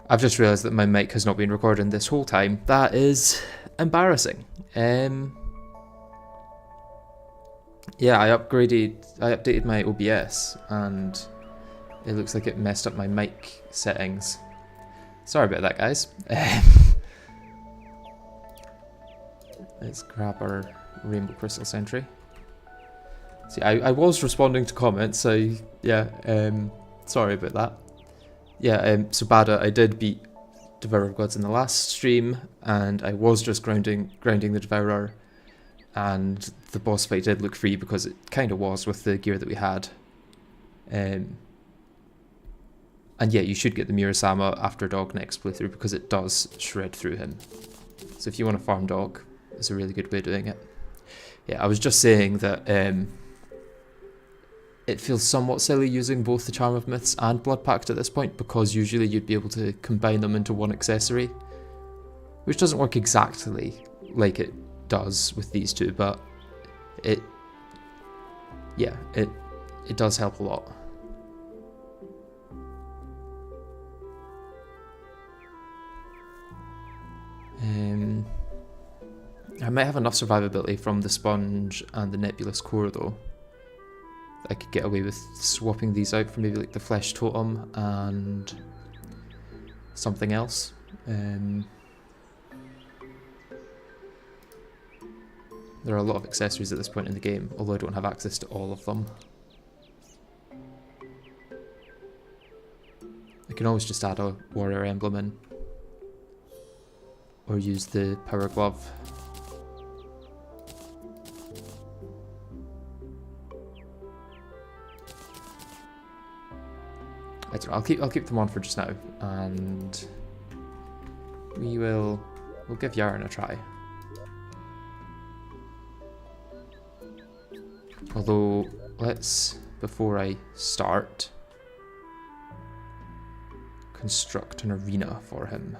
I've just realised that my mic has not been recording this whole time. That is embarrassing. Yeah, I updated my OBS and it looks like it messed up my mic settings. Sorry about that, guys. Let's grab our Rainbow Crystal Sentry. See, I was responding to comments, so yeah, sorry about that. Yeah, so Bada, I did beat Devourer of Gods in the last stream, and I was just grounding the Devourer, and the boss fight did look free because it kind of was with the gear that we had. And yeah, you should get the Murasama after Dog next playthrough because it does shred through him. So if you want to farm Dog, it's a really good way of doing it. Yeah, I was just saying that it feels somewhat silly using both the Charm of Myths and Blood Pact at this point because usually you'd be able to combine them into one accessory, which doesn't work exactly like it does with these two, but it does help a lot. I might have enough survivability from the Sponge and the Nebulous Core though. I could get away with swapping these out for maybe like the Flesh Totem and something else. There are a lot of accessories at this point in the game, although I don't have access to all of them. I can always just add a Warrior Emblem in, or use the Power Glove. I don't know, I'll keep them on for just now, and we'll give Yharon a try. Although, let's, before I start, construct an arena for him.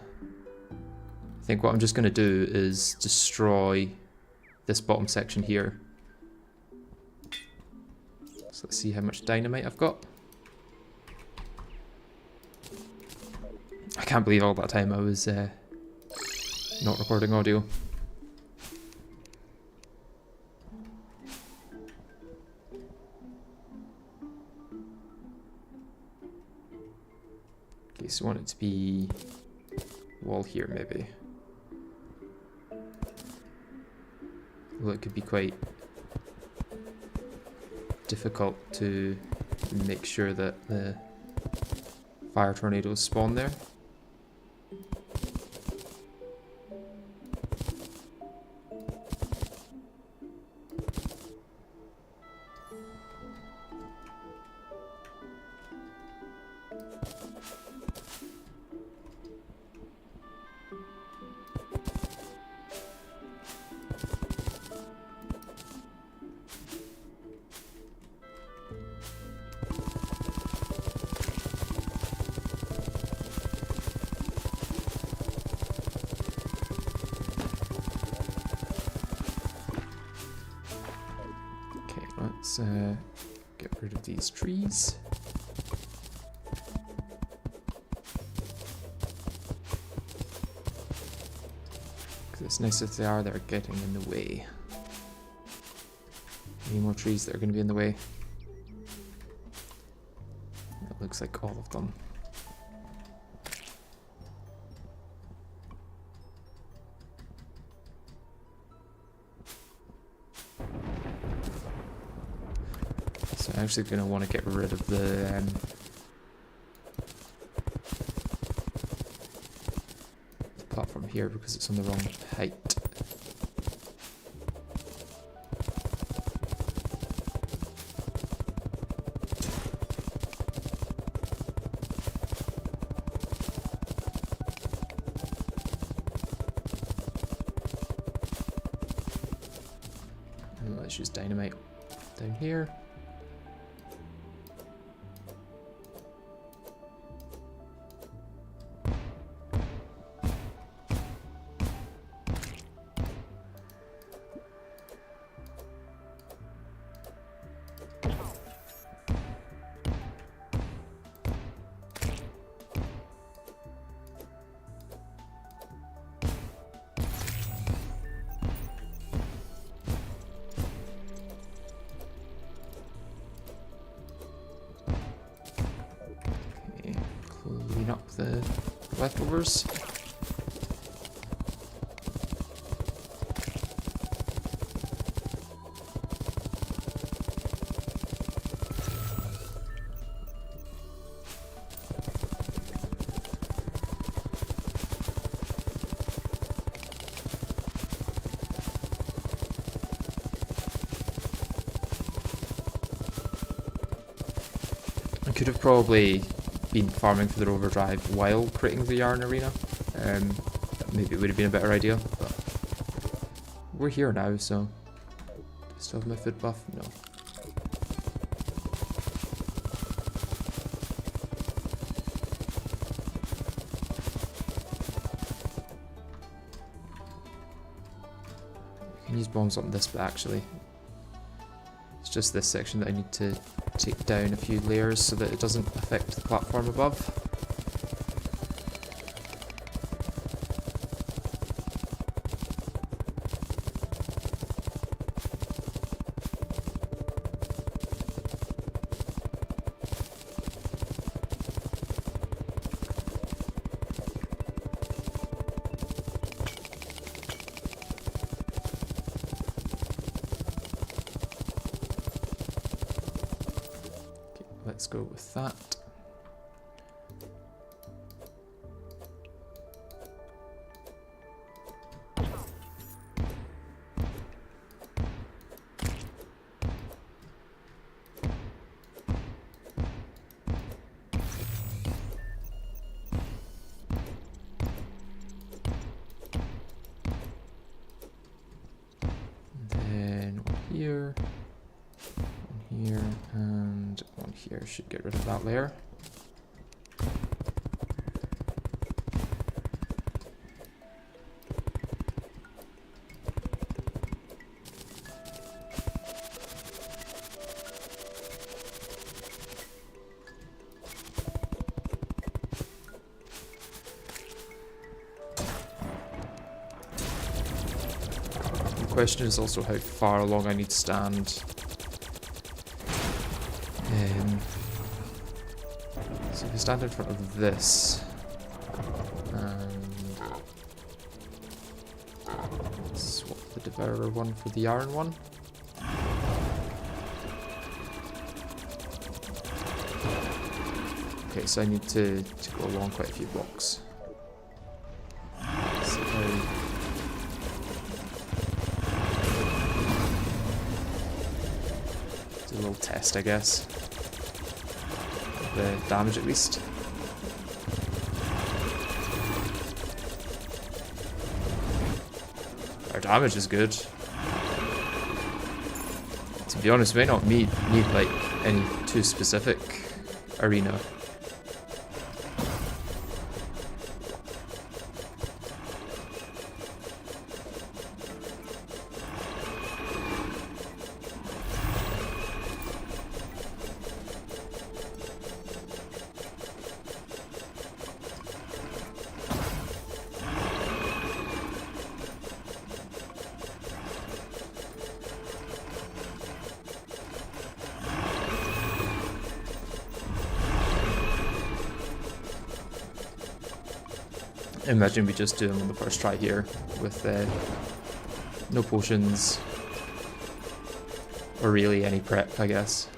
I think what I'm just going to do is destroy this bottom section here. So let's see how much dynamite I've got. I can't believe all that time I was not recording audio. Okay, so I want it to be wall here maybe. Well, it could be quite difficult to make sure that the fire tornadoes spawn there. Let's get rid of these trees. Because it's nice if they are, they're getting in the way. Any more trees that are going to be in the way? It looks like all of them. I'm actually going to want to get rid of the platform here because it's on the wrong height. And let's use dynamite down here. the leftovers. Could have probably been farming for the overdrive while creating the Yharon arena. Maybe it would have been a better idea, but we're here now, so do I still have my food buff? No. I can use bombs on this, but actually it's just this section that I need to take down a few layers so that it doesn't affect the platform above. Let's go with that. And then one here. Here and one here should get rid of that layer. The question is also how far along I need to stand. So if you stand in front of this, and swap the Devourer one for the Yharon one. Okay, so I need to go along quite a few blocks. So it's a little test, I guess. The damage at least. Our damage is good. To be honest, we may not need like any too specific arena. Imagine we just do them on the first try here with no potions or really any prep, I guess.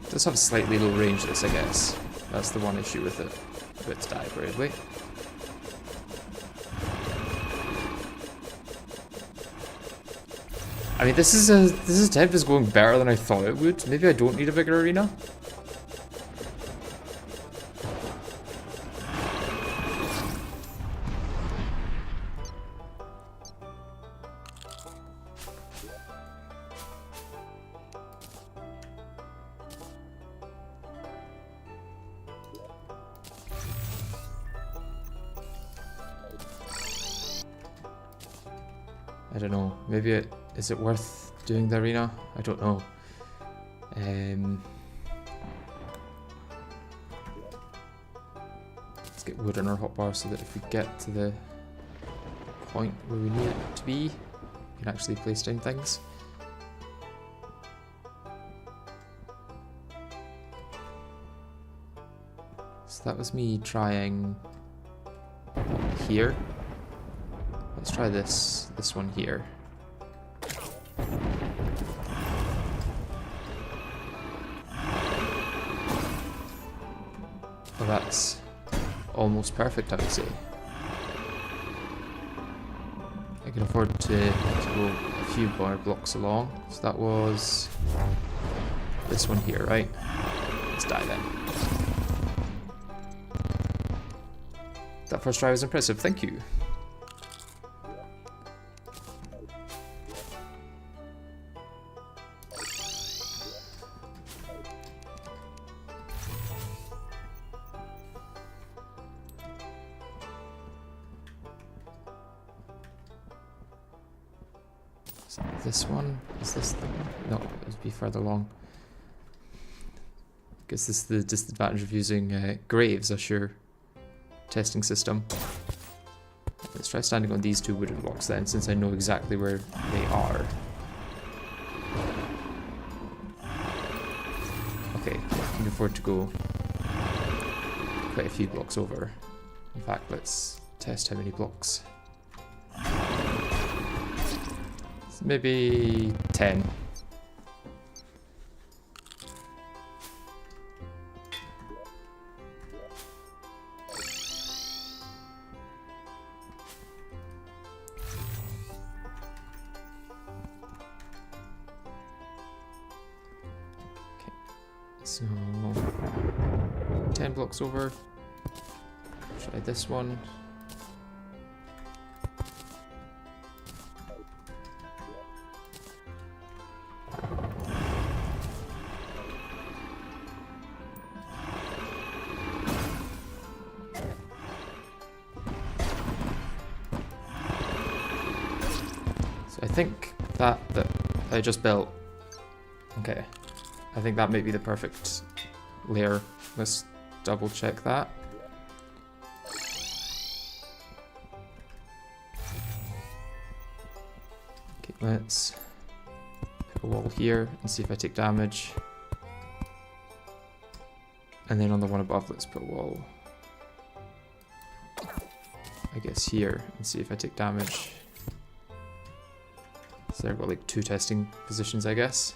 It does have a slightly low range, this, I guess. That's the one issue with it. But to die bravely. I mean, this attempt is going better than I thought it would. Maybe I don't need a bigger arena. I don't know. Maybe is it worth doing the arena? I don't know. Let's get wood in our hotbar so that if we get to the point where we need it to be, we can actually place down things. So that was me trying here. Let's try this one here. Well, that's almost perfect, I would say. I can afford to go a few more blocks along. So that was this one here, right? Let's die then. That first try was impressive, thank you. This one? Is this the one? No, it would be further along. I guess this is the disadvantage of using graves as your testing system. Let's try standing on these two wooden blocks then, since I know exactly where they are. Okay, I can afford to go quite a few blocks over. In fact, let's test how many blocks. Maybe 10. Okay, so 10 blocks over. Try this one. I think that I just built, okay, I think that may be the perfect layer. Let's double check that. Okay, let's put a wall here and see if I take damage. And then on the one above, let's put a wall, I guess, here and see if I take damage. So I've got like 2 testing positions, I guess.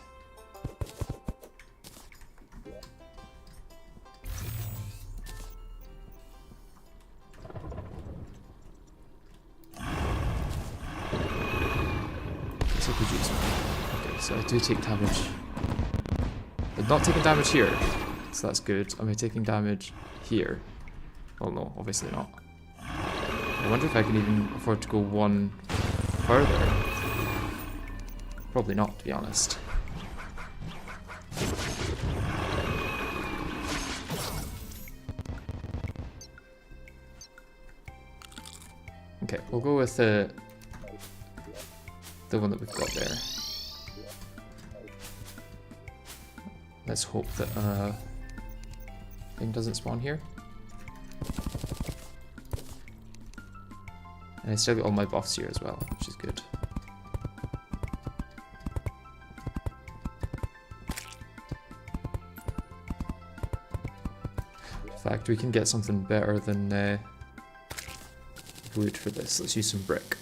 Okay, so I do take damage. But not taking damage here. So that's good. Am I taking damage here? Well, no, obviously not. I wonder if I can even afford to go one further. Probably not, to be honest. Okay, we'll go with the one that we've got there. Let's hope that thing doesn't spawn here. And I still get all my buffs here as well, which is good. In fact, we can get something better than wood for this. Let's use some brick.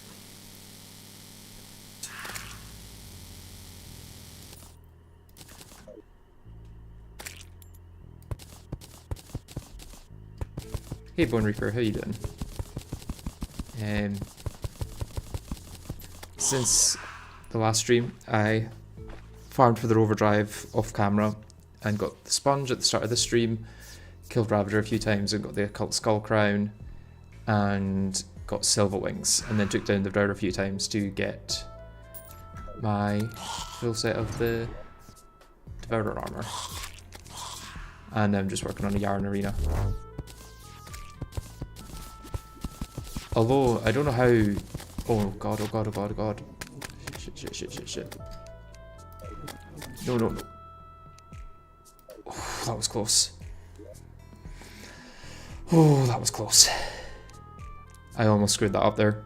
Hey Bone Reaper, how you doing? Since the last stream, I farmed for the overdrive off camera and got the sponge at the start of the stream, killed Ravager a few times and got the occult skull crown and got silver wings, and then took down the Devourer a few times to get my full set of the Devourer armor. And I'm just working on a Yharon arena. Although, I don't know how... Oh god, oh god, oh god, oh god. Shit. No. Oh, that was close. Oh, that was close. I almost screwed that up there.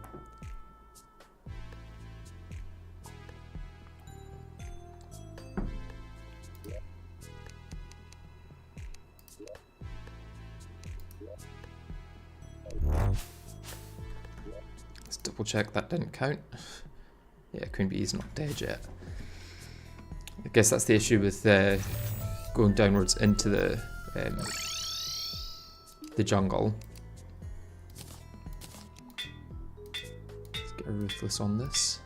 Let's double check that didn't count. Yeah, Queen Bee's not dead yet. I guess that's the issue with going downwards into the jungle. Let's get a Ruthless on this.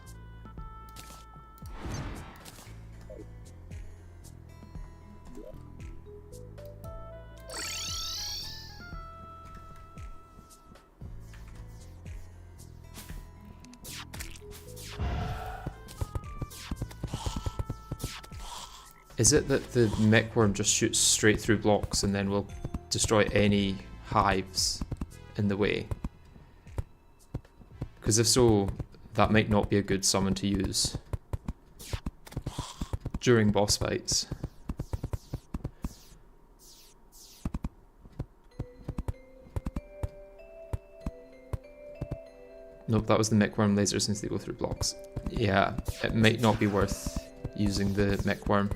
Is it that the mech worm just shoots straight through blocks and then will destroy any hives in the way? Because if so, that might not be a good summon to use during boss fights. Nope, that was the mech worm laser since they go through blocks. Yeah, it might not be worth using the mech worm.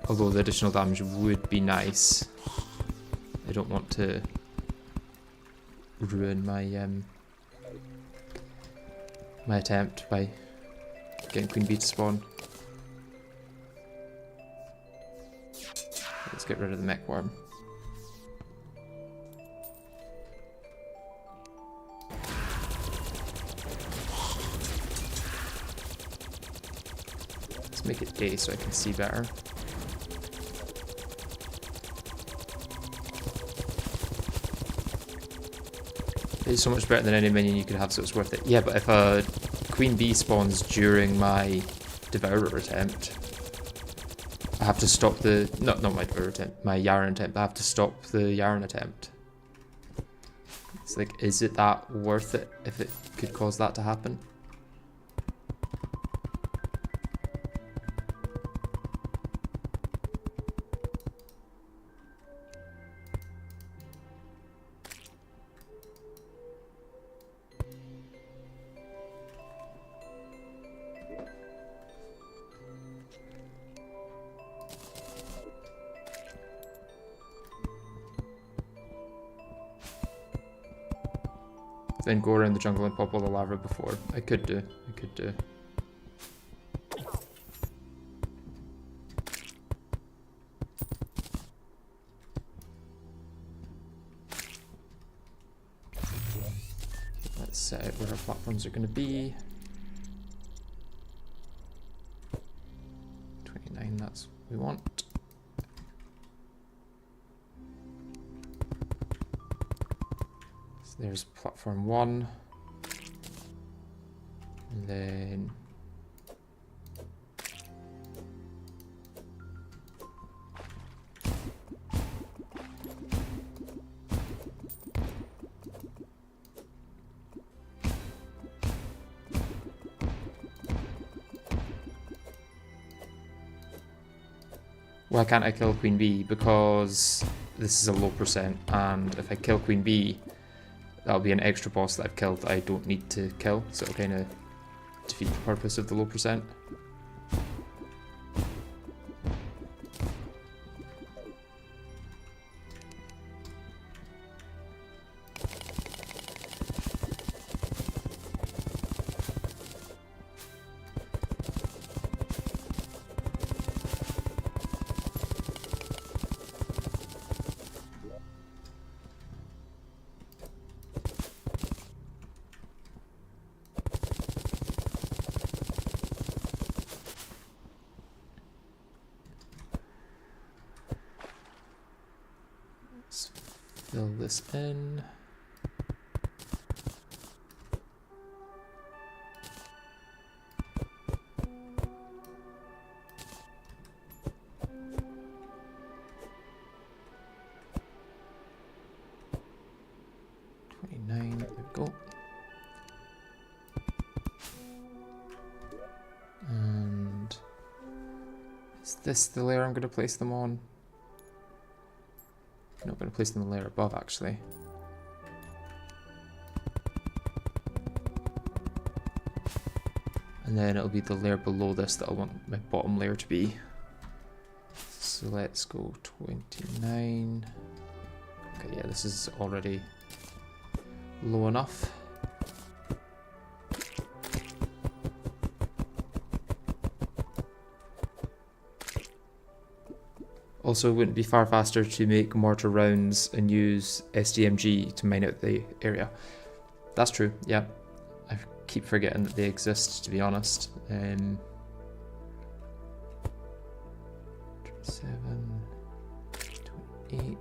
Although the additional damage would be nice. I don't want to ruin my my attempt by getting Queen Bee to spawn. Let's get rid of the mech worm. Let's make it day so I can see better. It's so much better than any minion you could have, so it's worth it. Yeah, but if a Queen Bee spawns during my Devourer attempt, I have to stop the... Not my Devourer attempt, my Yharon attempt. I have to stop the Yharon attempt. It's like, is it that worth it if it could cause that to happen? Then go around the jungle and pop all the lava before. I could do. Let's set out where our platforms are going to be. 29, that's what we want. There's platform 1, and then why can't I kill Queen Bee? Because this is a low percent, and if I kill Queen Bee, that'll be an extra boss that I've killed that I don't need to kill, so it'll kind of defeat the purpose of the low percent. Fill this in. There we go. Is this the layer I'm going to place them on? No, I'm going to place them in the layer above, actually. And then it'll be the layer below this that I want my bottom layer to be. So let's go 29. Okay, yeah, this is already low enough. Also, it wouldn't be far faster to make mortar rounds and use SDMG to mine out the area. That's true, yeah. I keep forgetting that they exist, to be honest. 27, 28,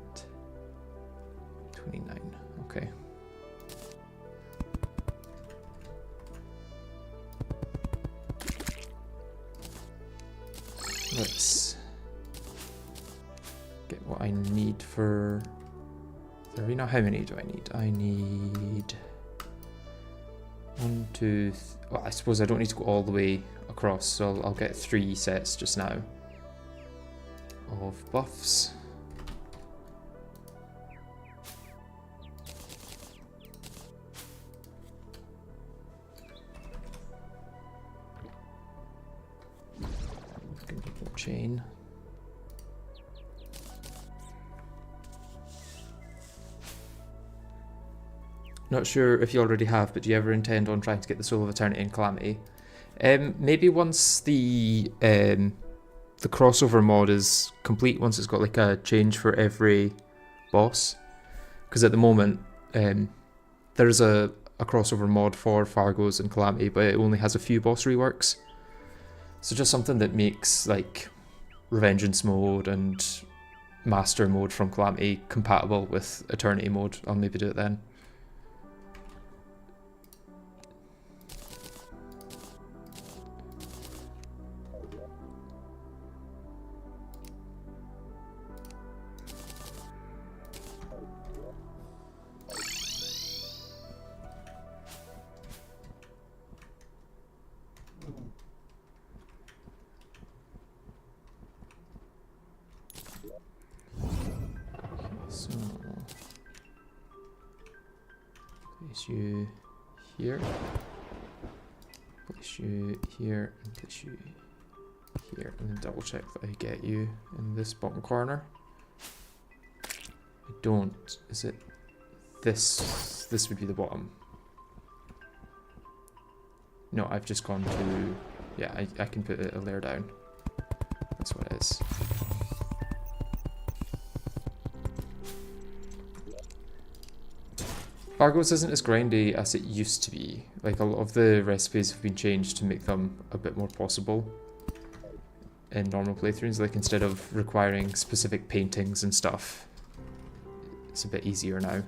29, okay. Let's get what I need for the arena. How many do I need? I need 1, 2, well, I suppose I don't need to go all the way across, so I'll get 3 sets just now of buffs. Chain. Not sure if you already have, but do you ever intend on trying to get the Soul of Eternity in Calamity? Maybe once the crossover mod is complete, once it's got like a change for every boss. Because at the moment, there's a crossover mod for Fargo's and Calamity, but it only has a few boss reworks. So just something that makes like Revengeance mode and Master mode from Calamity compatible with Eternity mode. I'll maybe do it then. So, place you here, place you here, and place you here, and then double check that I get you in this bottom corner. I don't, is it this? This would be the bottom. No, I've just gone to, yeah, I can put a layer down. That's what it is. Fargo's isn't as grindy as it used to be. Like, a lot of the recipes have been changed to make them a bit more possible in normal playthroughs. Like, instead of requiring specific paintings and stuff, it's a bit easier now.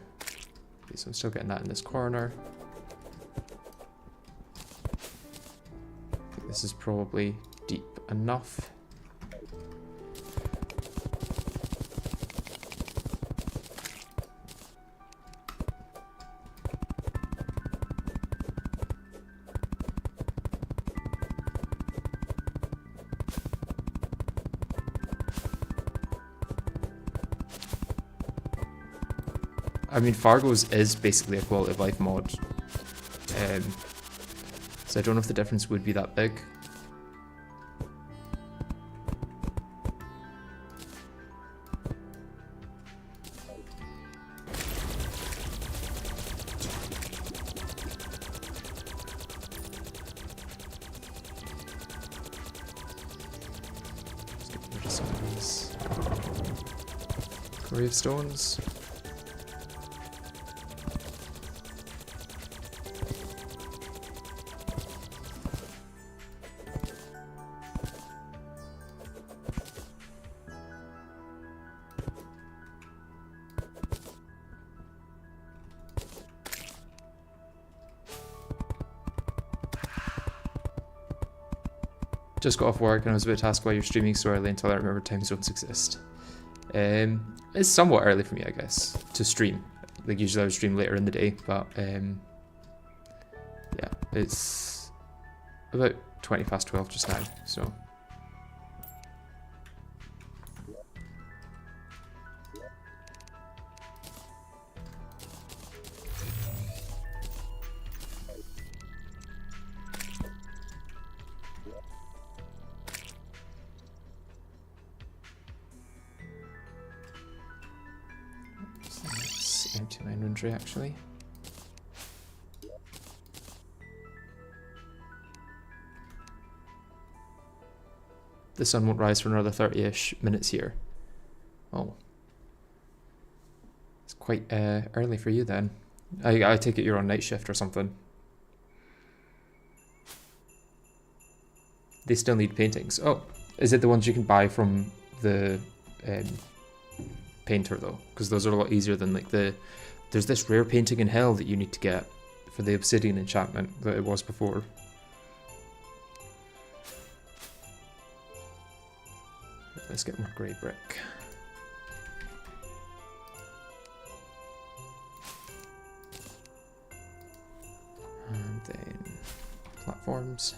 Okay, so I'm still getting that in this corner. I think this is probably deep enough. I mean, Fargo's is basically a quality of life mod, so I don't know if the difference would be that big. Let's get rid of some of these gravestones. Just got off work and I was about to ask why you're streaming so early until I remember time zones exist. It's somewhat early for me, I guess, to stream. Like, usually I would stream later in the day, but yeah, it's about 12 just now, so. inventory actually. The sun won't rise for another 30-ish minutes here. Oh. It's quite early for you then. I take it you're on night shift or something. They still need paintings. Oh, is it the ones you can buy from the painter though? Because those are a lot easier than like the... There's this rare painting in hell that you need to get for the obsidian enchantment that it was before. Let's get more grey brick. And then platforms.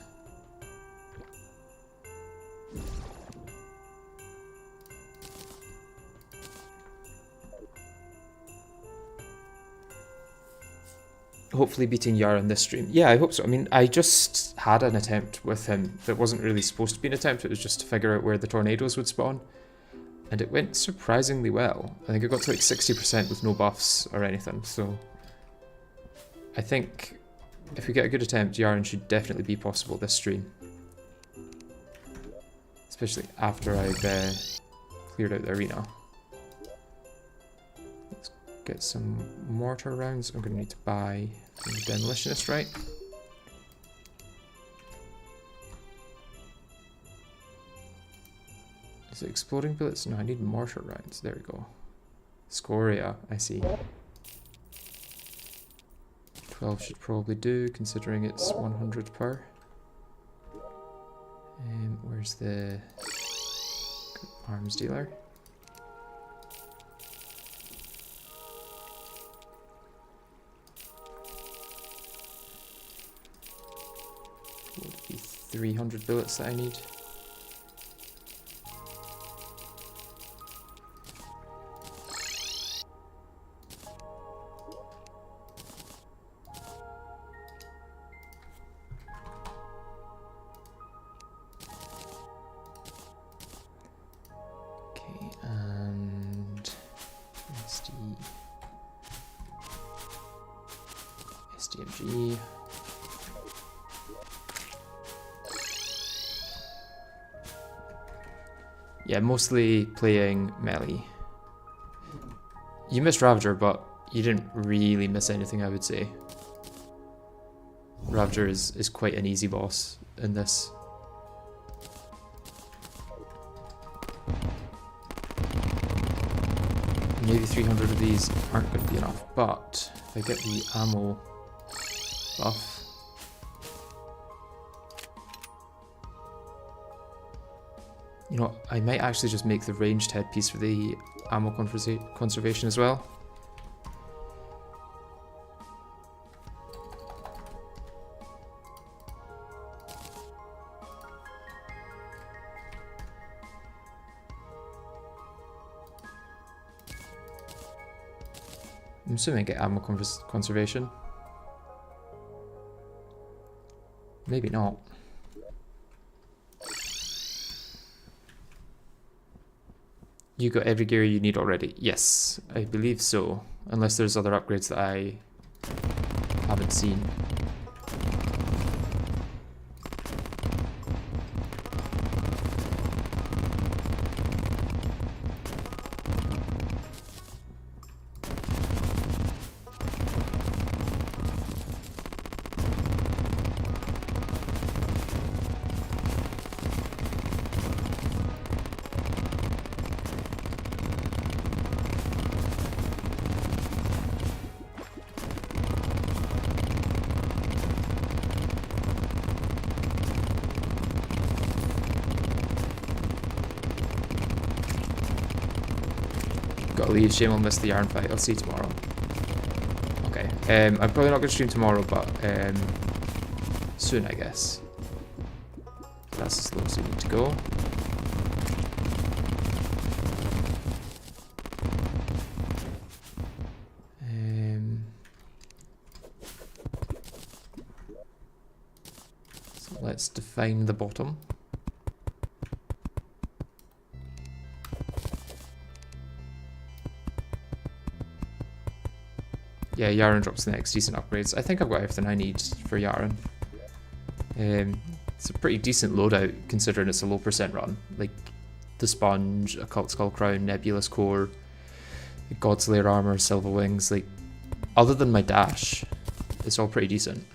Hopefully beating Yharon this stream. Yeah, I hope so. I mean, I just had an attempt with him that wasn't really supposed to be an attempt. It was just to figure out where the tornadoes would spawn. And it went surprisingly well. I think it got to like 60% with no buffs or anything. So I think if we get a good attempt, Yharon should definitely be possible this stream. Especially after I've cleared out the arena. Let's get some mortar rounds. I'm going to need to buy a demolitionist, right? Is it exploding bullets? No, I need mortar rounds. There we go. Scoria, I see. 12 should probably do, considering it's 100 per. Where's the arms dealer? Would be 300 bullets that I need. SDMG. Yeah, mostly playing melee. You missed Ravager, but you didn't really miss anything, I would say. Ravager is quite an easy boss in this. Maybe 300 of these aren't going to be enough, but if I get the ammo buff, you know, I might actually just make the ranged headpiece for the ammo conservation as well. I'm assuming I get ammo conservation. Maybe not. You got every gear you need already? Yes, I believe so. Unless there's other upgrades that I haven't seen. Gotta leave, shame I'll miss the Yharon fight. I'll see you tomorrow. Okay, I'm probably not gonna stream tomorrow, but soon I guess. That's as slow as we need to go. So let's define the bottom. yeah, Yharon drops the next decent upgrades. I think I've got everything I need for Yharon. It's a pretty decent loadout considering it's a low percent run. Like the Sponge, Occult Skull Crown, Nebulous Core, God's Lair Armor, Silver Wings. Like, other than my dash, it's all pretty decent.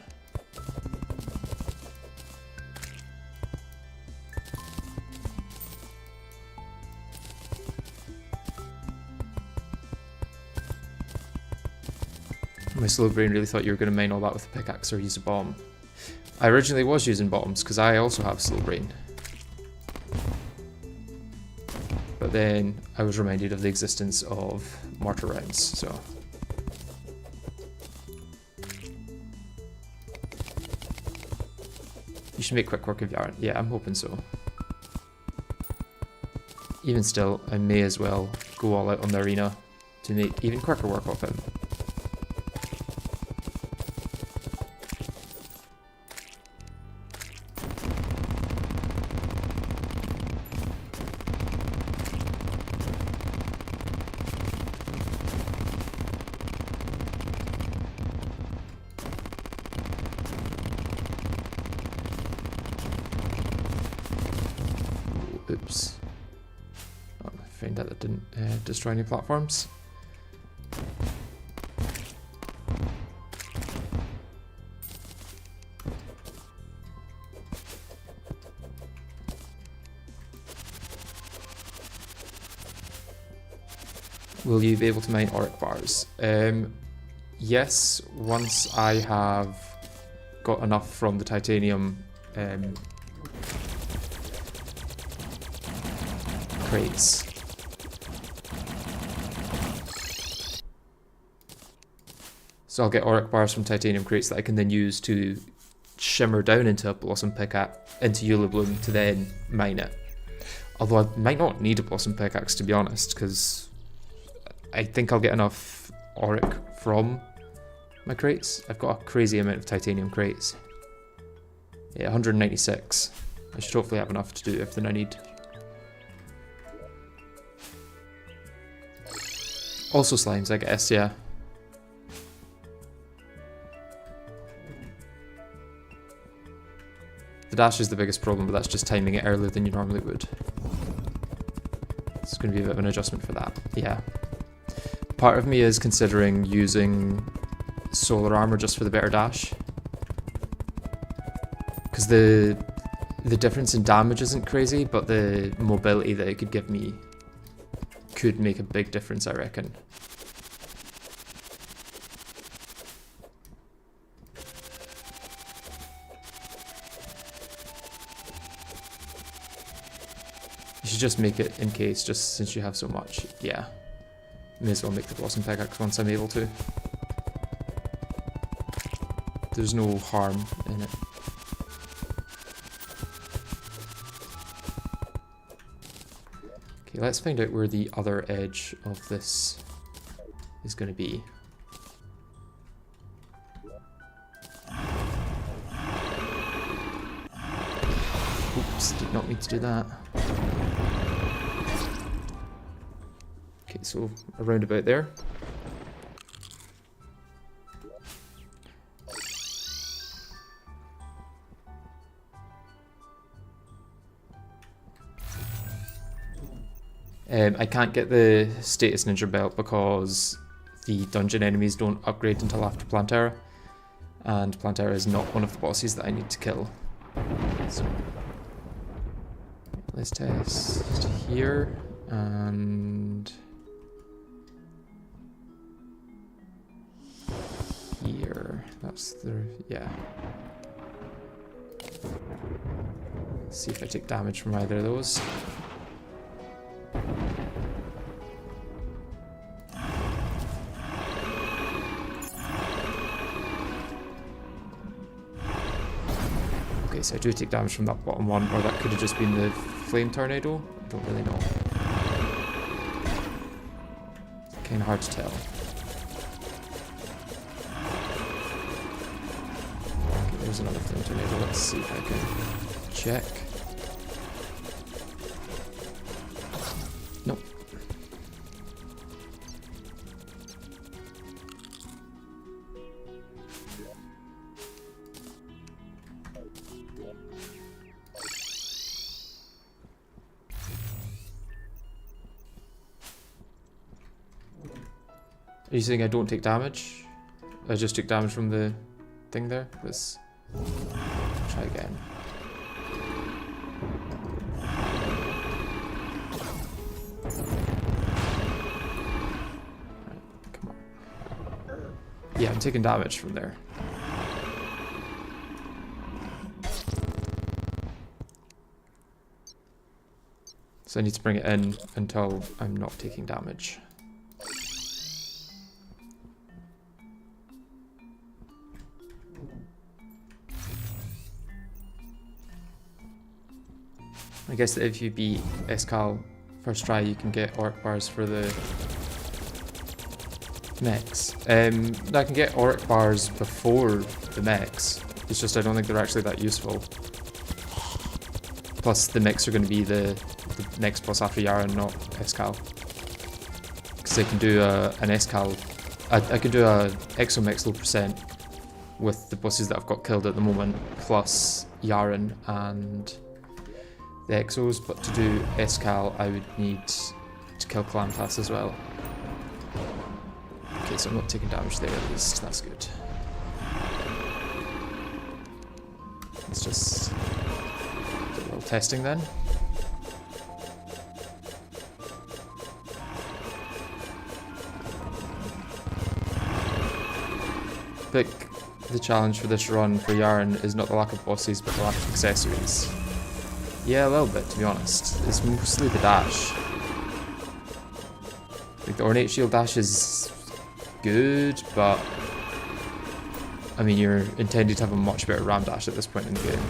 My slow brain really thought you were going to mine all that with a pickaxe or use a bomb. I originally was using bombs because I also have slow brain. But then I was reminded of the existence of mortar rounds, so. You should make quick work of Yharon. Yeah, I'm hoping so. Even still, I may as well go all out on the arena to make even quicker work of him. Oops. Oh, I found out that didn't destroy any platforms. Will you be able to mine auric bars? Yes, once I have got enough from the titanium crates. So I'll get auric bars from titanium crates that I can then use to shimmer down into a blossom pickaxe, into Eulabloom to then mine it. Although I might not need a blossom pickaxe to be honest, because I think I'll get enough auric from my crates. I've got a crazy amount of titanium crates. Yeah, 196. I should hopefully have enough to do everything I need. Also slimes, I guess, yeah. The dash is the biggest problem, but that's just timing it earlier than you normally would. It's going to be a bit of an adjustment for that, yeah. Part of me is considering using solar armor just for the better dash. Because the difference in damage isn't crazy, but the mobility that it could give me could make a big difference, I reckon. You should just make it in case, just since you have so much. Yeah. May as well make the blossom pickaxe once I'm able to. There's no harm in it. Okay, let's find out where the other edge of this is going to be. Oops, did not mean to do that. Okay, so around about there. I can't get the status ninja belt because the dungeon enemies don't upgrade until after Plantera, and Plantera is not one of the bosses that I need to kill. So let's test here and here. That's the, yeah. Let's see if I take damage from either of those. Okay, so I do take damage from that bottom one, or that could have just been the flame tornado. I don't really know. Kinda hard to tell. Okay, there's another flame tornado. Let's see if I can check. Nope. Are you saying I don't take damage? I just took damage from the thing there? Let's try again. Right, come on. Yeah, I'm taking damage from there. So I need to bring it in until I'm not taking damage. I guess that if you beat Escal first try, you can get Auric bars for the mechs. I can get Auric bars before the mechs. It's just I don't think they're actually that useful. Plus the mechs are going to be the next boss after Yharon, not Escal. Because I can do an Escal. I can do a Exomech low percent with the bosses that I've got killed at the moment, plus Yharon and the Exos, but to do Escal I would need to kill Calamity as well. Okay, so I'm not taking damage there at least, that's good. Let's just do a little testing then. I think the challenge for this run for Yharon is not the lack of bosses, but the lack of accessories. Yeah, a little bit, to be honest. It's mostly the dash. Like, the Ornate Shield dash is good, but I mean, you're intended to have a much better ram dash at this point in the game.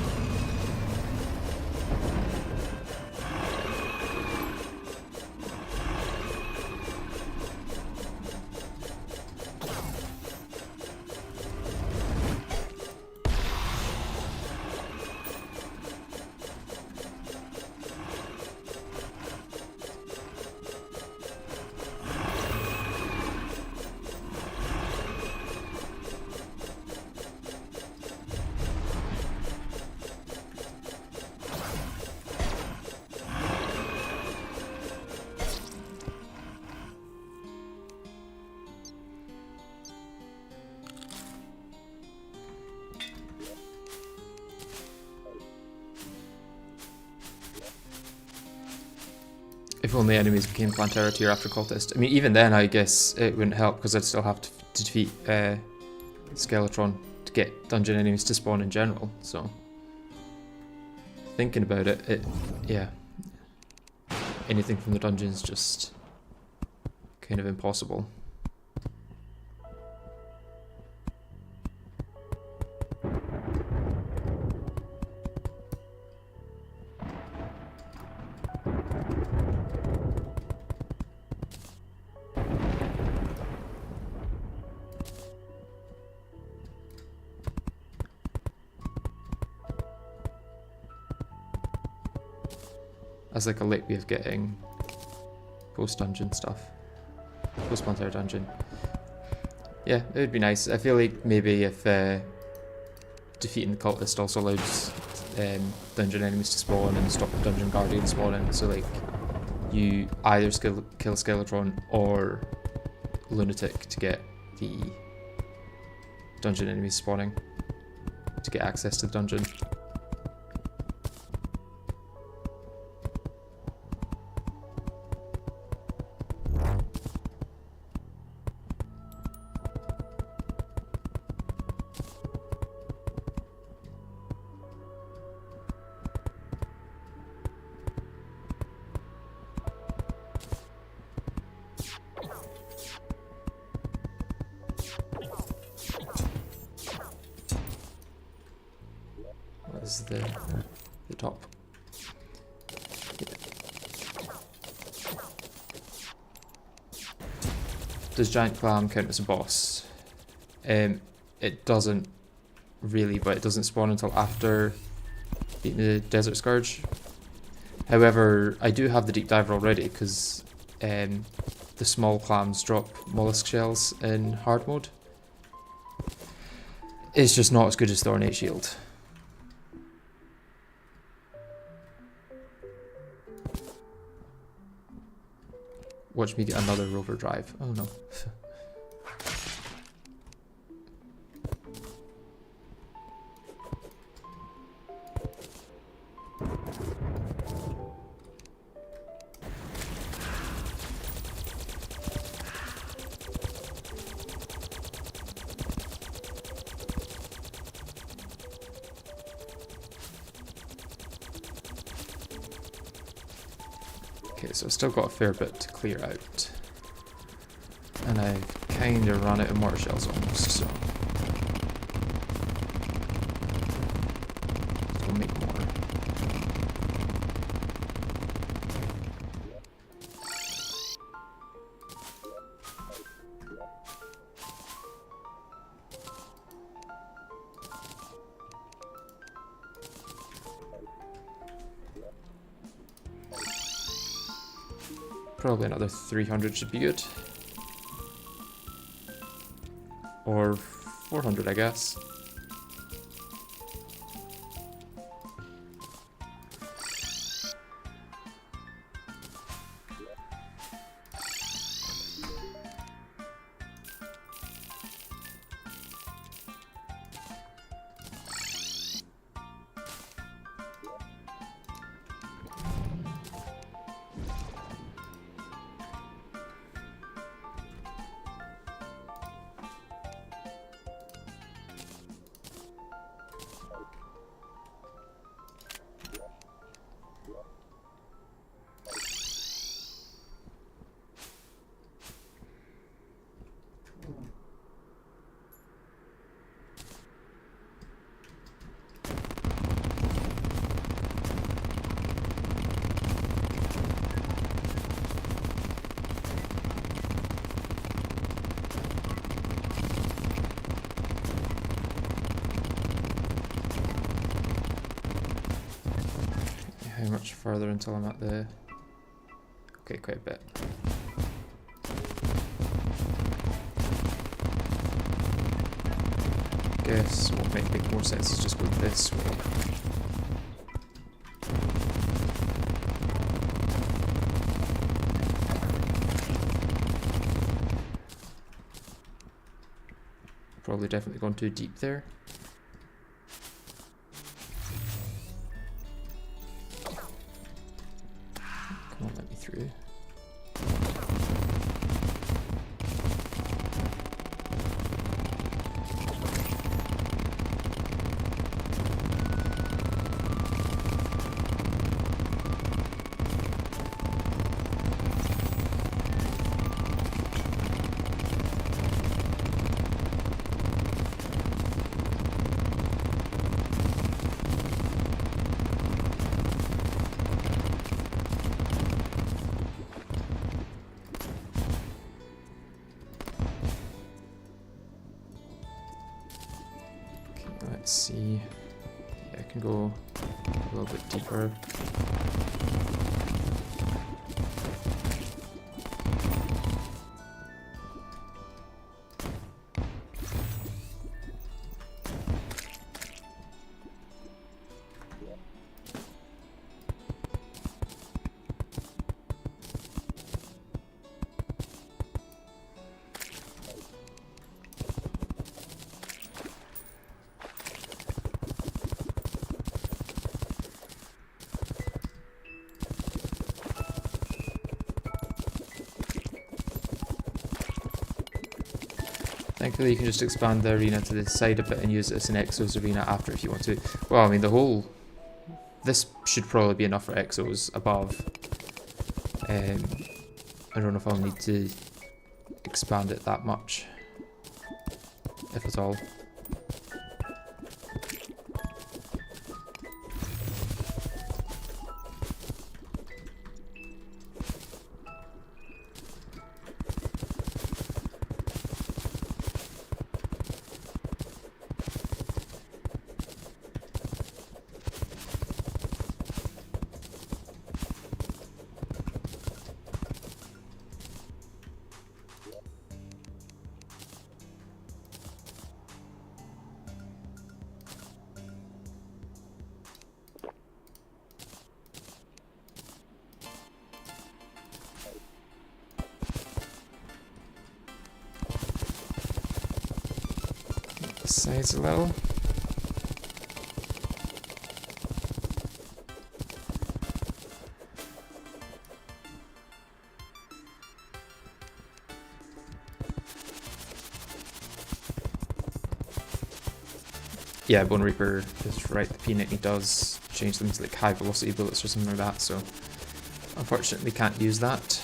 If only enemies became Plantera tier after Cultist. I mean, even then, I guess it wouldn't help because I'd still have to defeat Skeletron to get dungeon enemies to spawn in general. So, thinking about it, yeah, anything from the dungeon's just kind of impossible. As like a late way of getting post-dungeon stuff. Post-Plantera dungeon. Yeah, it would be nice. I feel like maybe if defeating the cultist also allows dungeon enemies to spawn and stop the dungeon guardian spawning, so like you either kill Skeletron or Lunatic to get the dungeon enemies spawning to get access to the dungeon. Is the top. Yeah. Does Giant Clam count as a boss? It doesn't really, but it doesn't spawn until after beating the Desert Scourge. However, I do have the Deep Diver already because the small clams drop mollusk shells in hard mode. It's just not as good as the Ornate Shield. Watch me get another rover drive. Oh no. Okay, so I've still got a fair bit to clear out. And I've kind of run out of mortar shells almost, so we'll make more. Probably another 300 should be good. Or 400, I guess. How much further until I'm at the... Okay, quite a bit. Guess what might make more sense is just go this way. Probably definitely gone too deep there. Come on, let me through. Let's see. Yeah, I can go a little bit deeper. Thankfully you can just expand the arena to the side a bit and use it as an Exos arena after if you want to. Well, I mean the whole... This should probably be enough for Exos above. I don't know if I'll need to expand it that much. If at all. Sides a little. Yeah, Bone Reaper is right. The P-Nickney does change them to like high velocity bullets or something like that, so Unfortunately can't use that.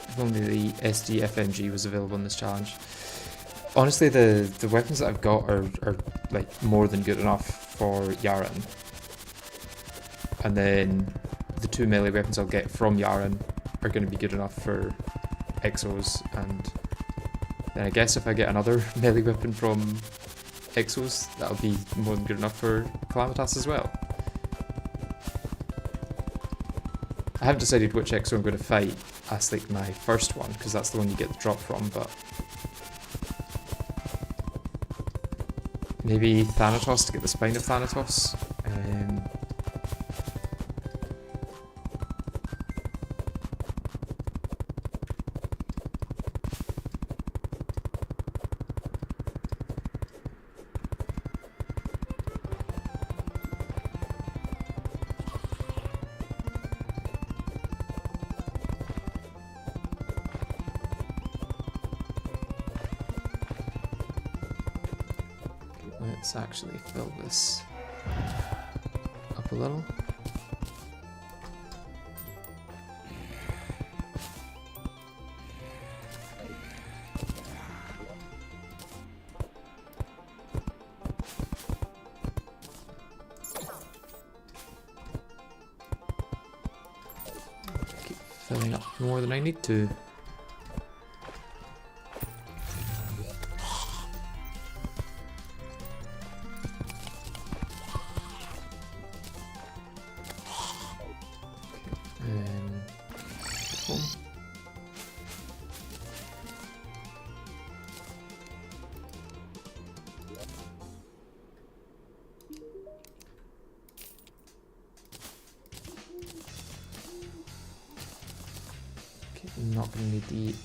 If only the SDFMG was available in this challenge. Honestly, the weapons that I've got are like more than good enough for Yharon. And then the 2 melee weapons I'll get from Yharon are going to be good enough for Exos, and then I guess if I get another melee weapon from Exos, that'll be more than good enough for Calamity as well. I haven't decided which Exo I'm going to fight as like my first one, because that's the one you get the drop from, but maybe Thanatos to get the spine of Thanatos. Let's actually fill this up a little. Keep filling up more than I need to. Not going to need the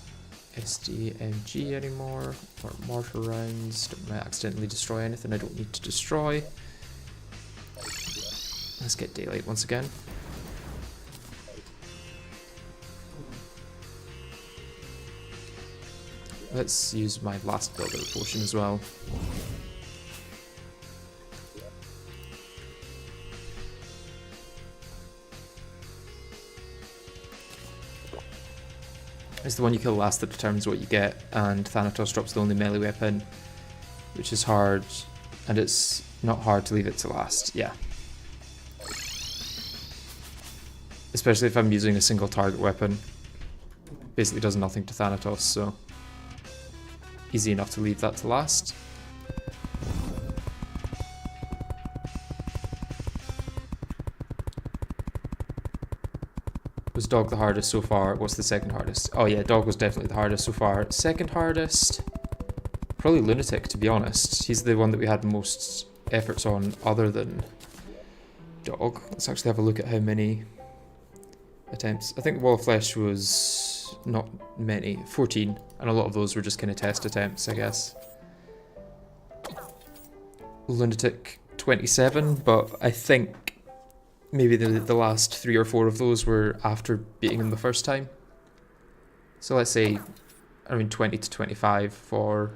SDMG anymore, or mortar rounds. Don't want to accidentally destroy anything I don't need to destroy. Let's get daylight once again. Let's use my last builder potion as well. It's the one you kill last that determines what you get, and Thanatos drops the only melee weapon, which is hard, and it's not hard to leave it to last, yeah. Especially if I'm using a single target weapon. Basically does nothing to Thanatos, so easy enough to leave that to last. Was Dog the hardest so far? What's the second hardest? Oh yeah, Dog was definitely the hardest so far. Second hardest? Probably Lunatic, to be honest. He's the one that we had most efforts on other than Dog. Let's actually have a look at how many attempts. I think Wall of Flesh was not many, 14, and a lot of those were just kind of test attempts, I guess. Lunatic, 27, but I think maybe the last 3 or 4 of those were after beating him the first time. So let's say around 20 to 25 for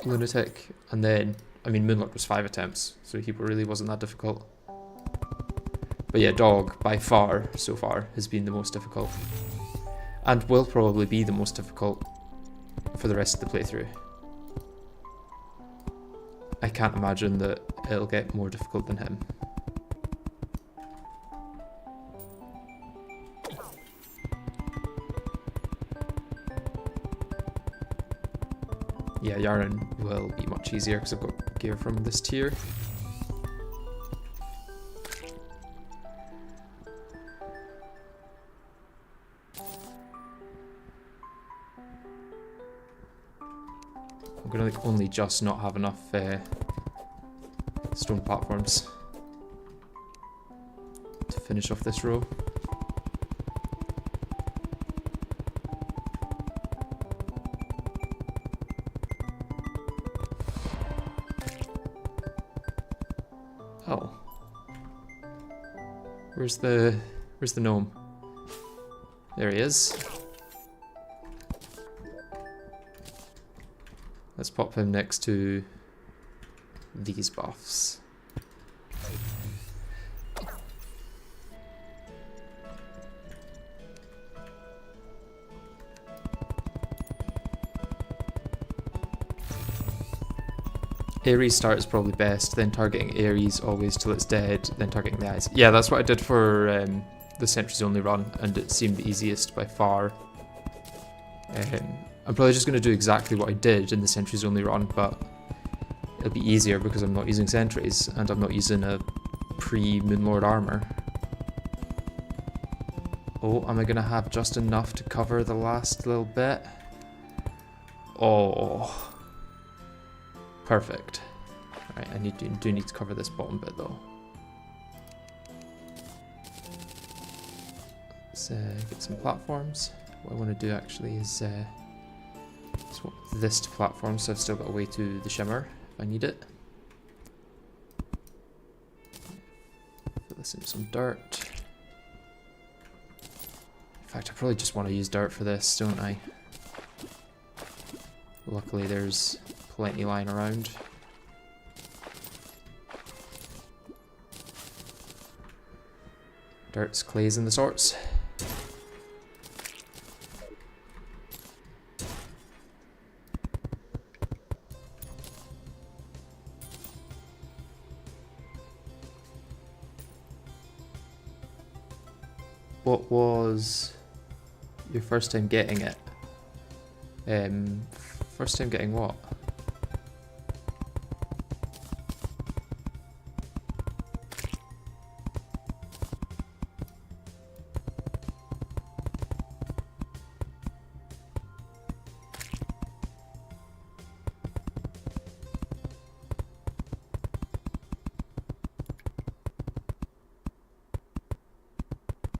Lunatic, and then, I mean, Moonlord was 5 attempts, so he really wasn't that difficult. But yeah, Dog, by far, so far, has been the most difficult. And will probably be the most difficult for the rest of the playthrough. I can't imagine that it'll get more difficult than him. Yeah, Yharon will be much easier because I've got gear from this tier. I'm gonna like only just not have enough stone platforms to finish off this row. Oh. Where's the gnome? There he is. Let's pop him next to these buffs. Ares start is probably best, then targeting Ares always till it's dead, then targeting the eyes. Yeah, that's what I did for the Sentries Only run, and it seemed the easiest by far. I'm probably just going to do exactly what I did in the Sentries Only run, but it'll be easier because I'm not using Sentries, and I'm not using a pre-Moonlord armor. Oh, am I going to have just enough to cover the last little bit? Oh. Perfect. Right, I do need to cover this bottom bit though. Let's get some platforms. What I want to do actually is swap this to platform, so I've still got a way to the shimmer if I need it. Fill this into some dirt. In fact, I probably just want to use dirt for this, don't I? Luckily there's plenty lying around. Dirts, clays, and the sorts. What was your first time getting it? First time getting what?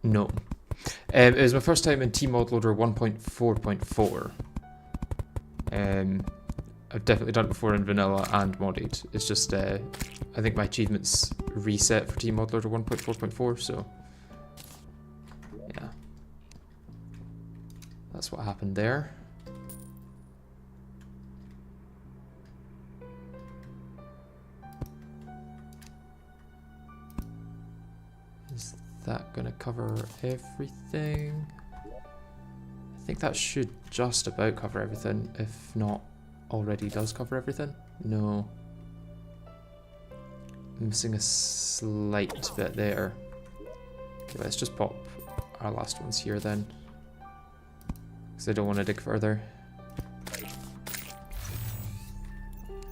No. It was my first time in T-Modloader 1.4.4. I've definitely done it before in vanilla and modded. It's just, I think my achievements reset for T-Modloader 1.4.4, so yeah. That's what happened there. Is that gonna cover everything? I think that should just about cover everything, if not already does cover everything. No. I'm missing a slight bit there. Okay, let's just pop our last ones here then, because I don't want to dig further.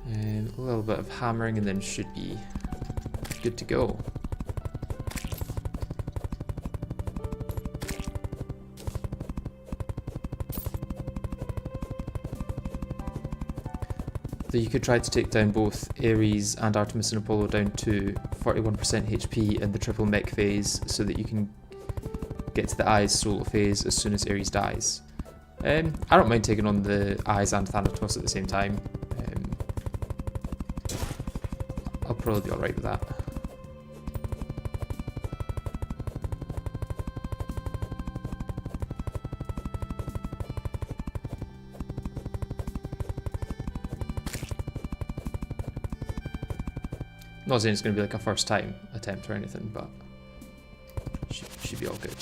And a little bit of hammering and then should be good to go. So you could try to take down both Ares and Artemis and Apollo down to 41% HP in the triple mech phase so that you can get to the Eyes solo phase as soon as Ares dies. I don't mind taking on the Eyes and Thanatos at the same time. I'll probably be alright with that. Not saying it's going to be like a first time attempt or anything, but should be all good.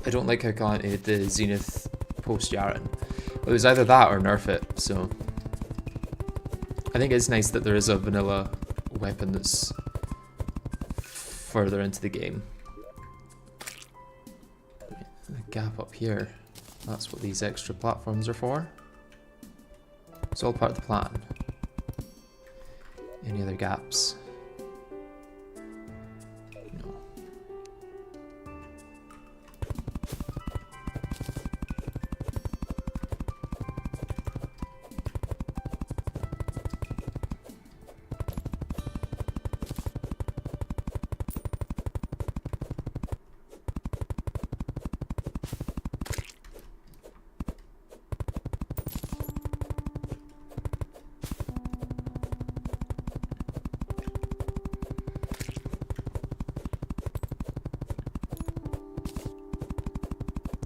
I don't like how Calamity did the Zenith post Yharon. It was either that or nerf it, so I think it's nice that there is a vanilla weapon that's further into the game. The gap up here, that's what these extra platforms are for. It's all part of the plan. Any other gaps? No.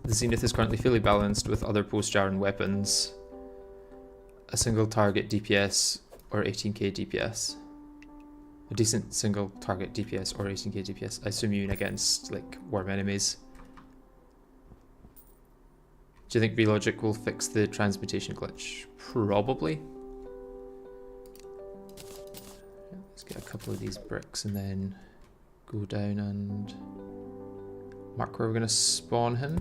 The Zenith is currently fully balanced with other post-Yharon weapons, a single target DPS or 18k DPS. A decent single target DPS or 18k DPS. I assume you mean against like worm enemies. Do you think Relogic will fix the transmutation glitch? Probably. Let's get a couple of these bricks and then go down and mark where we're going to spawn him.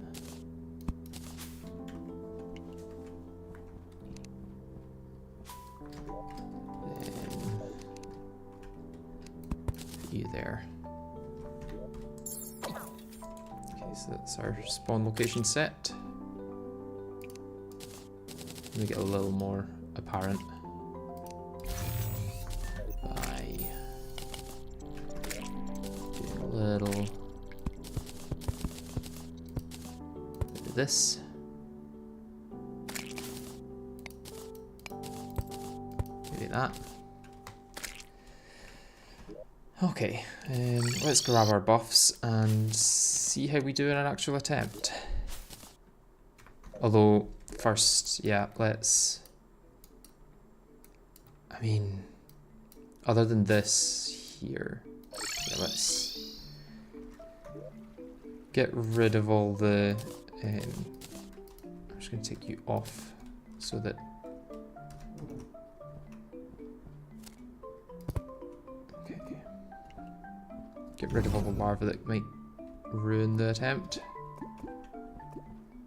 You there. Okay, so that's our spawn location set. Let me get a little more apparent by doing a little bit of this. Maybe that. Okay, let's grab our buffs and see how we do in an actual attempt. Although, first, yeah, let's... I mean, other than this here, yeah, let's get rid of all the... I'm just going to take you off so that... Get rid of all the larvae that might ruin the attempt.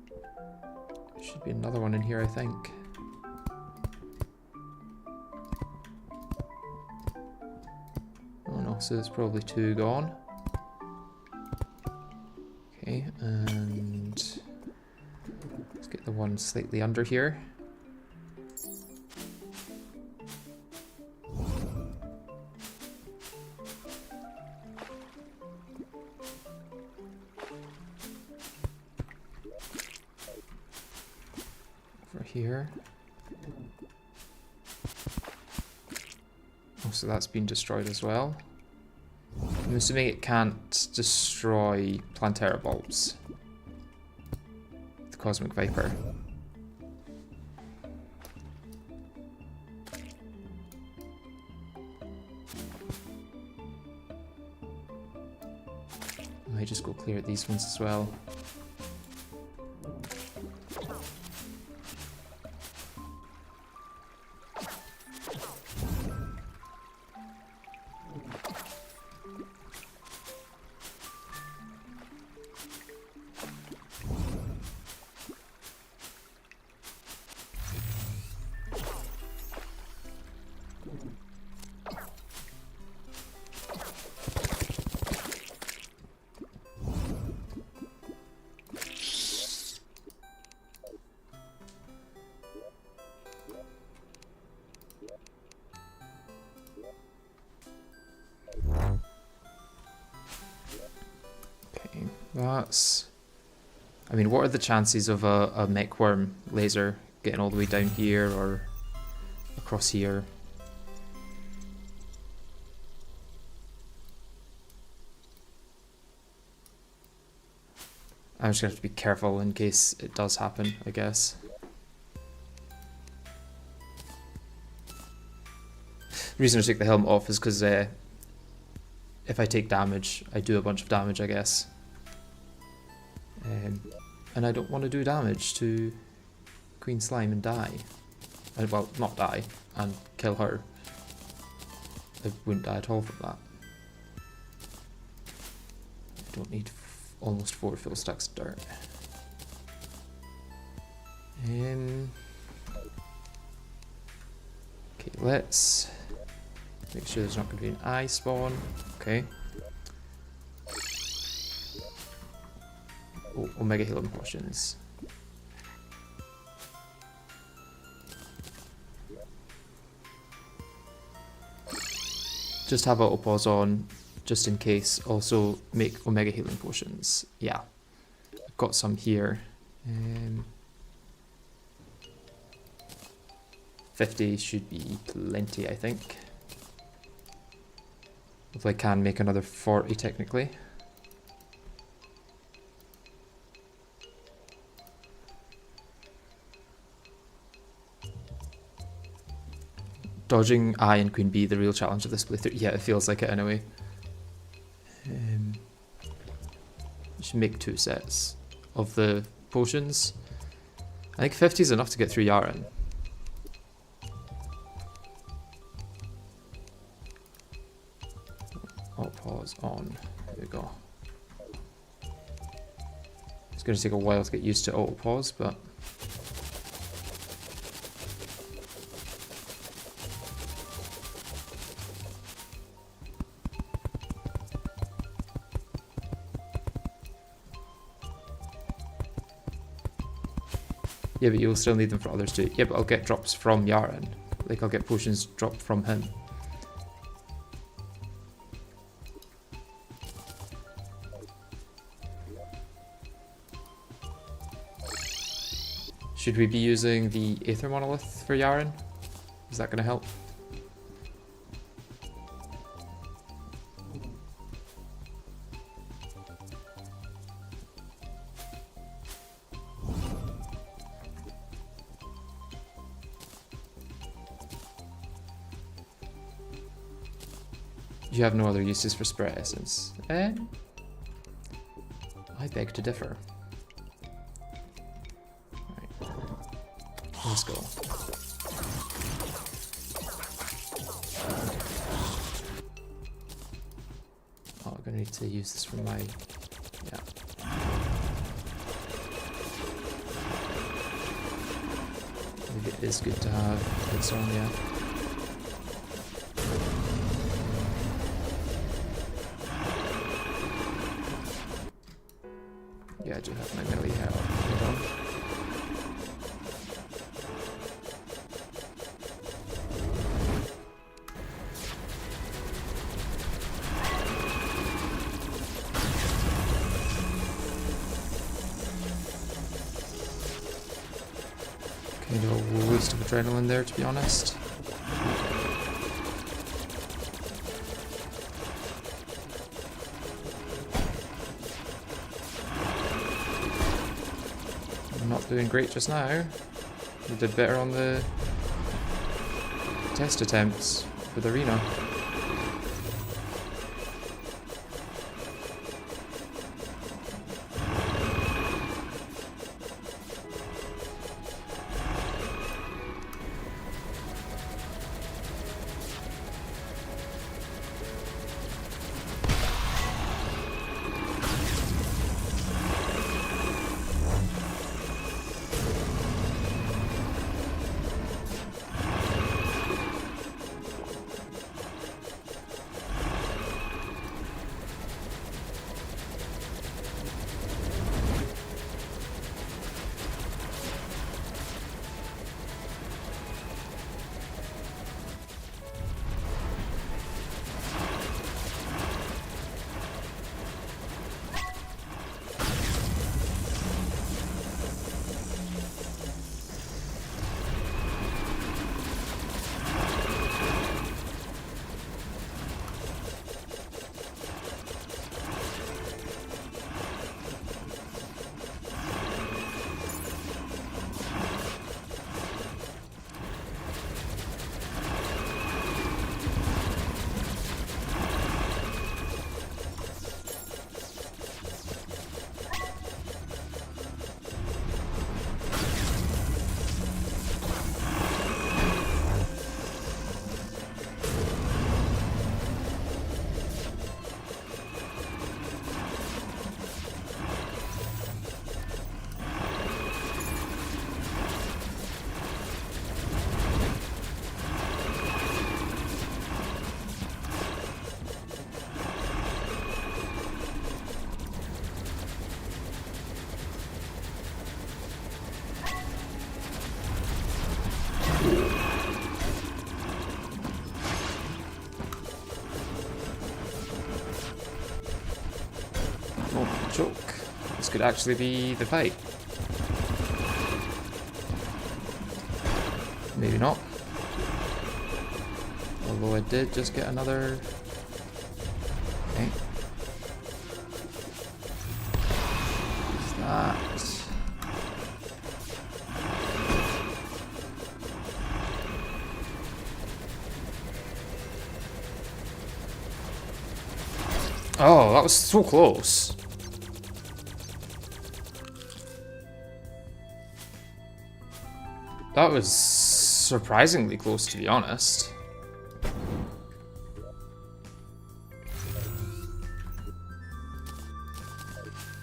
There should be another one in here, I think. Oh no, so there's probably two gone. Okay, and let's get the one slightly under here. Here. Oh, so that's been destroyed as well. I'm assuming it can't destroy Plantera bulbs. The Cosmic Viper. I might just go clear these ones as well. That's... I mean, what are the chances of a mech worm laser getting all the way down here or across here? I'm just going to have to be careful in case it does happen, I guess. The reason I take the helmet off is because if I take damage, I do a bunch of damage, I guess. And I don't want to do damage to Queen Slime and die. Well, not die, and kill her. I wouldn't die at all from that. Don't need almost 4 full stacks of dirt. Okay, let's make sure there's not going to be an eye spawn. Okay. Oh, Omega Healing Potions. Just have auto pause on, just in case. Also make Omega Healing Potions. Yeah, I've got some here. 50 should be plenty, I think. If I can make another 40 technically. Dodging I and Queen B, the real challenge of this playthrough. Yeah, it feels like it anyway. Should make 2 sets of the potions. I think 50 is enough to get through Yharon. Alt pause on. There we go. It's going to take a while to get used to auto pause, but yeah, but you'll still need them for others too. Yeah, but I'll get drops from Yharon. Like, I'll get potions dropped from him. Should we be using the Aether Monolith for Yharon? Is that going to help? You have no other uses for Spirit Essence. I beg to differ. Right. Let's go. Oh, I'm gonna need to use this for my... yeah. Maybe it is good to have its own, yeah. Yeah, I do have my melee health. Hold on. Okay, no waste of adrenaline there, to be honest. Not doing great just now. We did better on the test attempts with Arena. joke. This could actually be the fight. Maybe not. Although I did just get another... Okay. What's that? Oh, that was so close. That was surprisingly close, to be honest.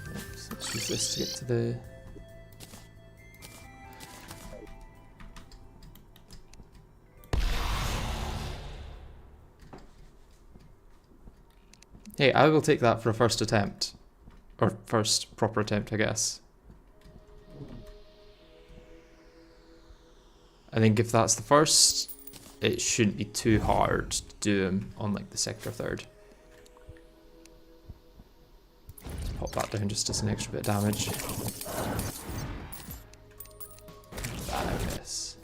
Oops, let's use this to get to the... Hey, I will take that for a first attempt. Or first proper attempt, I guess. I think if that's the first, it shouldn't be too hard to do them on like the second or third. Let's pop that down just as an extra bit of damage. That I guess.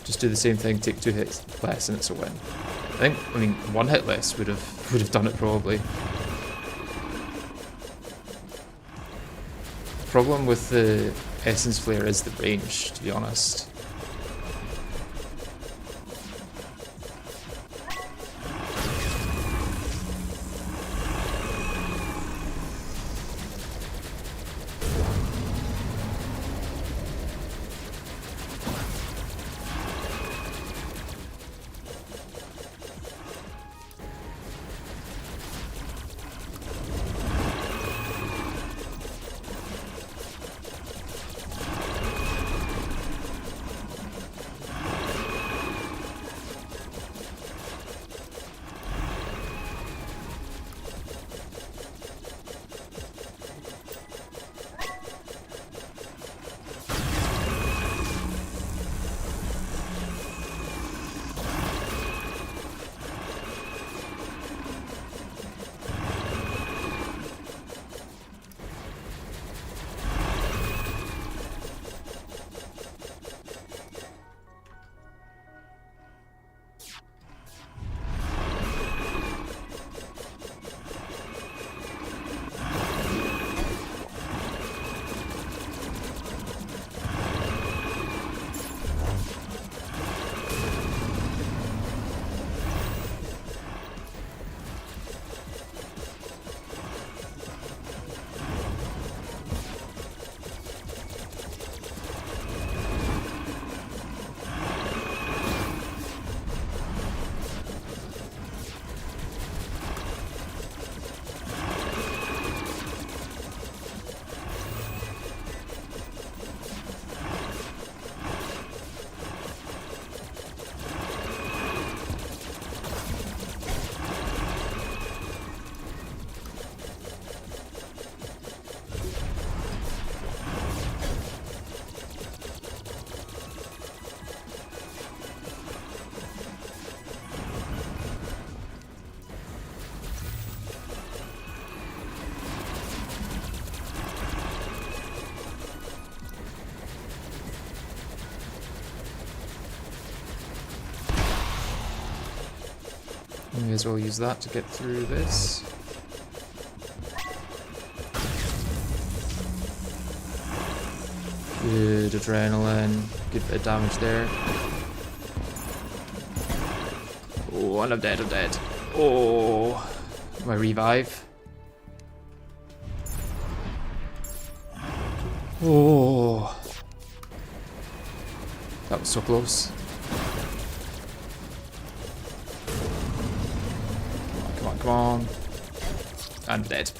Just do the same thing, take 2 hits less, and it's a win. I mean, 1 hit less would have done it probably. The problem with the Essence Flare is the range, to be honest. May as well use that to get through this. Good adrenaline, good bit of damage there. Oh, and I'm dead, I'm dead. Oh, my revive. Oh, that was so close. Come on. I'm dead.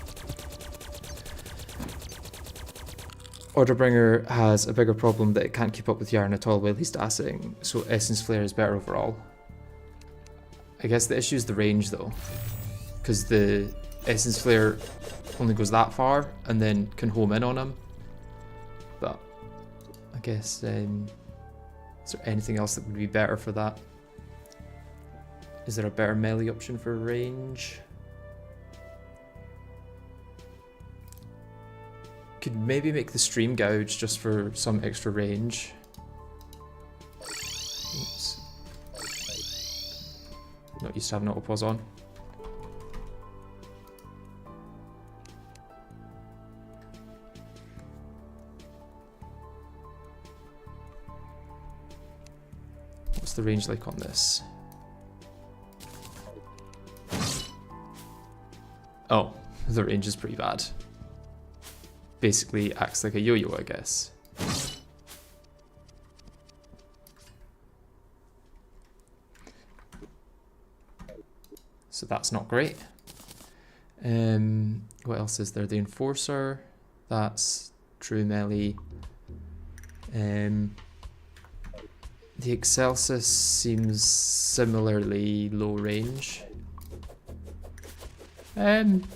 Orderbringer has a bigger problem that it can't keep up with Yharon at all while he's dancing, so Essence Flare is better overall. I guess the issue is the range though, because the Essence Flare only goes that far and then can home in on him. But I guess, is there anything else that would be better for that? Is there a better melee option for range? Could maybe make the stream gouge just for some extra range. Oops. Not used to having auto pause on. What's the range like on this? Oh, the range is pretty bad. Basically acts like a yo-yo, I guess. So that's not great. What else is there? The Enforcer. That's true melee. The Excelsis seems similarly low range. In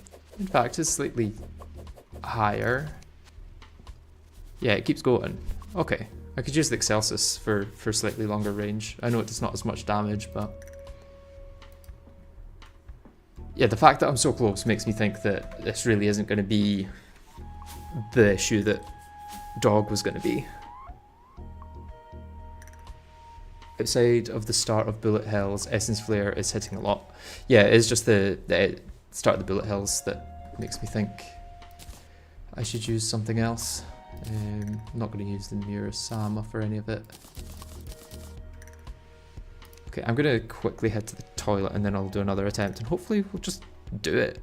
fact, it's slightly higher. Yeah, it keeps going. Okay, I could use the Excelsis for slightly longer range. I know it's not as much damage, but yeah, the fact that I'm so close makes me think that this really isn't going to be the issue that Dog was going to be. Outside of the start of Bullet Hells, Essence Flare is hitting a lot. Yeah, it is just the start of the Bullet Hells that makes me think I should use something else. I'm not going to use the Murasama for any of it. Okay, I'm going to quickly head to the toilet and then I'll do another attempt and hopefully we'll just do it.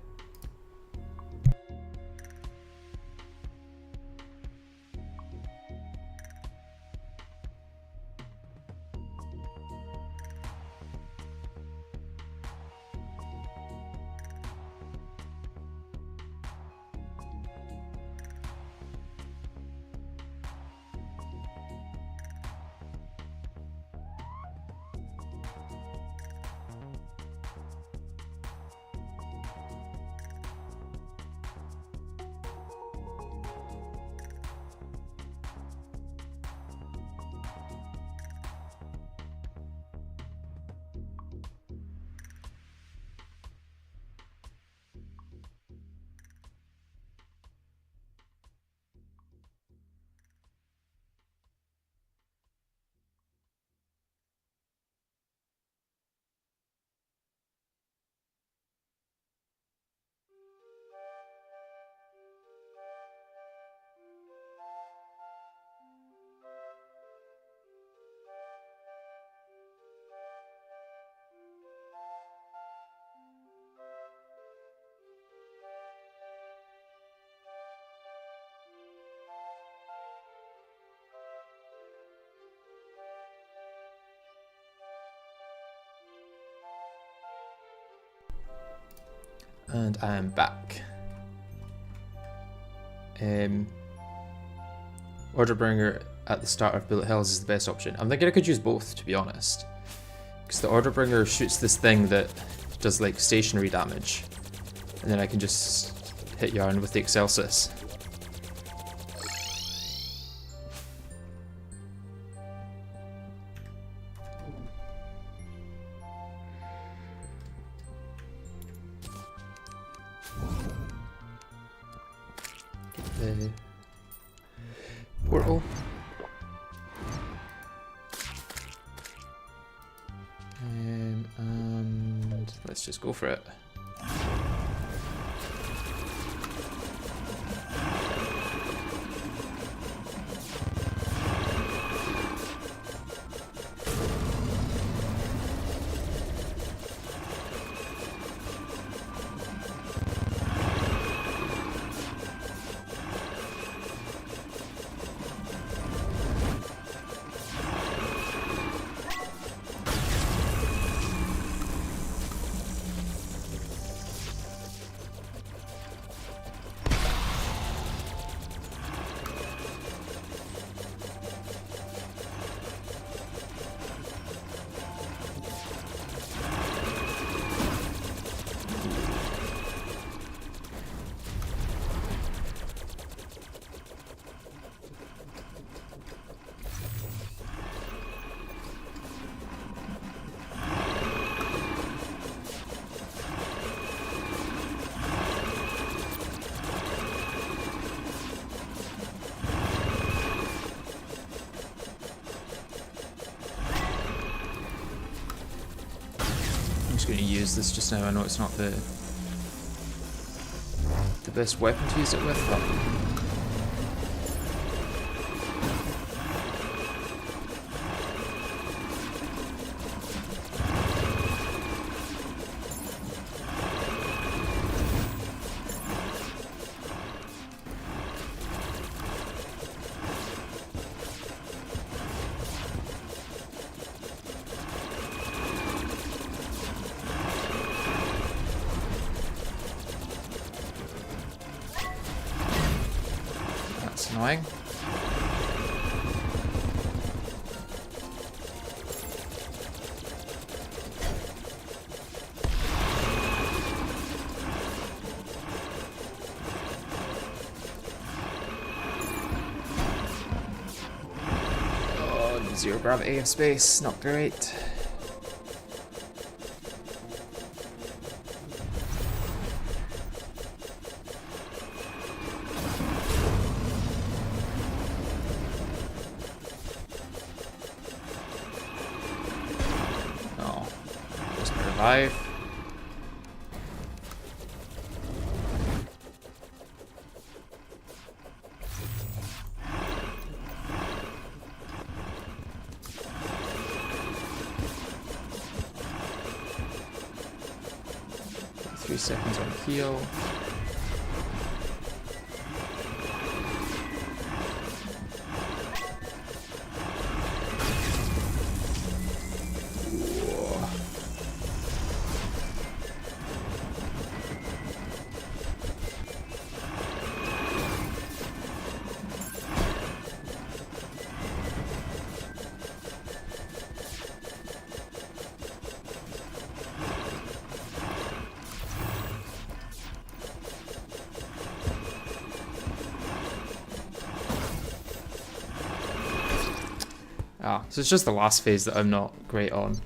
And I am back. Orderbringer at the start of Bullet Hells is the best option. I'm thinking I could use both, to be honest. Because the Orderbringer shoots this thing that does like stationary damage. And then I can just hit Yharon with the Excelsis. Portal. And let's just go for it. just going to use this just now. I know it's not the best weapon to use it with, but that's annoying. Oh, zero gravity of space, not great. Revive. Three seconds on heal. Ah, so it's just the last phase that I'm not great on.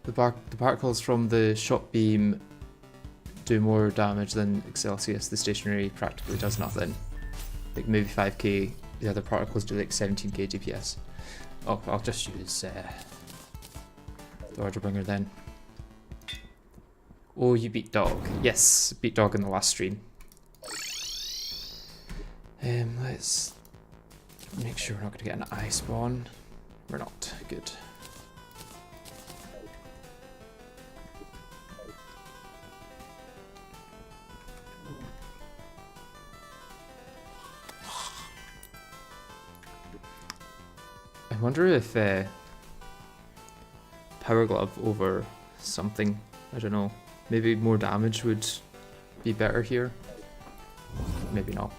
The particles from the shock beam do more damage than Excelsius. The stationary practically does nothing. Like maybe 5k, the other particles do like 17k DPS. Oh, I'll just use the Orderbringer then. Oh, you beat Dog. Yes, beat Dog in the last stream. Let's make sure we're not going to get an eye spawn. We're not. Good. I wonder if Power Glove over something, I don't know, maybe more damage would be better here. Maybe not.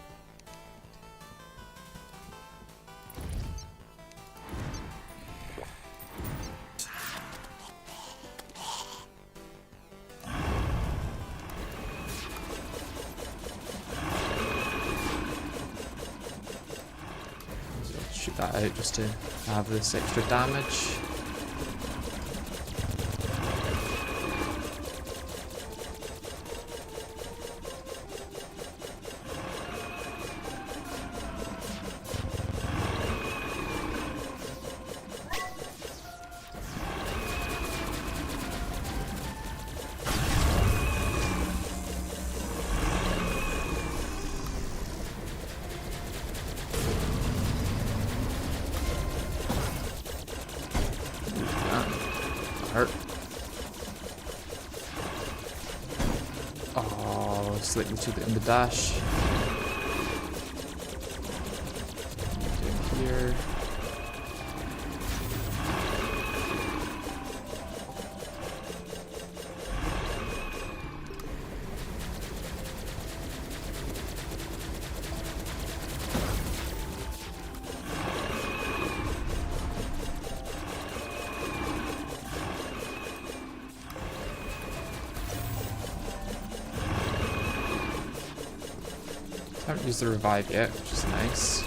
Shoot that out just to have this extra damage. Hurt. Oh, slightly too late in the dash. In here. Haven't used the revive yet, which is nice.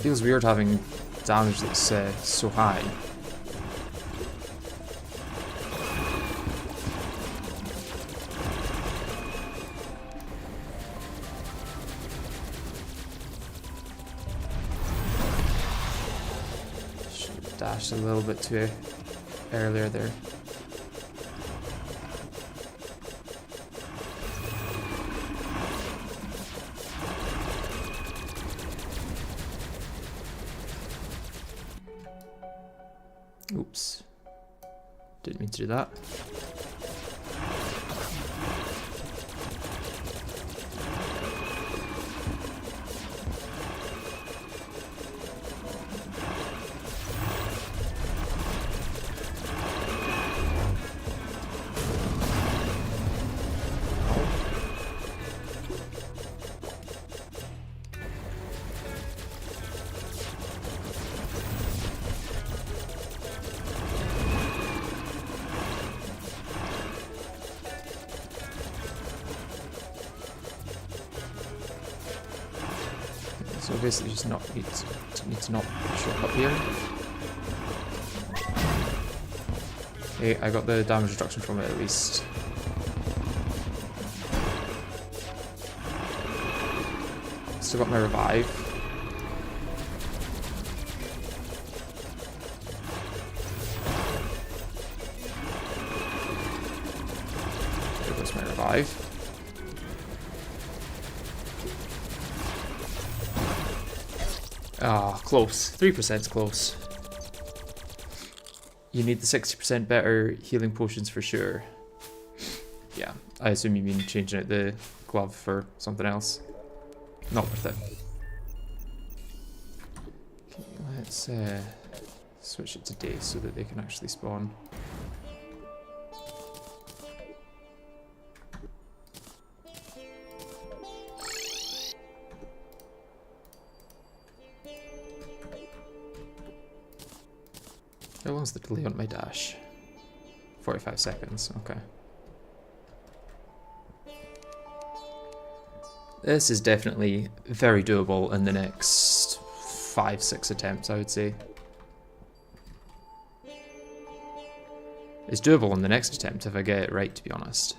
Feels weird having damage that's so high. Should have dashed a little bit too earlier there. Oops. Didn't mean to do that. So basically just need to not show up here. Hey, I got the damage reduction from it at least. Still got my revive. There goes my revive. Ah, close. 3%'s close. You need the 60% better healing potions for sure. Yeah, I assume you mean changing out the glove for something else. Not worth it. Okay, let's switch it to day so that they can actually spawn. How long's the delay on my dash? 45 seconds, okay. This is definitely very doable in the next 5-6 attempts, I would say. It's doable in the next attempt if I get it right, to be honest.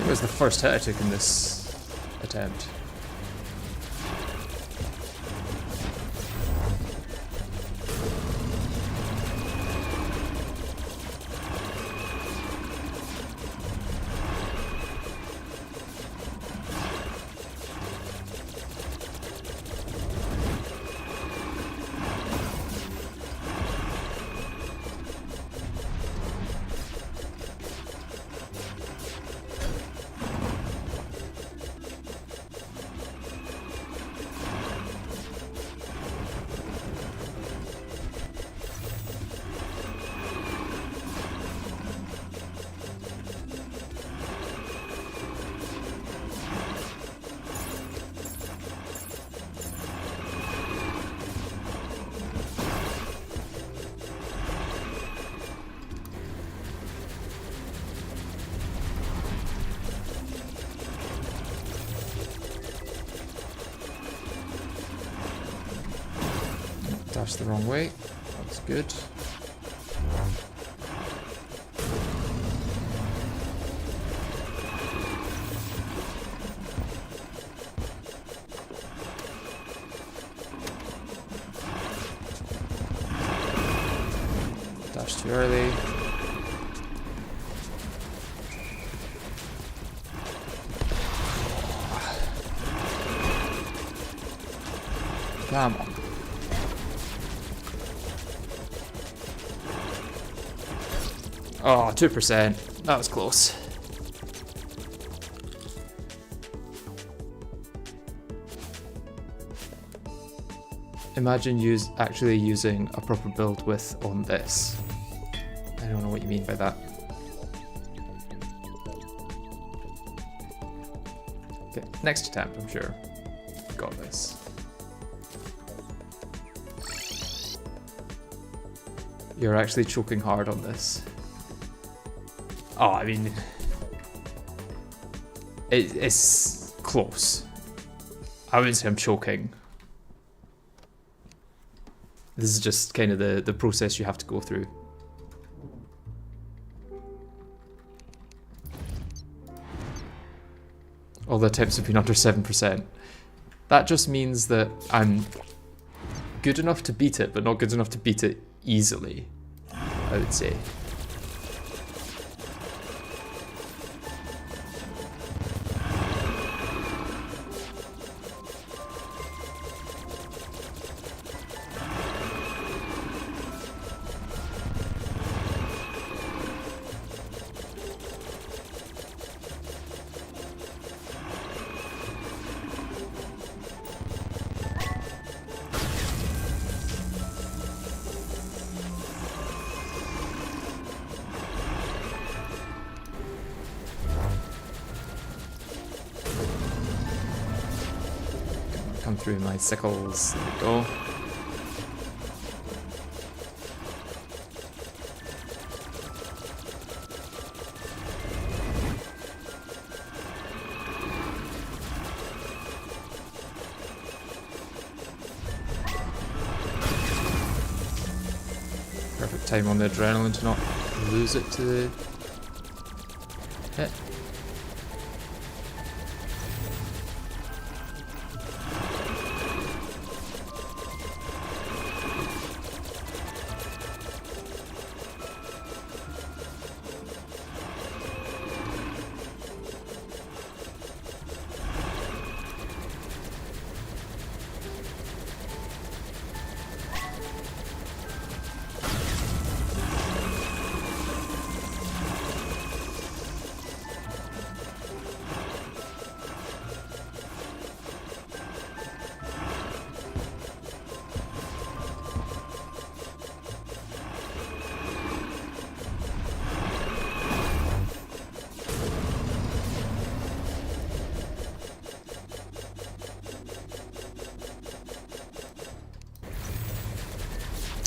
It was the first hit I took in this attempt. Dash the wrong way. That's good. Dash too early. Come on. Oh, 2%. That was close. Imagine actually using a proper build width on this. I don't know what you mean by that. Okay, next attempt, I'm sure. Got this. You're actually choking hard on this. Oh, I mean, it's close. I wouldn't say I'm choking. This is just kind of the process you have to go through. All the attempts have been under 7%. That just means that I'm good enough to beat it, but not good enough to beat it easily, I would say. Come through my sickles. There we go. Perfect time on the adrenaline to not lose it to the hit.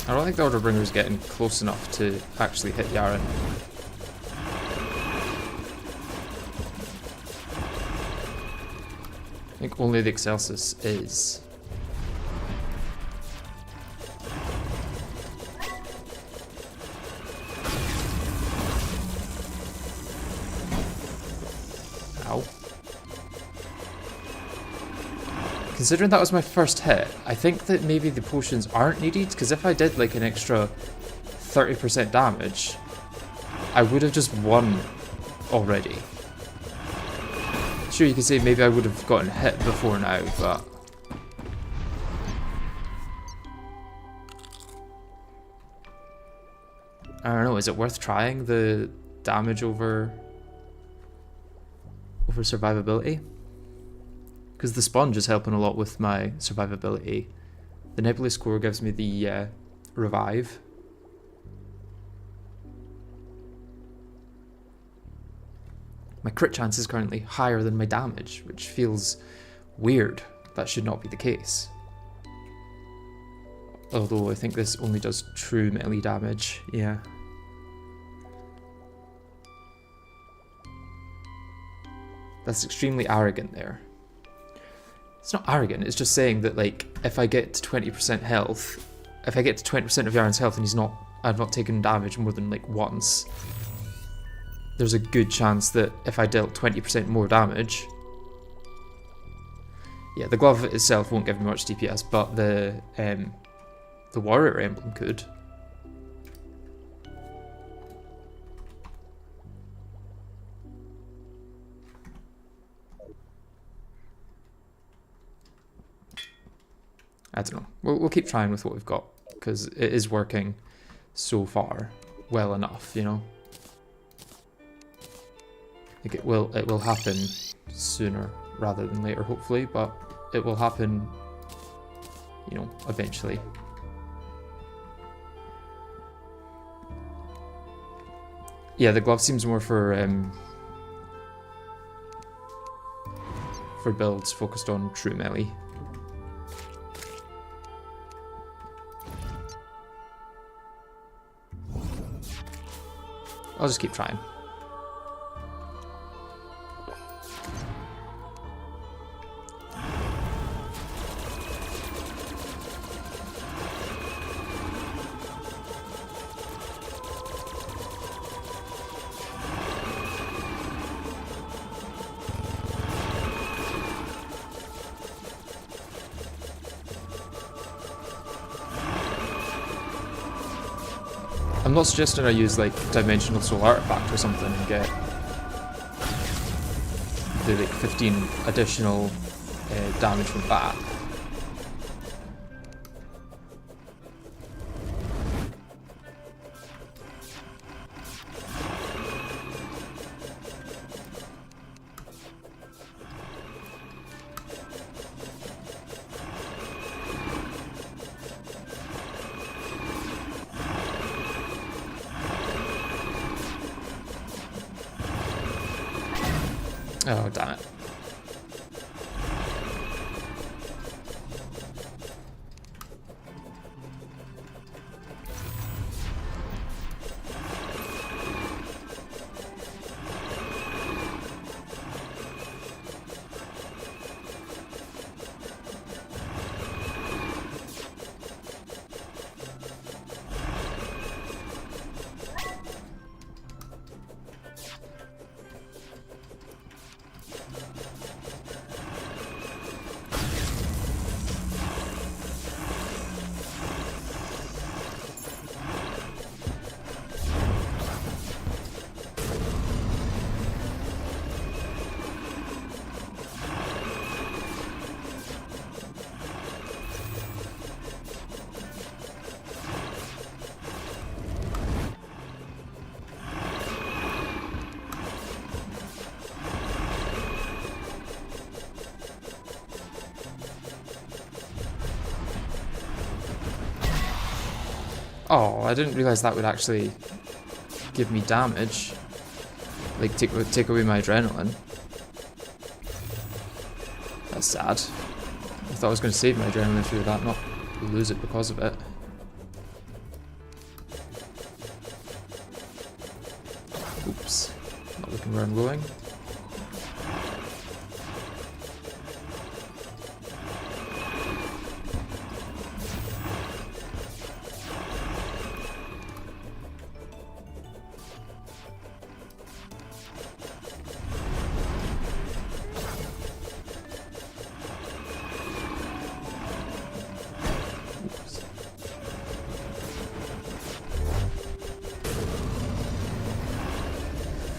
I don't think the Orderbringer's getting close enough to actually hit Yharon. I think only the Excelsis is. Ow. Considering that was my first hit, I think that maybe the potions aren't needed, because if I did like an extra 30% damage, I would have just won already. Sure, you could say maybe I would have gotten hit before now, but... I don't know, is it worth trying the damage over survivability? Because the sponge is helping a lot with my survivability. The Nebulous Core gives me the revive. My crit chance is currently higher than my damage, which feels weird. That should not be the case. Although I think this only does true melee damage, yeah. That's extremely arrogant there. It's not arrogant, it's just saying that, like, if I get to 20% health, if I get to 20% of Yharon's health and I've not taken damage more than like once, there's a good chance that if I dealt 20% more damage, yeah, the glove itself won't give me much DPS, but the warrior emblem could. I don't know. We'll keep trying with what we've got, because it is working so far well enough, you know. I think it will happen sooner rather than later, hopefully, but it will happen, you know, eventually. Yeah, the glove seems more for builds focused on true melee. I'll just keep trying. I'm not suggesting I use like Dimensional Soul Artifact or something and get the like 15 additional damage from that. Oh, damn it. Oh, I didn't realize that would actually give me damage. Like, take away my adrenaline. That's sad. I thought I was going to save my adrenaline through that, not lose it because of it. Oops. Not looking where I'm going.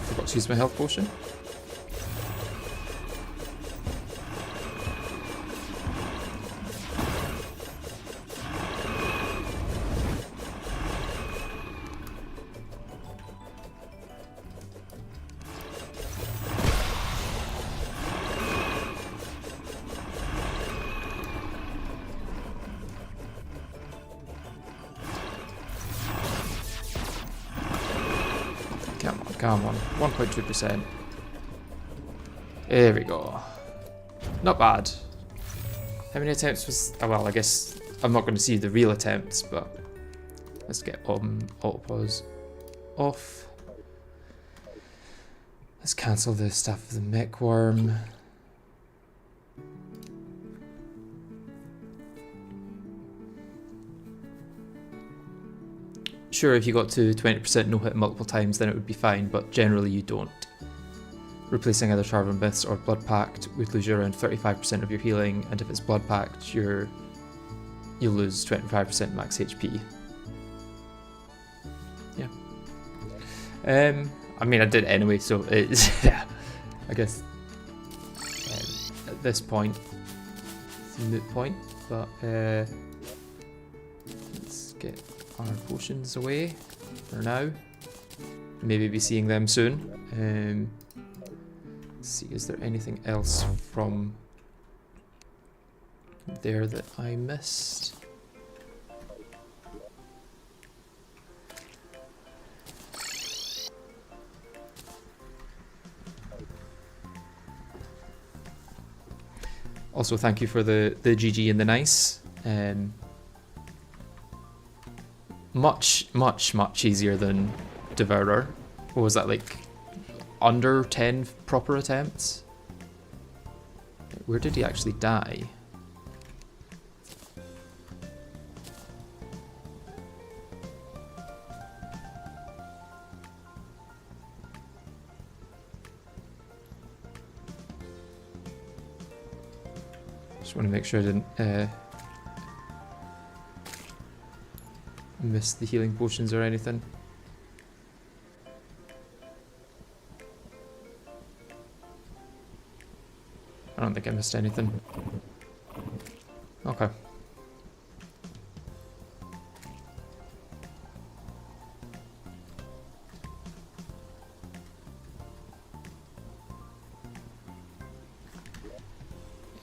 Forgot to use my health potion. Come on, 1.2%. There we go. Not bad. How many attempts was... Oh, well, I guess I'm not going to see the real attempts, but let's get auto pause off. Let's cancel the stuff of the mech worm. Sure, if you got to 20% no hit multiple times, then it would be fine, but generally you don't. Replacing either Charmed Myths or Blood Pact would lose you around 35% of your healing, and if it's Blood Pact, you'll lose 25% max HP. Yeah. I mean, I did anyway, so it's yeah. I guess at this point, it's a moot point, but let's get our potions away for now. Maybe be seeing them soon. Let's see, is there anything else from there that I missed? Also, thank you for the GG and the nice. Much easier than Devourer. What was that, like under 10 proper attempts? Where did he actually die? Just want to make sure I didn't miss the healing potions or anything. I don't think I missed anything. Okay.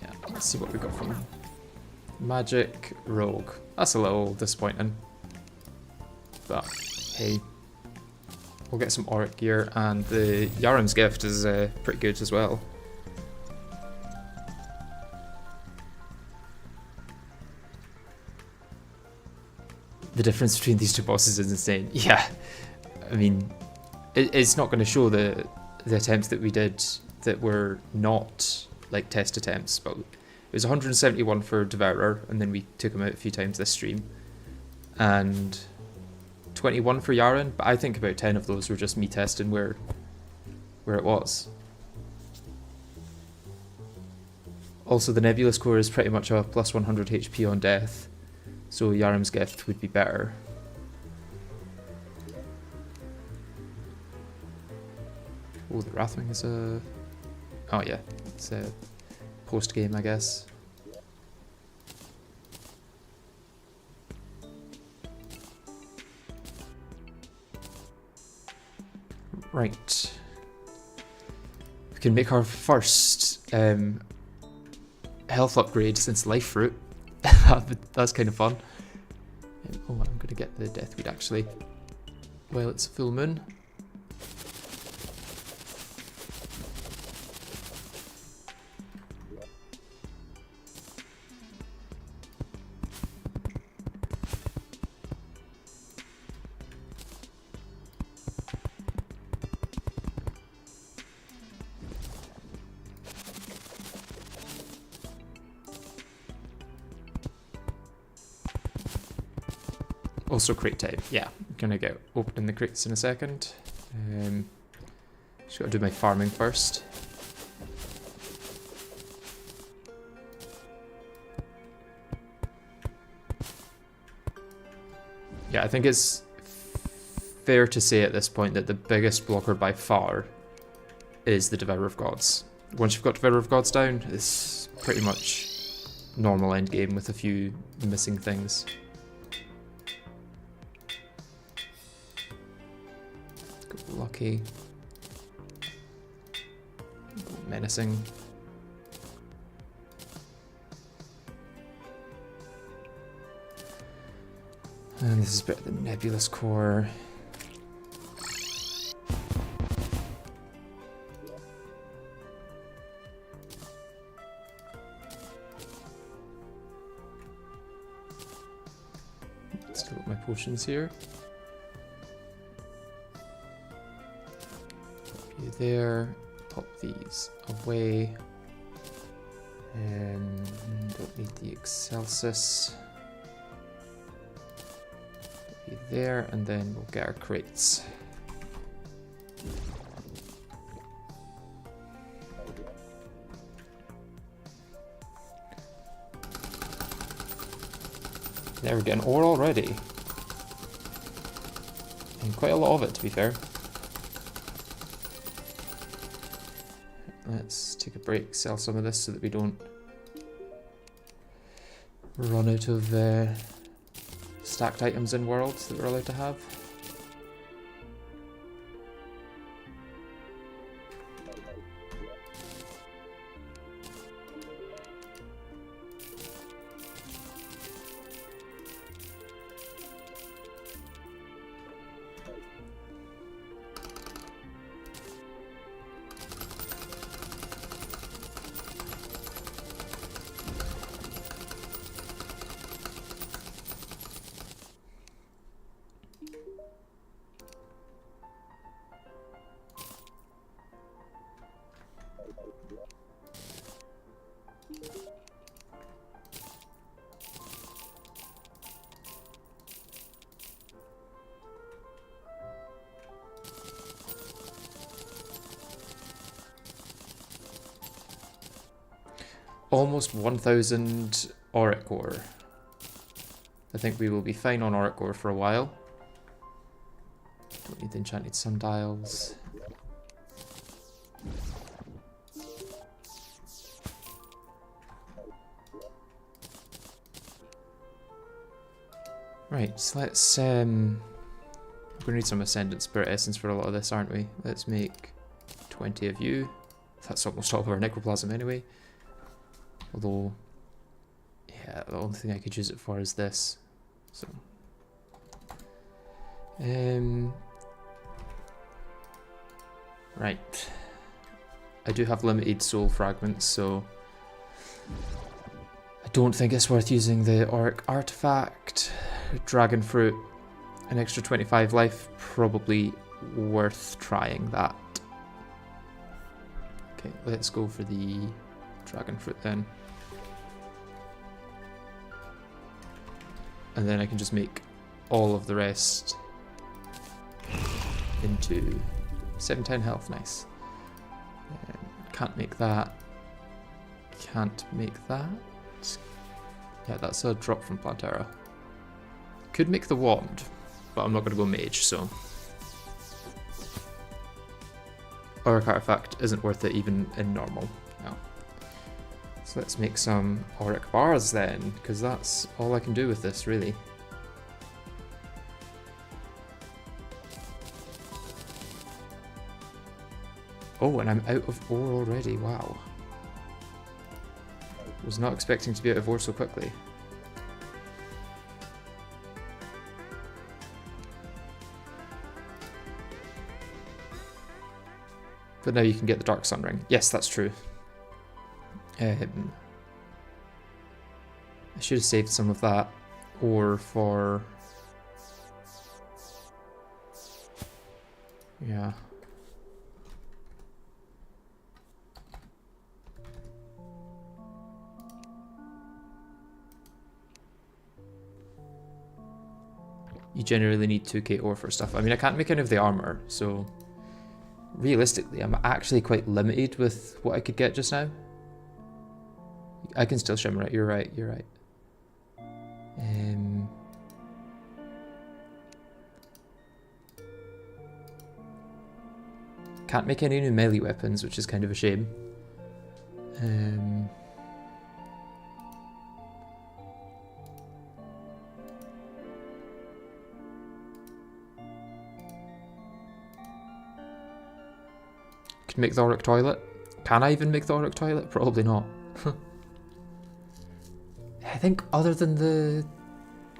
Yeah, let's see what we got from Magic Rogue. That's a little disappointing. But hey, we'll get some Auric gear, and the Yharon's gift is pretty good as well. The difference between these two bosses is insane. Yeah, I mean, it's not going to show the attempts that we did that were not like test attempts, but it was 171 for Devourer, and then we took him out a few times this stream, and 21 for Yharon, but I think about 10 of those were just me testing where it was. Also, the Nebulous Core is pretty much a plus 100 HP on death, so Yharon's gift would be better. Oh, the Wrathwing is a... Oh yeah, it's a post-game, I guess. Right. We can make our first health upgrade since Life Fruit. That's kind of fun. Oh, I'm going to get the Deathweed actually while it's full moon. Also crate time, yeah. I'm gonna get opening the crates in a second. Just gotta do my farming first. Yeah, I think it's fair to say at this point that the biggest blocker by far is the Devourer of Gods. Once you've got Devourer of Gods down, it's pretty much normal endgame with a few missing things. Lucky. Menacing. And this is a bit of the Nebulous Core. Let's look at my potions here. There, pop these away, and don't need the Excelsis. Be there, and then we'll get our crates. There, we're getting ore already. And quite a lot of it, to be fair. Let's take a break, sell some of this so that we don't run out of stacked items in worlds that we're allowed to have. Almost 1000 auric ore. I think we will be fine on auric ore for a while. Don't need the enchanted sundials. Right, so let's we're gonna need some Ascendant Spirit Essence for a lot of this, aren't we? Let's make 20 of you. That's almost all of our necroplasm anyway. Although, yeah, the only thing I could use it for is this. So, right. I do have limited soul fragments, so I don't think it's worth using the auric artifact. Dragon fruit, an extra 25 life, probably worth trying that. Okay, let's go for the dragon fruit then. And then I can just make all of the rest into 710 health, nice. Can't make that. Can't make that. Yeah, that's a drop from Plantera. Could make the wand, but I'm not going to go mage, so. Auric artifact isn't worth it even in normal. No. So let's make some auric bars then, because that's all I can do with this, really. Oh, and I'm out of ore already, wow. Was not expecting to be out of ore so quickly. But now you can get the Dark Sun Ring. Yes, that's true. I should have saved some of that ore for... Yeah. You generally need 2k ore for stuff. I mean, I can't make any of the armor, so... Realistically, I'm actually quite limited with what I could get just now. I can still shimmer it, you're right, you're right. Can't make any new melee weapons, which is kind of a shame. Can make the auric toilet. Can I even make the auric toilet? Probably not. I think other than the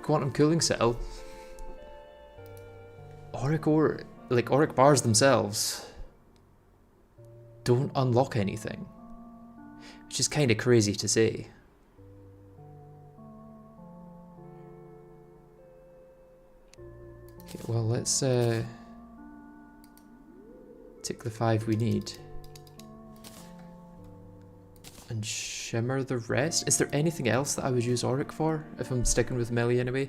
quantum cooling cell, auric ore, like auric bars themselves, don't unlock anything, which is kind of crazy to say. Okay, well, let's take the 5 we need and shimmer the rest. Is there anything else that I would use auric for if I'm sticking with melee anyway?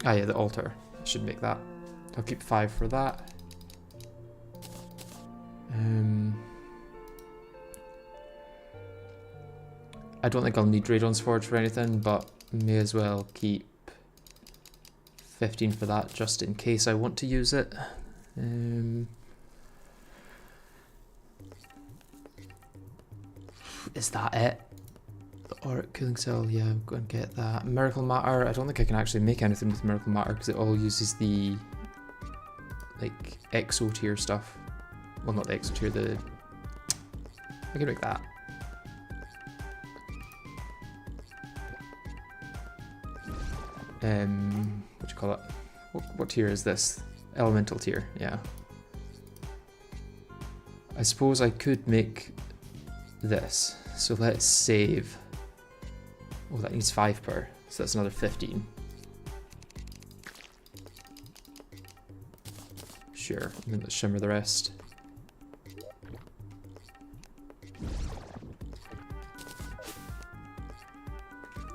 Ah yeah, the altar. I should make that. I'll keep 5 for that. I don't think I'll need Radon's Forge for anything, but may as well keep 15 for that just in case I want to use it. Is that it? The Auric Cooling Cell, yeah, I'm going to get that. Miracle Matter, I don't think I can actually make anything with Miracle Matter because it all uses the like exo tier stuff. Well, not the exo tier, the... I can make that. What do you call it? What tier is this? Elemental tier, yeah. I suppose I could make this. So let's save. Oh, that needs 5 per. So that's another 15. Sure, and then let's shimmer the rest.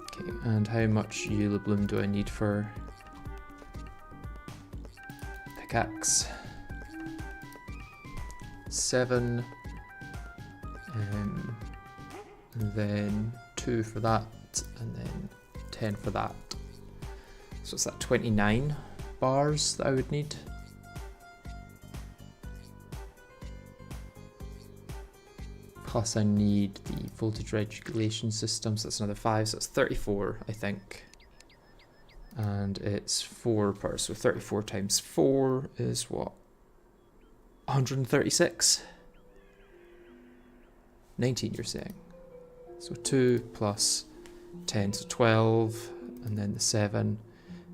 Okay, and how much Eula Bloom do I need for pickaxe? 7. And then 2 for that, and then 10 for that. So it's that 29 bars that I would need. Plus I need the voltage regulation system, so that's another 5, so that's 34, I think. And it's 4 per, so 34 times 4 is what? 136? 19 you're saying. So 2 plus 10, so 12, and then the 7,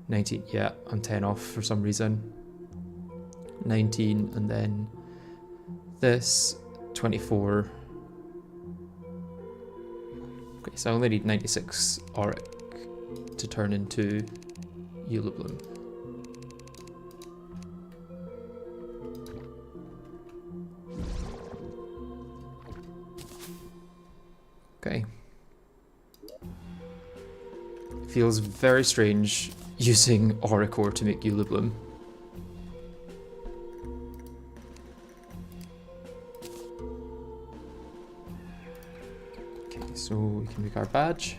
19, yeah, I'm 10 off for some reason. 19, and then this, 24. Okay, so I only need 96 Auric to turn into Eula Bloom. Okay. Feels very strange using Auric ore to make Eula Bloom. Okay, so we can make our badge.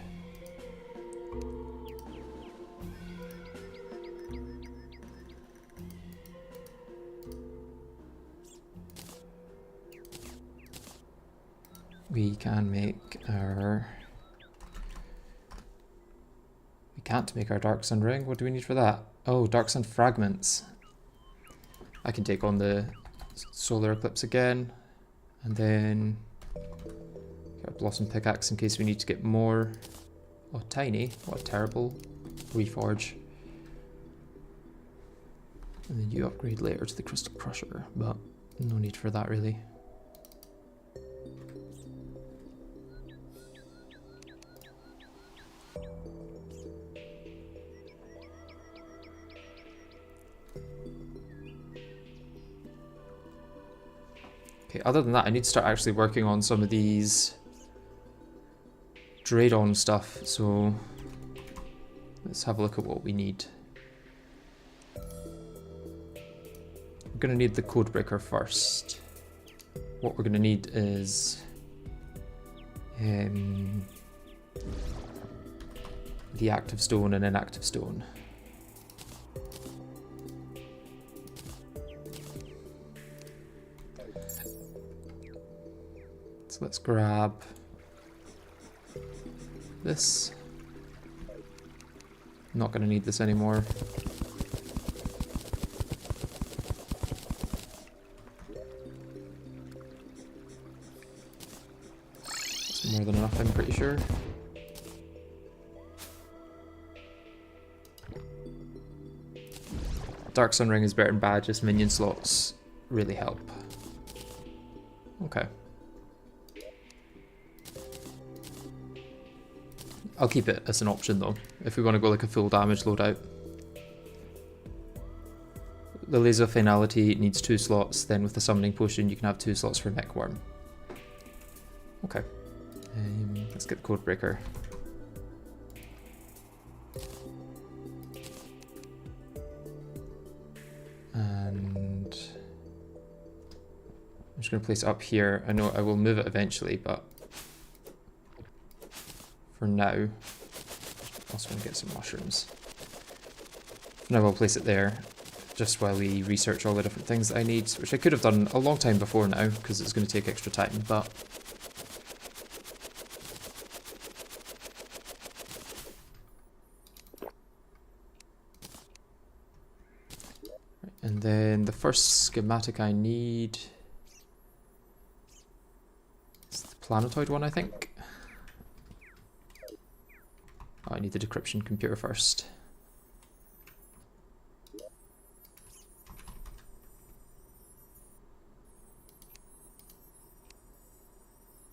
We can make our... We can't make our Dark Sun ring. What do we need for that? Oh, Dark Sun fragments. I can take on the solar eclipse again. And then get a Blossom pickaxe in case we need to get more. Oh, tiny. What a terrible reforge. And then you upgrade later to the Crystal Crusher, but no need for that really. Okay, other than that, I need to start actually working on some of these Draydon stuff, so let's have a look at what we need. We're going to need the Codebreaker first. What we're going to need is the active stone and inactive stone. Let's grab this. Not going to need this anymore. That's more than enough, I'm pretty sure. Dark Sun Ring is better than badges. Minion slots really help. Okay. I'll keep it as an option though, if we want to go like a full damage loadout. The Laser Finality needs 2 slots, then with the Summoning Potion you can have 2 slots for Mech Worm. Okay, let's get the Codebreaker. I'm just going to place it up here. I know I will move it eventually, but for now, I'm also going to get some mushrooms. For now, I'll place it there, just while we research all the different things that I need, which I could have done a long time before now, because it's going to take extra time, but... And then the first schematic I need is the planetoid one, I think. Oh, I need the decryption computer first.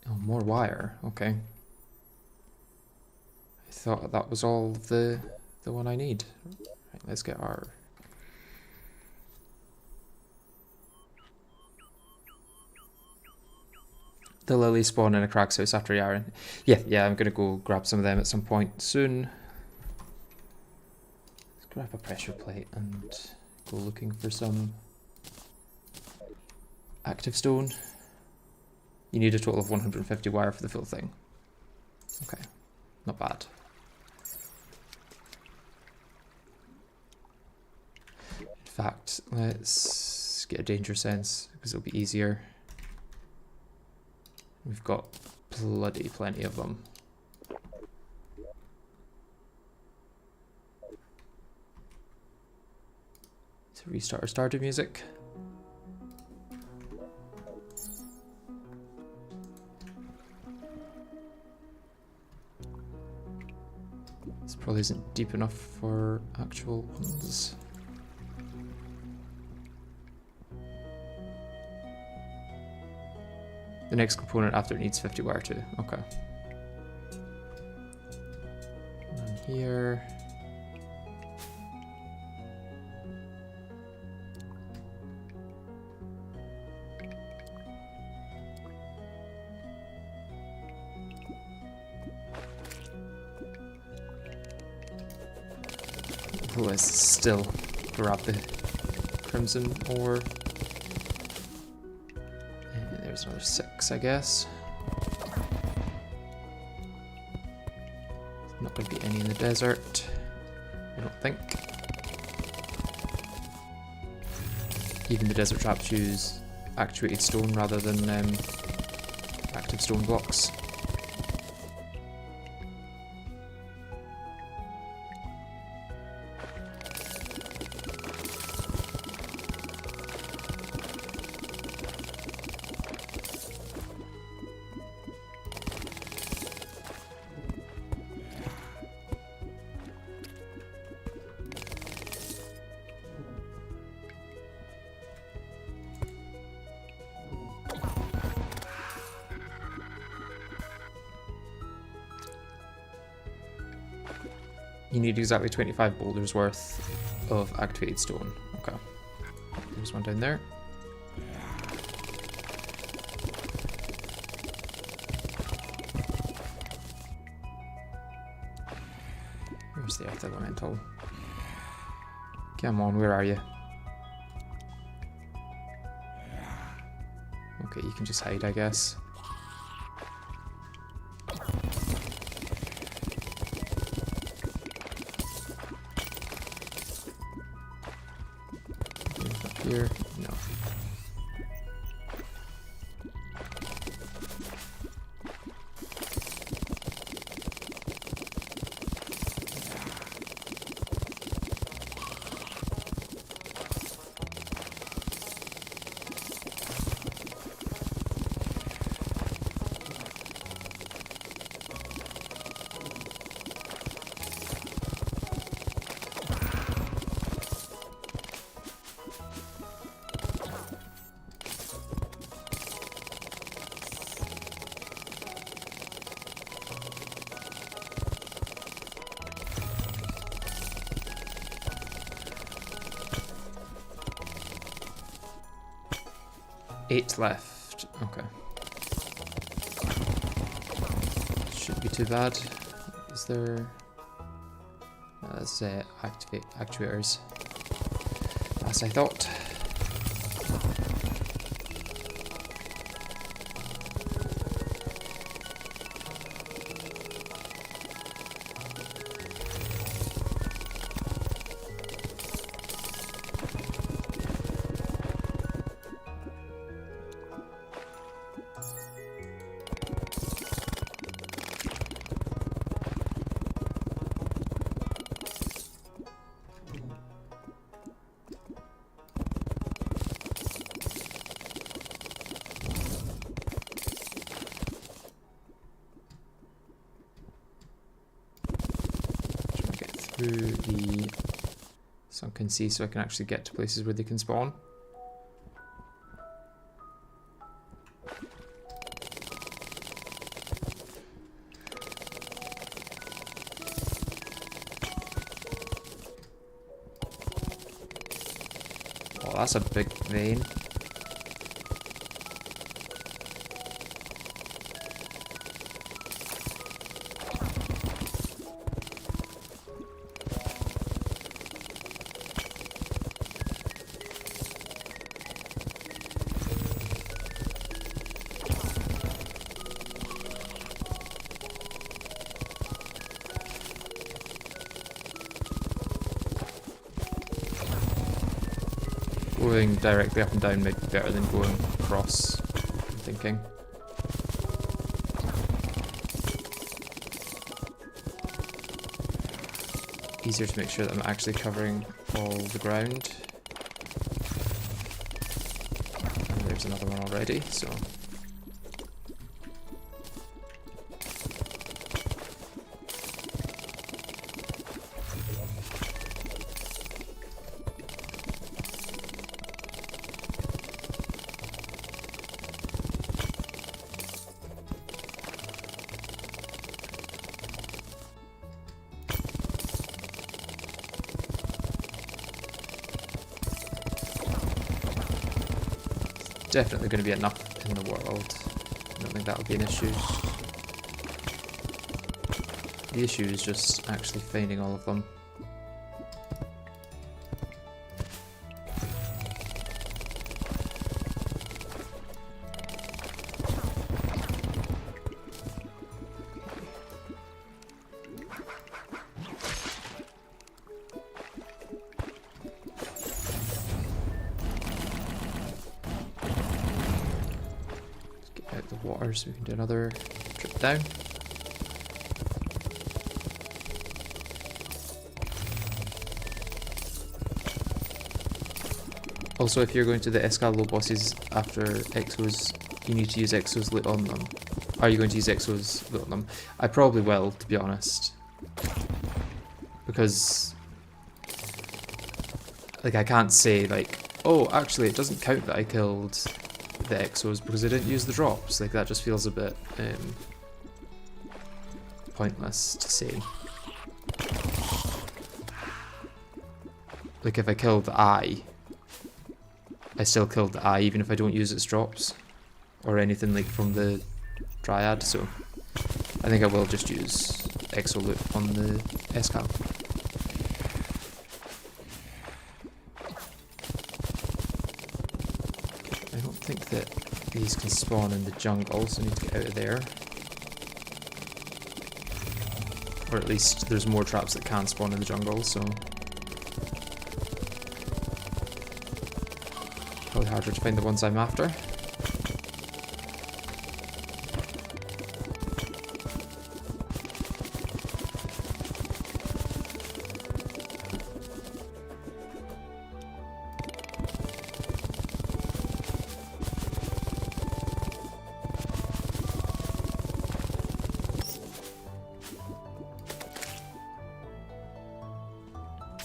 Oh, more wire. Okay. I thought that was all the one I need. Right, let's get our... The lily spawn in a Crag's house after Yharon. Yeah, I'm gonna go grab some of them at some point soon. Let's grab a pressure plate and go looking for some active stone. You need a total of 150 wire for the full thing. Okay, not bad. In fact, let's get a danger sense because it'll be easier. We've got bloody plenty of them. So restart our Stardew music. This probably isn't deep enough for actual ones. The next component after it needs 50 wire too. Okay. And here. Let's still grab the crimson ore. There's another 6, I guess. Not going to be any in the desert, I don't think. Even the desert traps use actuated stone rather than active stone blocks. You need exactly 25 boulders worth of activated stone. Okay. There's one down there. Where's the earth elemental? Come on, where are you? Okay, you can just hide, I guess. Here? No. Eight left. Okay. Shouldn't be too bad. Is there... No, that's activate actuators. As I thought. through the sunken sea so I can actually get to places where they can spawn. Oh, that's a big vein. Going directly up and down might be better than going across, I'm thinking. Easier to make sure that I'm actually covering all the ground. And there's another one already, so... Definitely going to be enough in the world. I don't think that'll be an issue. The issue is just actually finding all of them. Water so we can do another trip down. Also, if you're going to the Escalo bosses after Exos, you need to use Exos loot on them. Are you going to use Exos loot on them? I probably will, to be honest. Because, like, I can't say, like, oh, actually, it doesn't count that I killed the Exos because I didn't use the drops. Like, that just feels a bit pointless to say. Like, if I killed the eye, I still killed the eye even if I don't use its drops or anything like from the Dryad, so I think I will just use Exo loot on the Escal. I don't think that these can spawn in the jungle, so I need to get out of there. Or at least there's more traps that can spawn in the jungle, so probably harder to find the ones I'm after.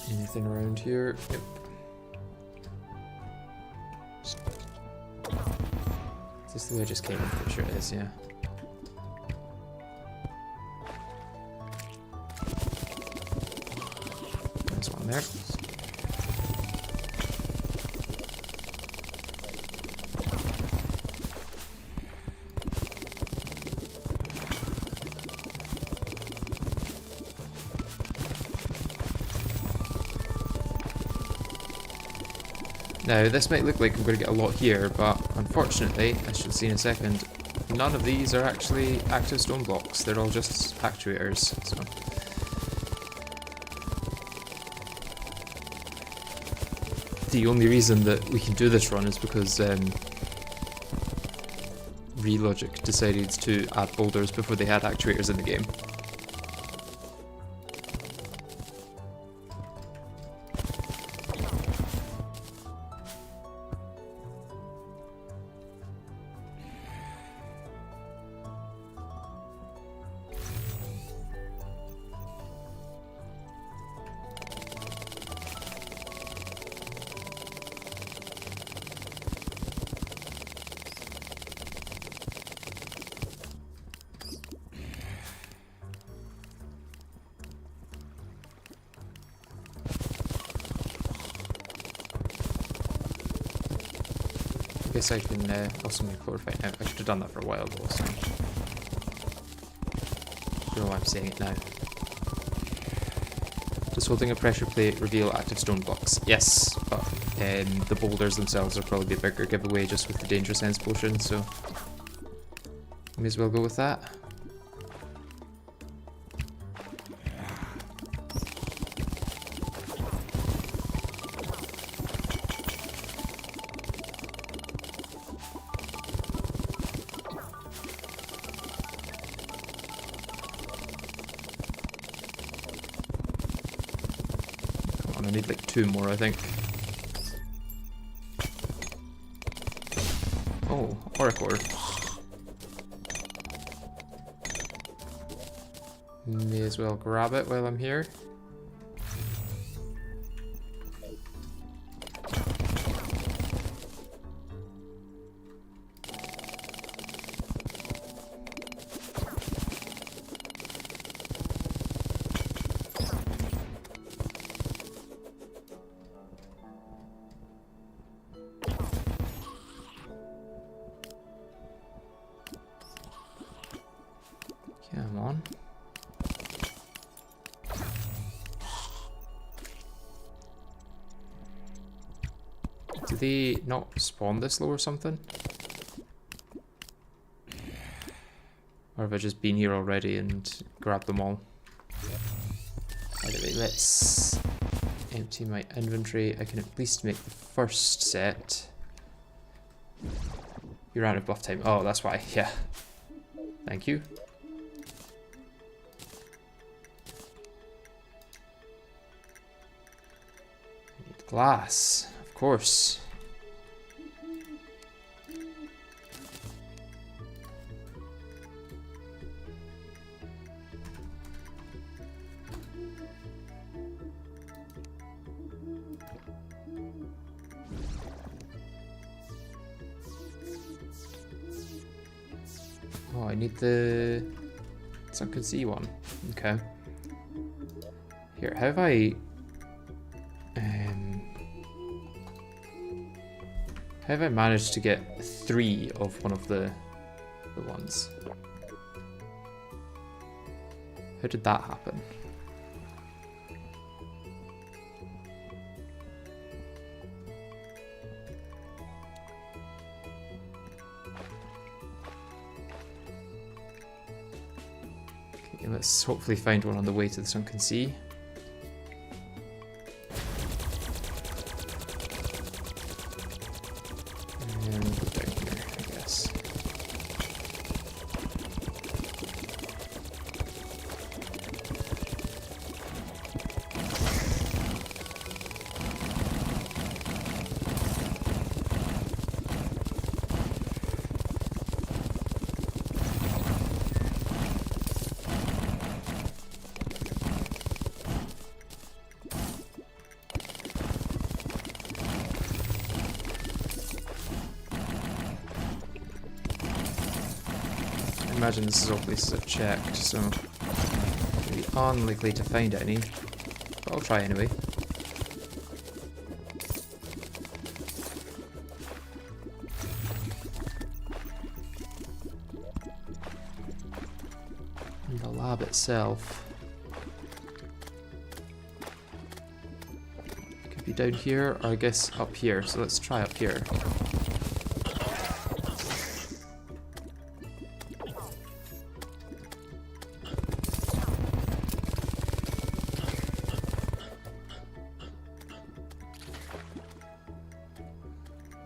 Anything around here? Yep. Is this the way I just came? I'm pretty sure it is, yeah. There's one there. Now, this might look like I'm going to get a lot here, but unfortunately, as you'll see in a second, none of these are actually active stone blocks. They're all just actuators. So the only reason that we can do this run is because Relogic decided to add boulders before they had actuators in the game. guess I can also make chlorophite now. I should have done that for a while though, so... I don't know why I'm saying it now. Does holding a pressure plate reveal active stone blocks? Yes, but the boulders themselves will probably be a bigger giveaway just with the danger sense potion, so... May as well go with that. I need like 2 more, I think. Oh, Oracle. May as well grab it while I'm here. Come on. Do they not spawn this low or something? Or have I just been here already and grabbed them all? Anyway, let's empty my inventory. I can at least make the first set. You're out of buff time. Oh, that's why. Yeah. Thank you. Glass, of course. Oh, I need the sunken sea one. Okay. Here, how have I... How have I managed to get 3 of one of the ones? How did that happen? Okay, let's hopefully find one on the way to the sunken sea. I imagine this is all places I've checked, so maybe unlikely to find any, but I'll try anyway. And the lab itself could be down here, or I guess up here, so let's try up here.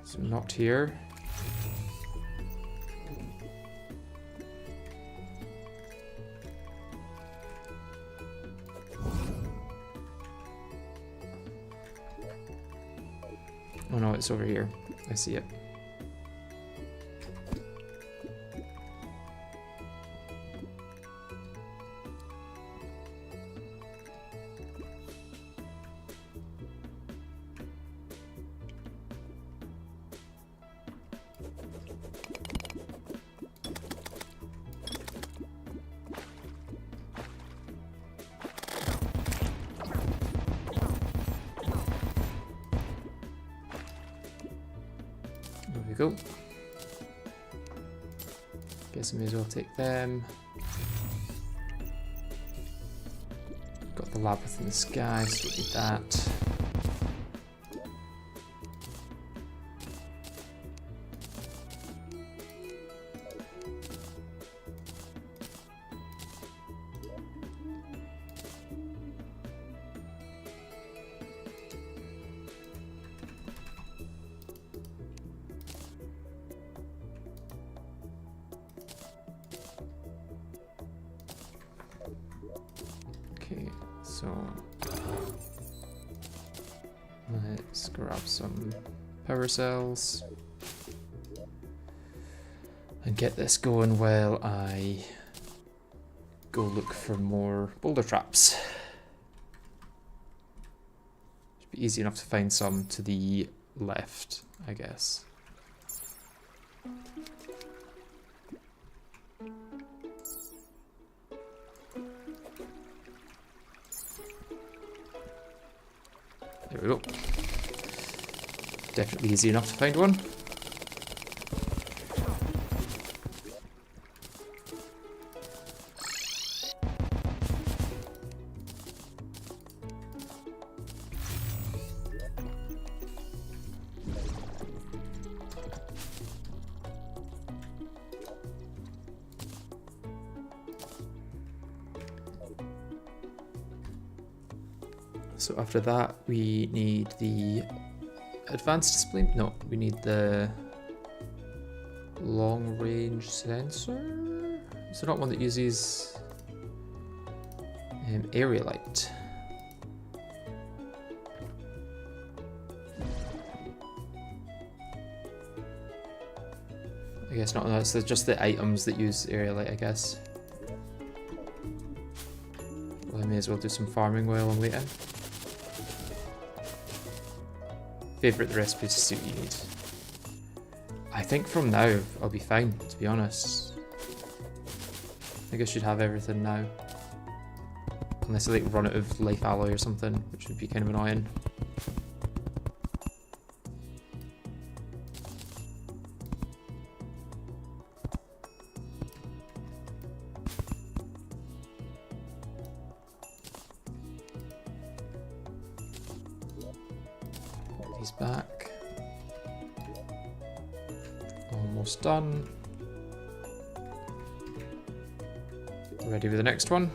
So not here. Oh no, it's over here. I see it. go. Guess I may as well take them. Got the labyrinth in the sky, so don't need that. Okay, so let's grab some power cells and get this going while I go look for more boulder traps. Should be easy enough to find some to the left, I guess. There we go. Definitely easy enough to find one. So after that, we need the advanced display. No, we need the long range sensor. Is there not one that uses area light? I guess not. That's just the items that use area light, I guess. Well, I may as well do some farming while I'm waiting. Favourite recipes to suit you need. I think from now I'll be fine, to be honest. I think I should have everything now. Unless I like run out of life alloy or something, which would be kind of annoying. These back. Almost done. Ready with the next one.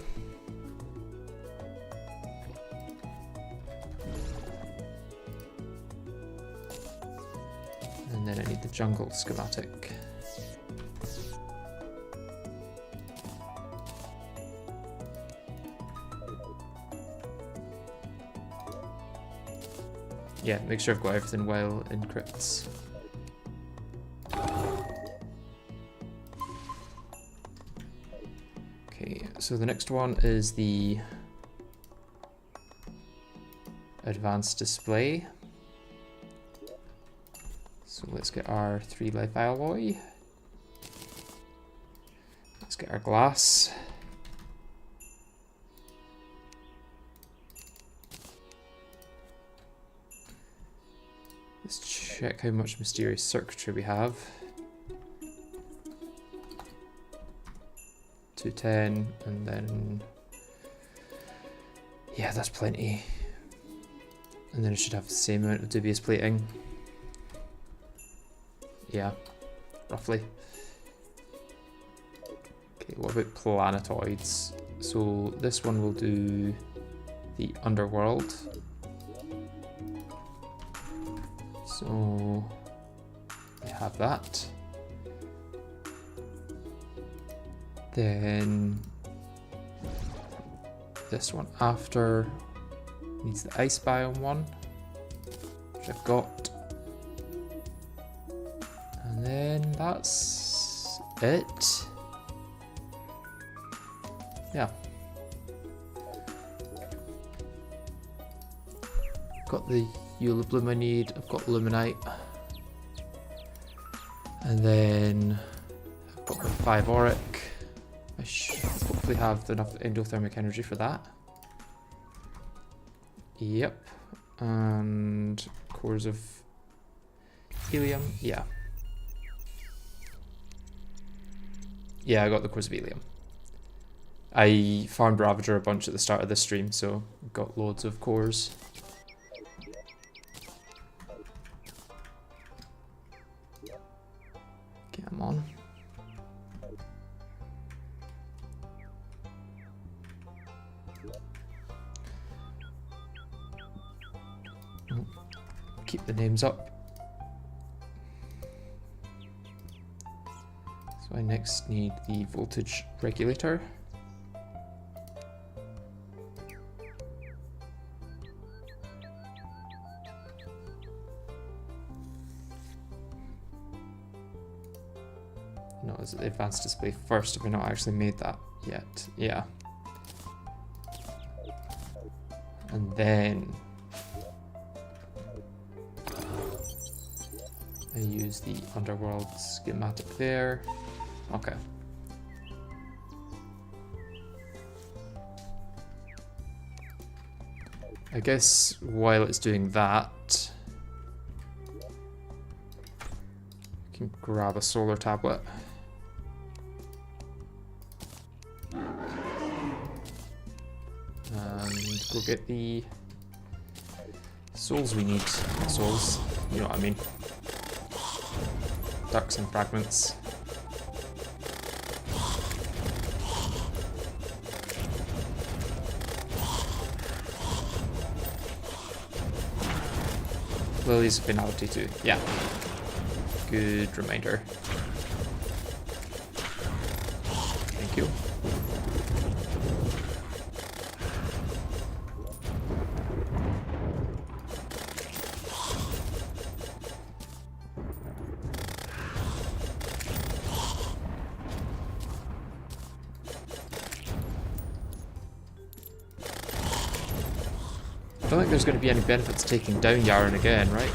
And then I need the jungle schematic. Yeah, make sure I've got everything well in crits. Okay, so the next one is the advanced display. So let's get our 3 life alloy. Let's get our glass. Let's check how much mysterious circuitry we have. 210, and then yeah, that's plenty. And then it should have the same amount of dubious plating. Yeah, roughly. Okay, what about planetoids? So this one will do the underworld. So I have that. Then this one after needs the ice biome one, which I've got. And then that's it. Yeah. Got the Eula Bloom I need, I've got Luminite. And then I've got my 5 Auric. I should hopefully have enough endothermic energy for that. Yep. And cores of helium, yeah. Yeah, I got the Quasvelium. I farmed Ravager a bunch at the start of this stream, so got loads of cores. Come on. Keep the names up. So I next need the voltage regulator. No, is it the advanced display first? Have we not actually made that yet? Yeah. And then I use the underworld schematic there. Okay. I guess while it's doing that, I can grab a solar tablet. And go get the souls we need. Souls, you know what I mean. Ducks and fragments. Lilies of Finality too. Yeah. Good reminder. Thank you. I don't think there's going to be any benefits taking down Yharon again, right?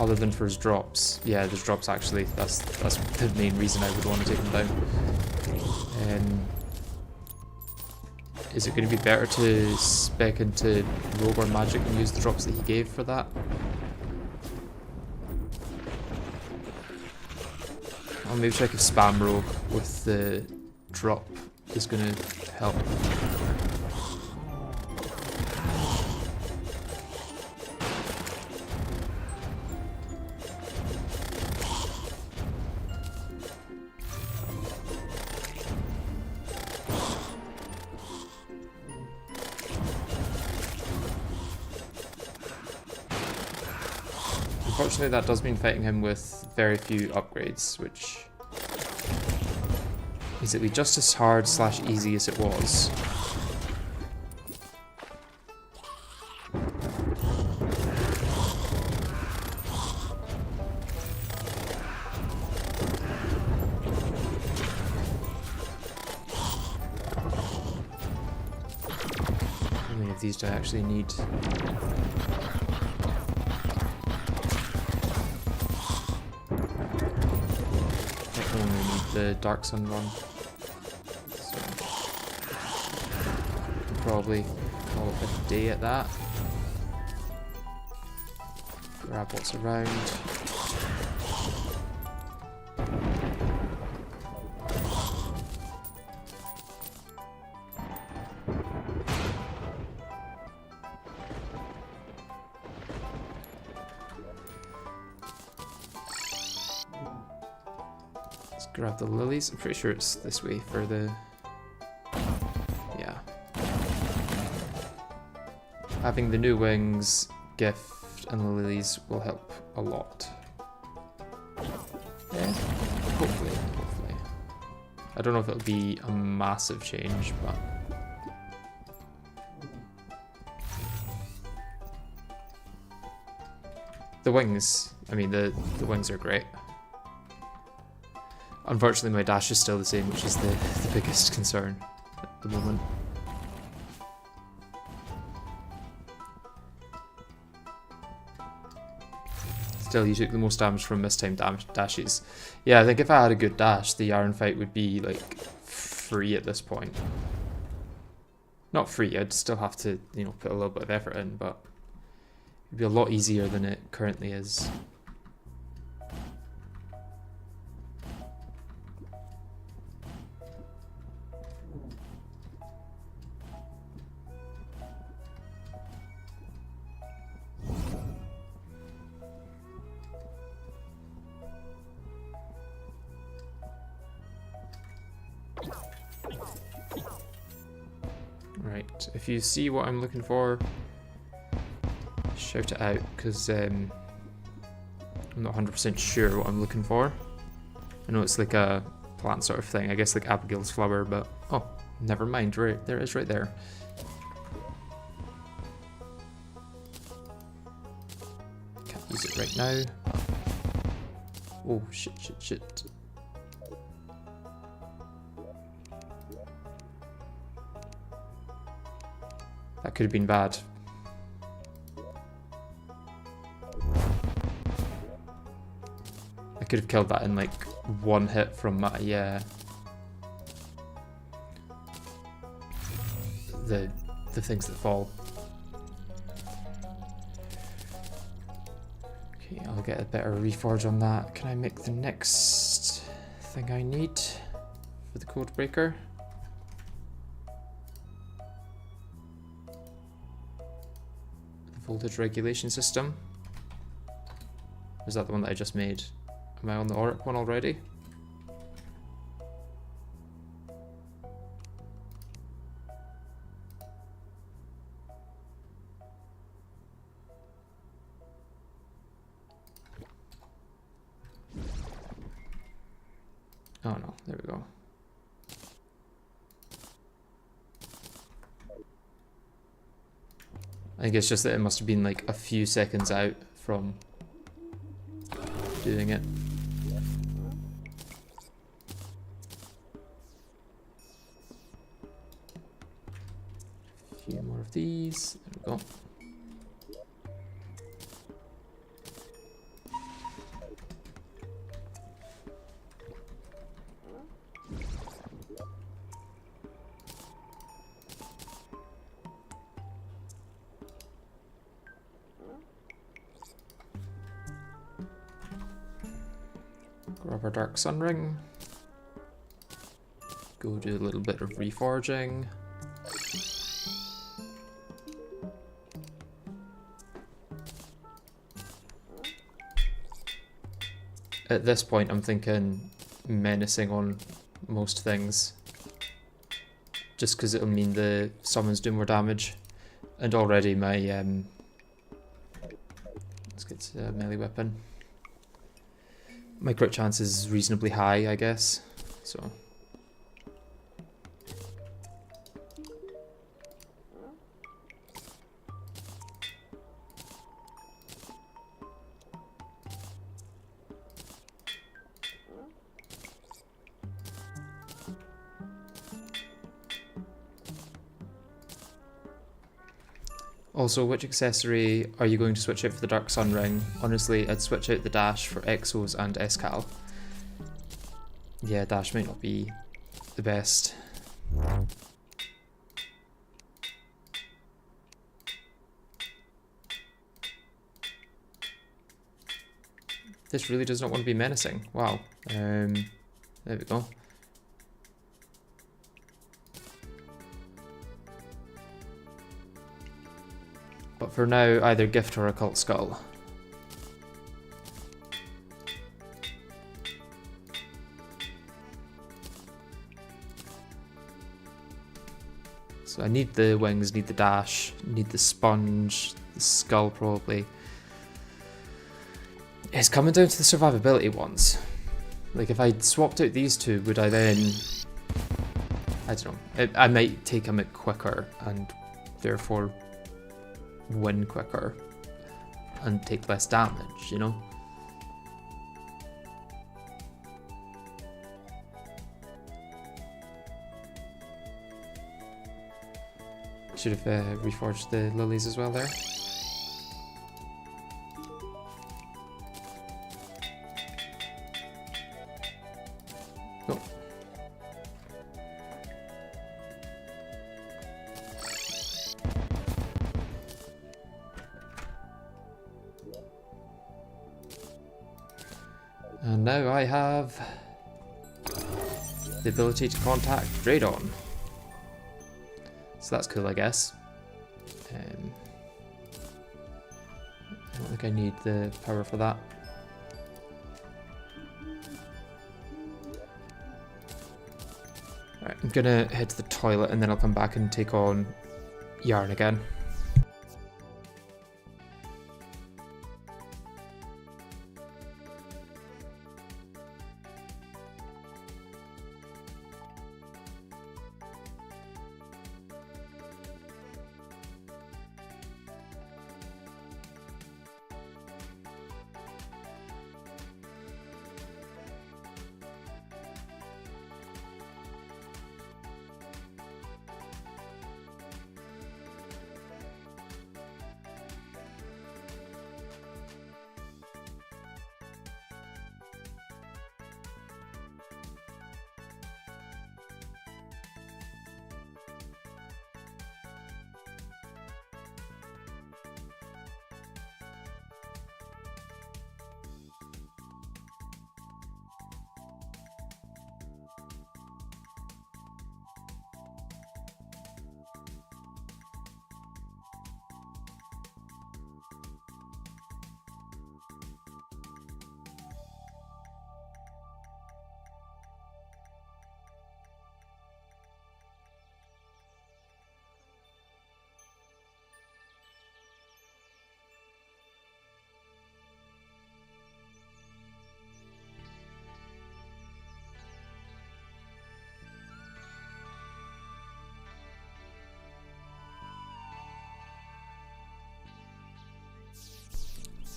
Other than for his drops. Yeah, there's drops actually. That's the main reason I would want to take him down. Is it going to be better to spec into Rogue or Magic and use the drops that he gave for that? Or maybe check if spam Rogue with the drop is going to help. Unfortunately, that does mean fighting him with very few upgrades, which is it'll be just as hard / easy as it was. How many of these do I actually need? The Dark Sun run. So probably call it a day at that. Grab what's around. Grab the lilies. I'm pretty sure it's this way for the... Yeah. Having the new wings, gift, and the lilies will help a lot. Yeah. Hopefully. I don't know if it'll be a massive change, but... The wings, I mean, the wings are great. Unfortunately, my dash is still the same, which is the biggest concern at the moment. Still, you took the most damage from mistimed dashes. Yeah, I think if I had a good dash, the Yharon fight would be, like, free at this point. Not free, I'd still have to, you know, put a little bit of effort in, but it'd be a lot easier than it currently is. Right, if you see what I'm looking for, shout it out, because I'm not 100% sure what I'm looking for. I know it's like a plant sort of thing, I guess like Abigail's flower, but oh, never mind, right, there it is right there. Can't use it right now. Oh, shit. That could have been bad. I could have killed that in like one hit from my, the things that fall. Okay, I'll get a better reforge on that. Can I make the next thing I need for the code breaker? The voltage regulation system. Is that the one that I just made? Am I on the Auric one already? Oh no, there we go. I think it's just that it must have been like a few seconds out from doing it. A few more of these. There we go. Grab our Dark Sun Ring. Go do a little bit of reforging. At this point, I'm thinking menacing on most things. Just because it'll mean the summons do more damage. And already my, let's get to a melee weapon. My crit chance is reasonably high, I guess, so. Also, which accessory are you going to switch out for the Dark Sun Ring? Honestly, I'd switch out the dash for Exos and Escal. Yeah, dash might not be the best. This really does not want to be menacing. Wow. There we go. But for now, either Gift or Occult Skull. So I need the wings, need the dash, need the sponge, the skull probably. It's coming down to the survivability ones. Like if I swapped out these two, would I then... I don't know. I might take a bit quicker and therefore win quicker and take less damage, you know? Should have reforged the lilies as well there. Oh. And now I have the ability to contact Yharon. So that's cool, I guess. I don't think I need the power for that. Alright, I'm gonna head to the toilet and then I'll come back and take on Yharon again.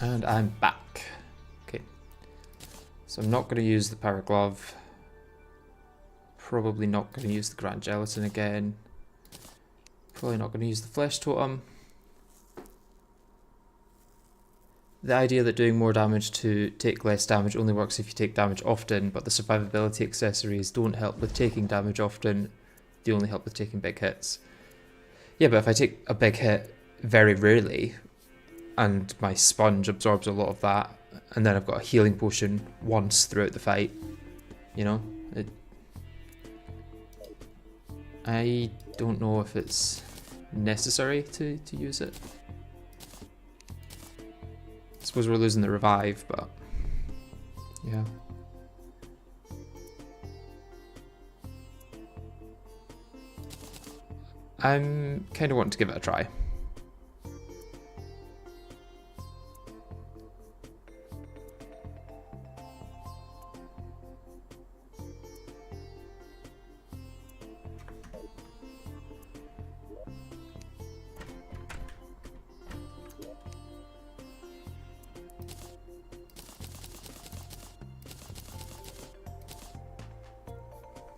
And I'm back. Okay. So I'm not going to use the Power Glove. Probably not going to use the Grand Gelatin again. Probably not going to use the Flesh Totem. The idea that doing more damage to take less damage only works if you take damage often, but the survivability accessories don't help with taking damage often. They only help with taking big hits. Yeah, but if I take a big hit very rarely, and my sponge absorbs a lot of that, and then I've got a healing potion once throughout the fight, you know? I don't know if it's necessary to use it. I suppose we're losing the revive, but yeah. I'm kind of wanting to give it a try.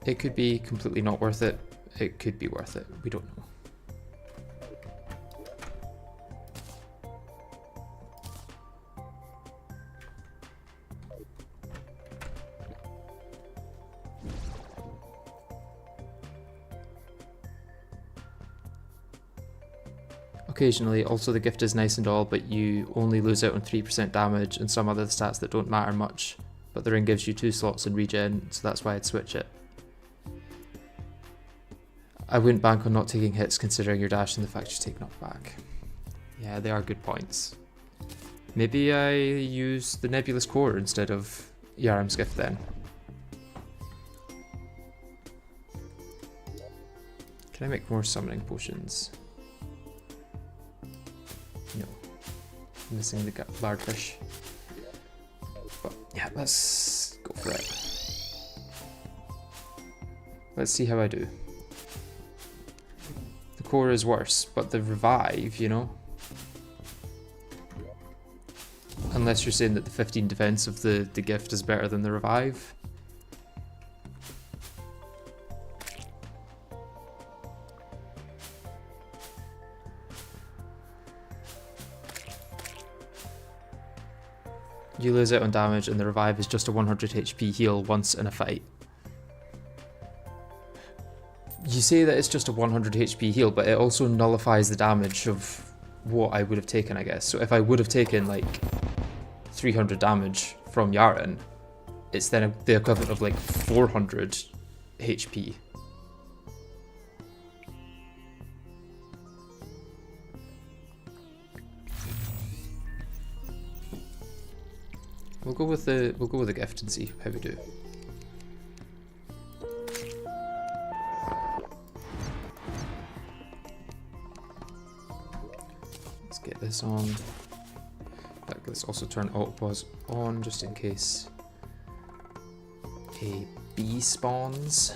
It could be completely not worth it. It could be worth it. We don't know. Occasionally, also the gift is nice and all, but you only lose out on 3% damage and some other stats that don't matter much. But the ring gives you 2 slots in regen, so that's why I'd switch it. I wouldn't bank on not taking hits considering your dash and the fact you take knockback. Yeah, they are good points. Maybe I use the Nebulous Core instead of Yharon's gift then. Can I make more summoning potions? No. I'm missing the lardfish. But yeah, let's go for it. Let's see how I do. The core is worse, but the revive, you know? Unless you're saying that the 15 defense of the gift is better than the revive. You lose out on damage and the revive is just a 100 HP heal once in a fight. You say that it's just a 100 HP heal, but it also nullifies the damage of what I would have taken, I guess. So if I would have taken like 300 damage from Yharon, it's then the equivalent of like 400 HP. We'll go with the gift and see how we do. this on. Let's also turn auto pause on just in case a bee spawns.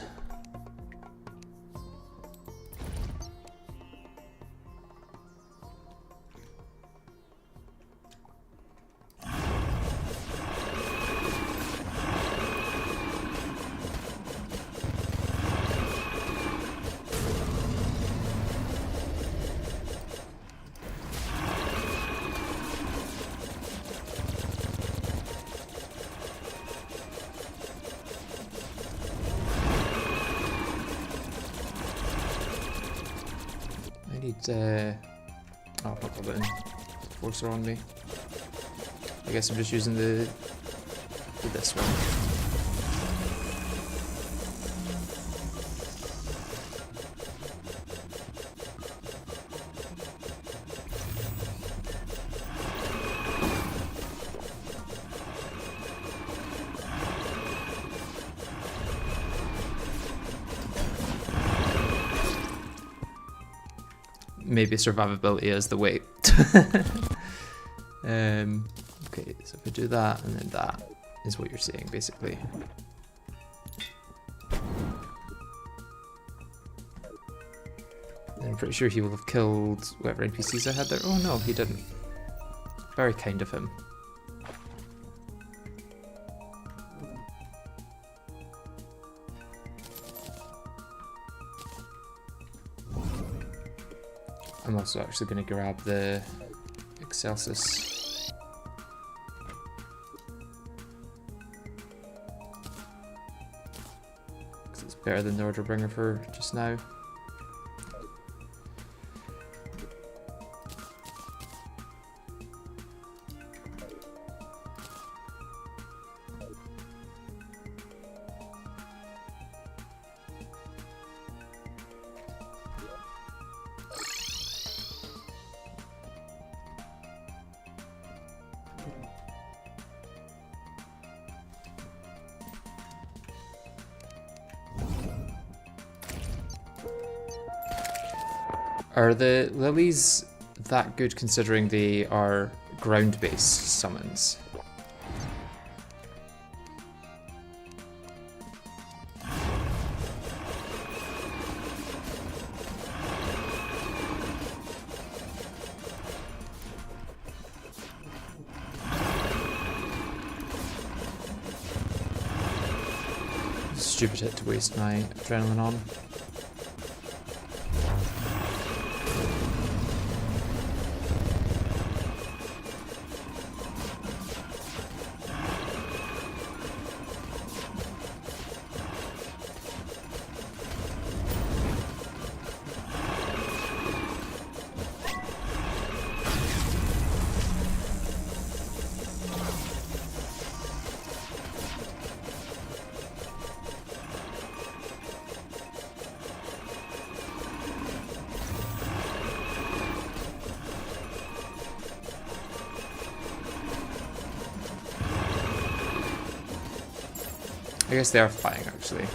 Oh, I've not got it in. Forcer on me. I guess I'm just using this one. Maybe survivability is the weight. Okay, so if I do that and then that is what you're seeing basically. And I'm pretty sure he will have killed whatever NPCs I had there. Oh no, he didn't. Very kind of him. I'm also actually going to grab the Excelsis. Because it's better than the Orderbringer for just now. Are the lilies that good considering they are ground-based summons? Stupid hit to waste my adrenaline on. I guess they are fighting, actually.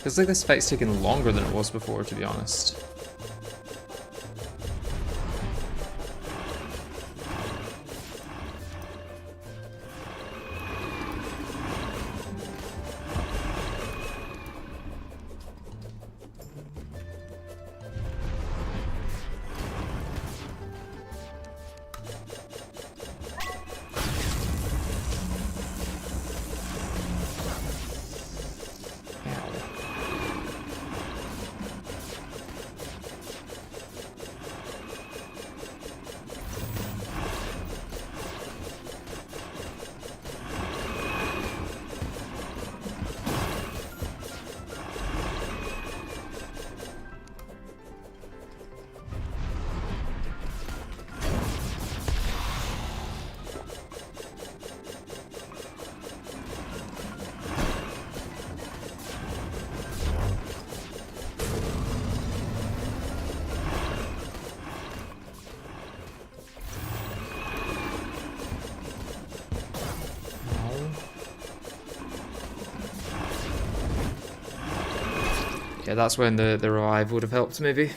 Feels like this fight's taking longer than it was before, to be honest. Yeah, that's when the revive would have helped, maybe.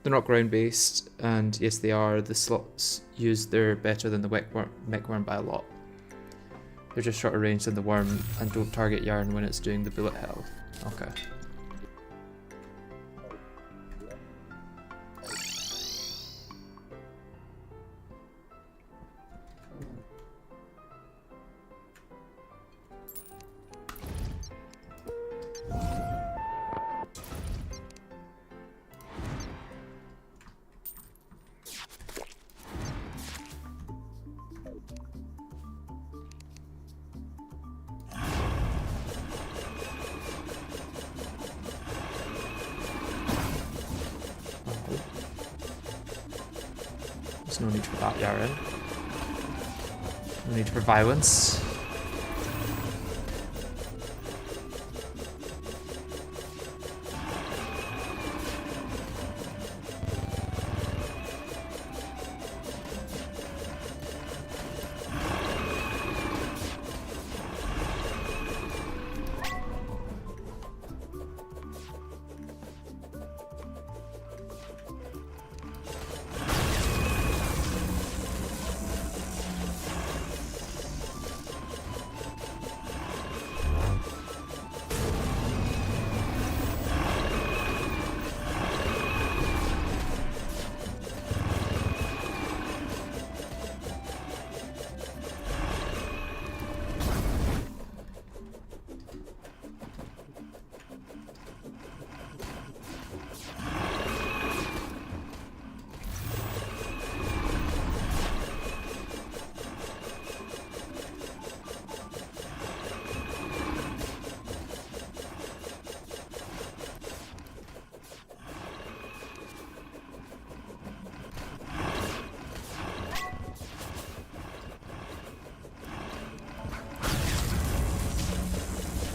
They're not ground-based, and yes, they are. The slots used there better than the mech worm by a lot. They're just shorter range than the worm, and don't target Yharon when it's doing the bullet hell. Okay. There's no need for that, Yharon. No need for violence.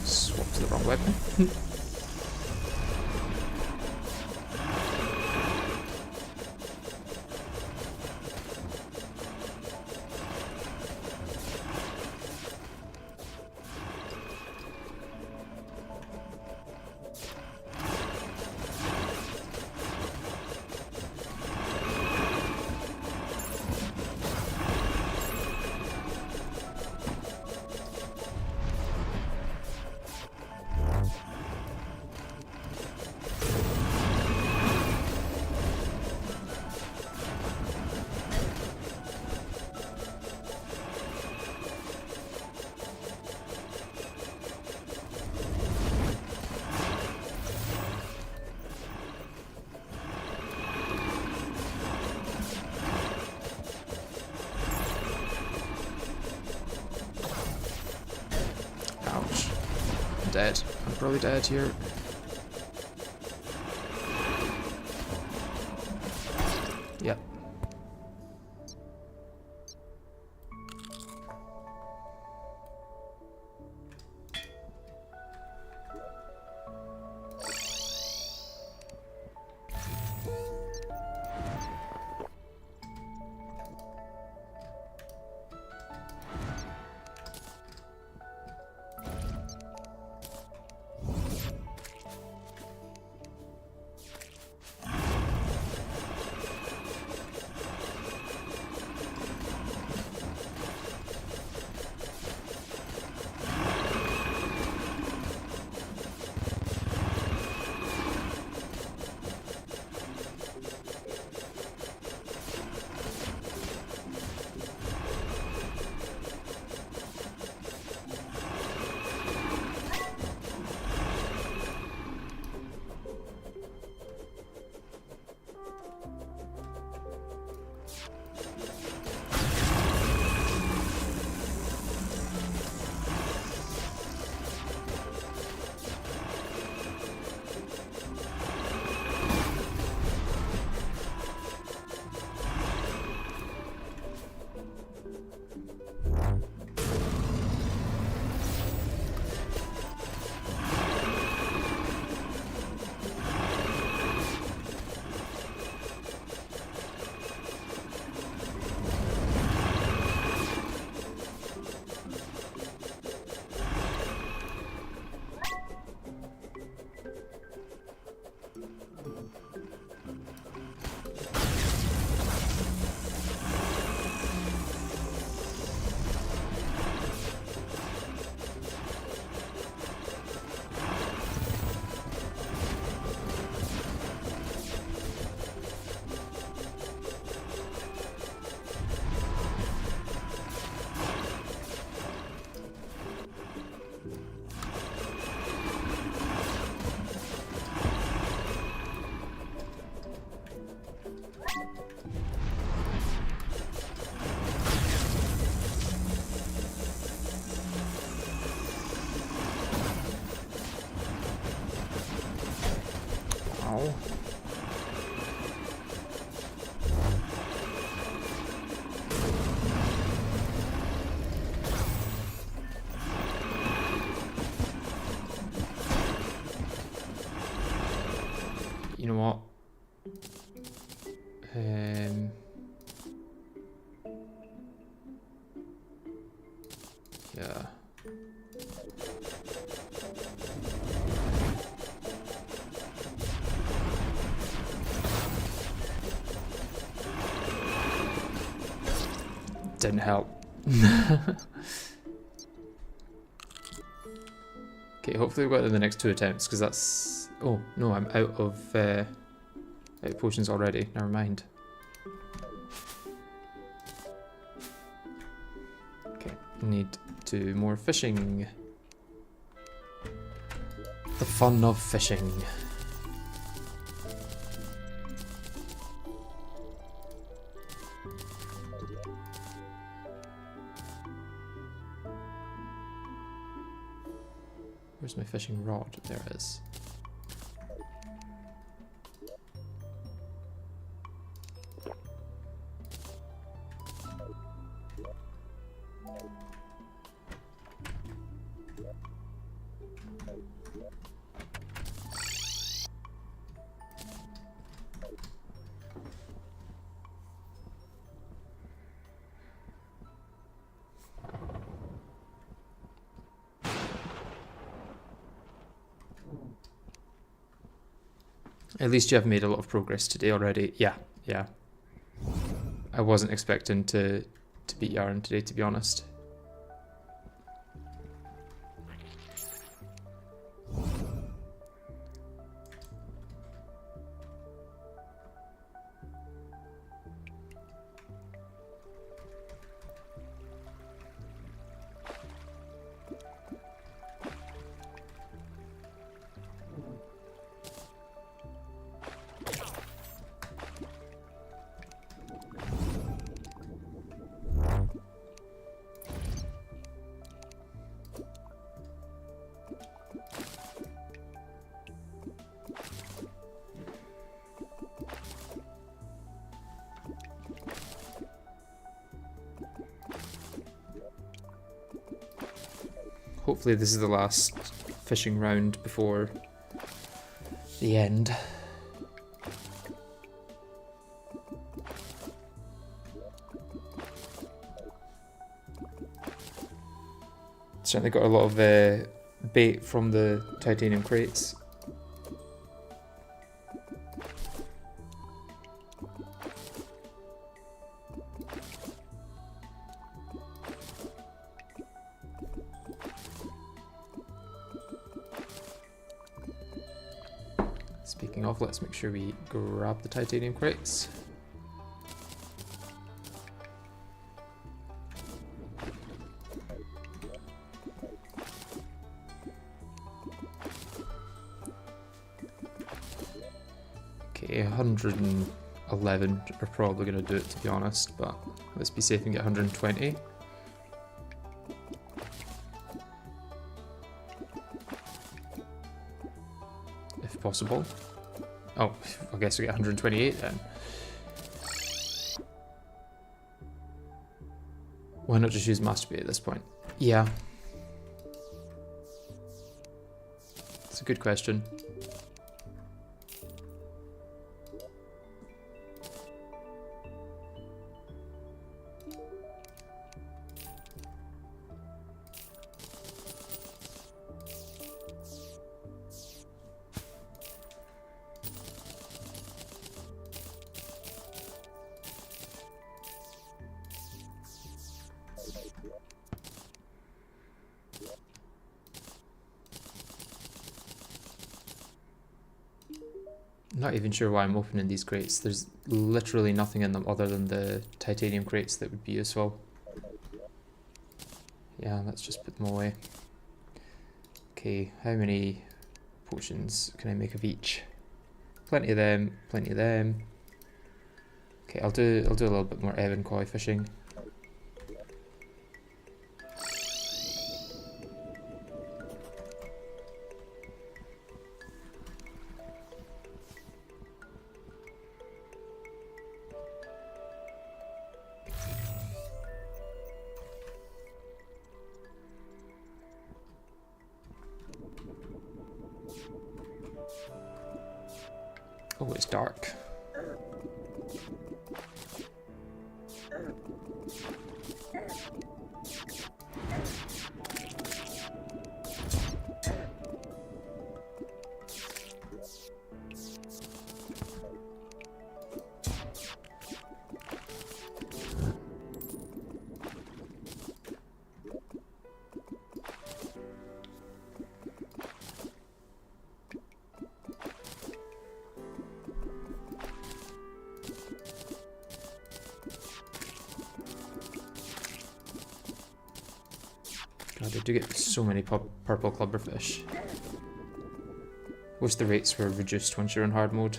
Swap to the wrong weapon. Ouch. I'm dead. I'm probably dead here. Yep. Ow. You know what? Yeah. Didn't help. Okay, hopefully we've got it in the next 2 attempts, because that's... Oh, no, I'm out of potions already. Never mind. Okay, need to do more fishing. The fun of fishing. Where's my fishing rod? There it is. At least you have made a lot of progress today already. Yeah, yeah. I wasn't expecting to beat Yharon today, to be honest. Hopefully this is the last fishing round before the end. Certainly got a lot of bait from the titanium crates. Speaking of, let's make sure we grab the titanium crates. Okay, 111 are probably going to do it, to be honest, but let's be safe and get 120. If possible. Oh, I guess we get 128 then. Why not just use Master Bait at this point? Yeah. It's a good question. Not even sure why I'm opening these crates. There's literally nothing in them other than the titanium crates that would be useful. Yeah, let's just put them away. Okay, how many potions can I make of each? Plenty of them, plenty of them. Okay, I'll do a little bit more ebb and koi fishing. Oh, it's dark. God, I do get so many purple clubberfish. Wish the rates were reduced once you're in hard mode.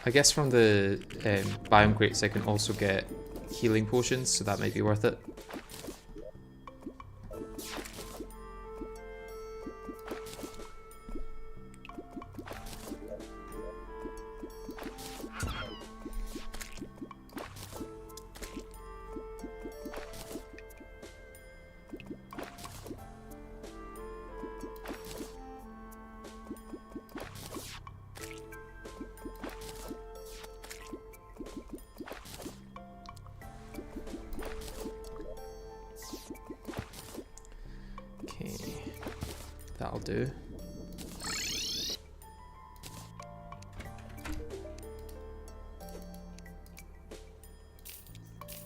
I guess from the biome crates I can also get healing potions, so that might be worth it. That'll do.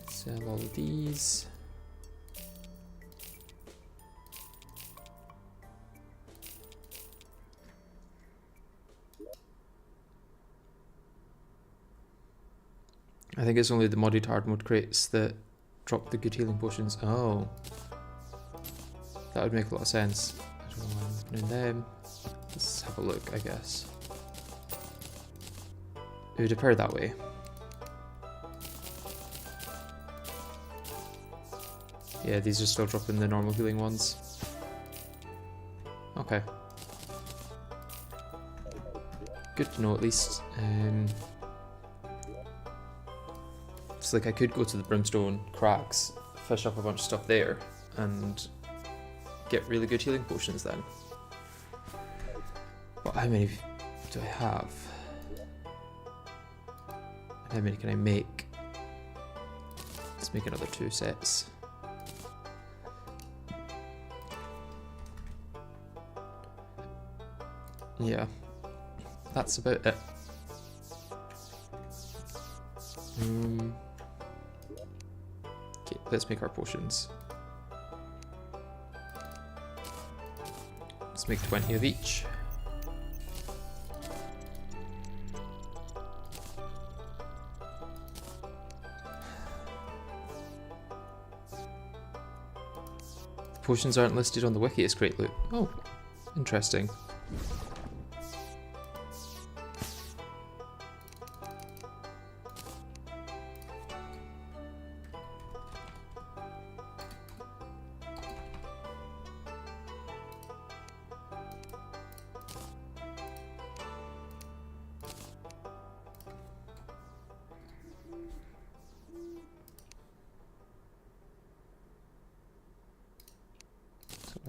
Sell all of these. I think it's only the modded hard mode crates that drop the good healing potions. Oh. That would make a lot of sense. I don't know why I'm opening them. Let's have a look, I guess. It would appear that way. Yeah, these are still dropping the normal healing ones. Okay. Good to know at least. It's like I could go to the brimstone cracks, fish up a bunch of stuff there, and get really good healing potions then. But how many do I have? And how many can I make? Let's make another 2 sets. Yeah, that's about it. Okay, let's make our potions. Let's make 20 of each. The potions aren't listed on the wiki as great loot. Oh, interesting.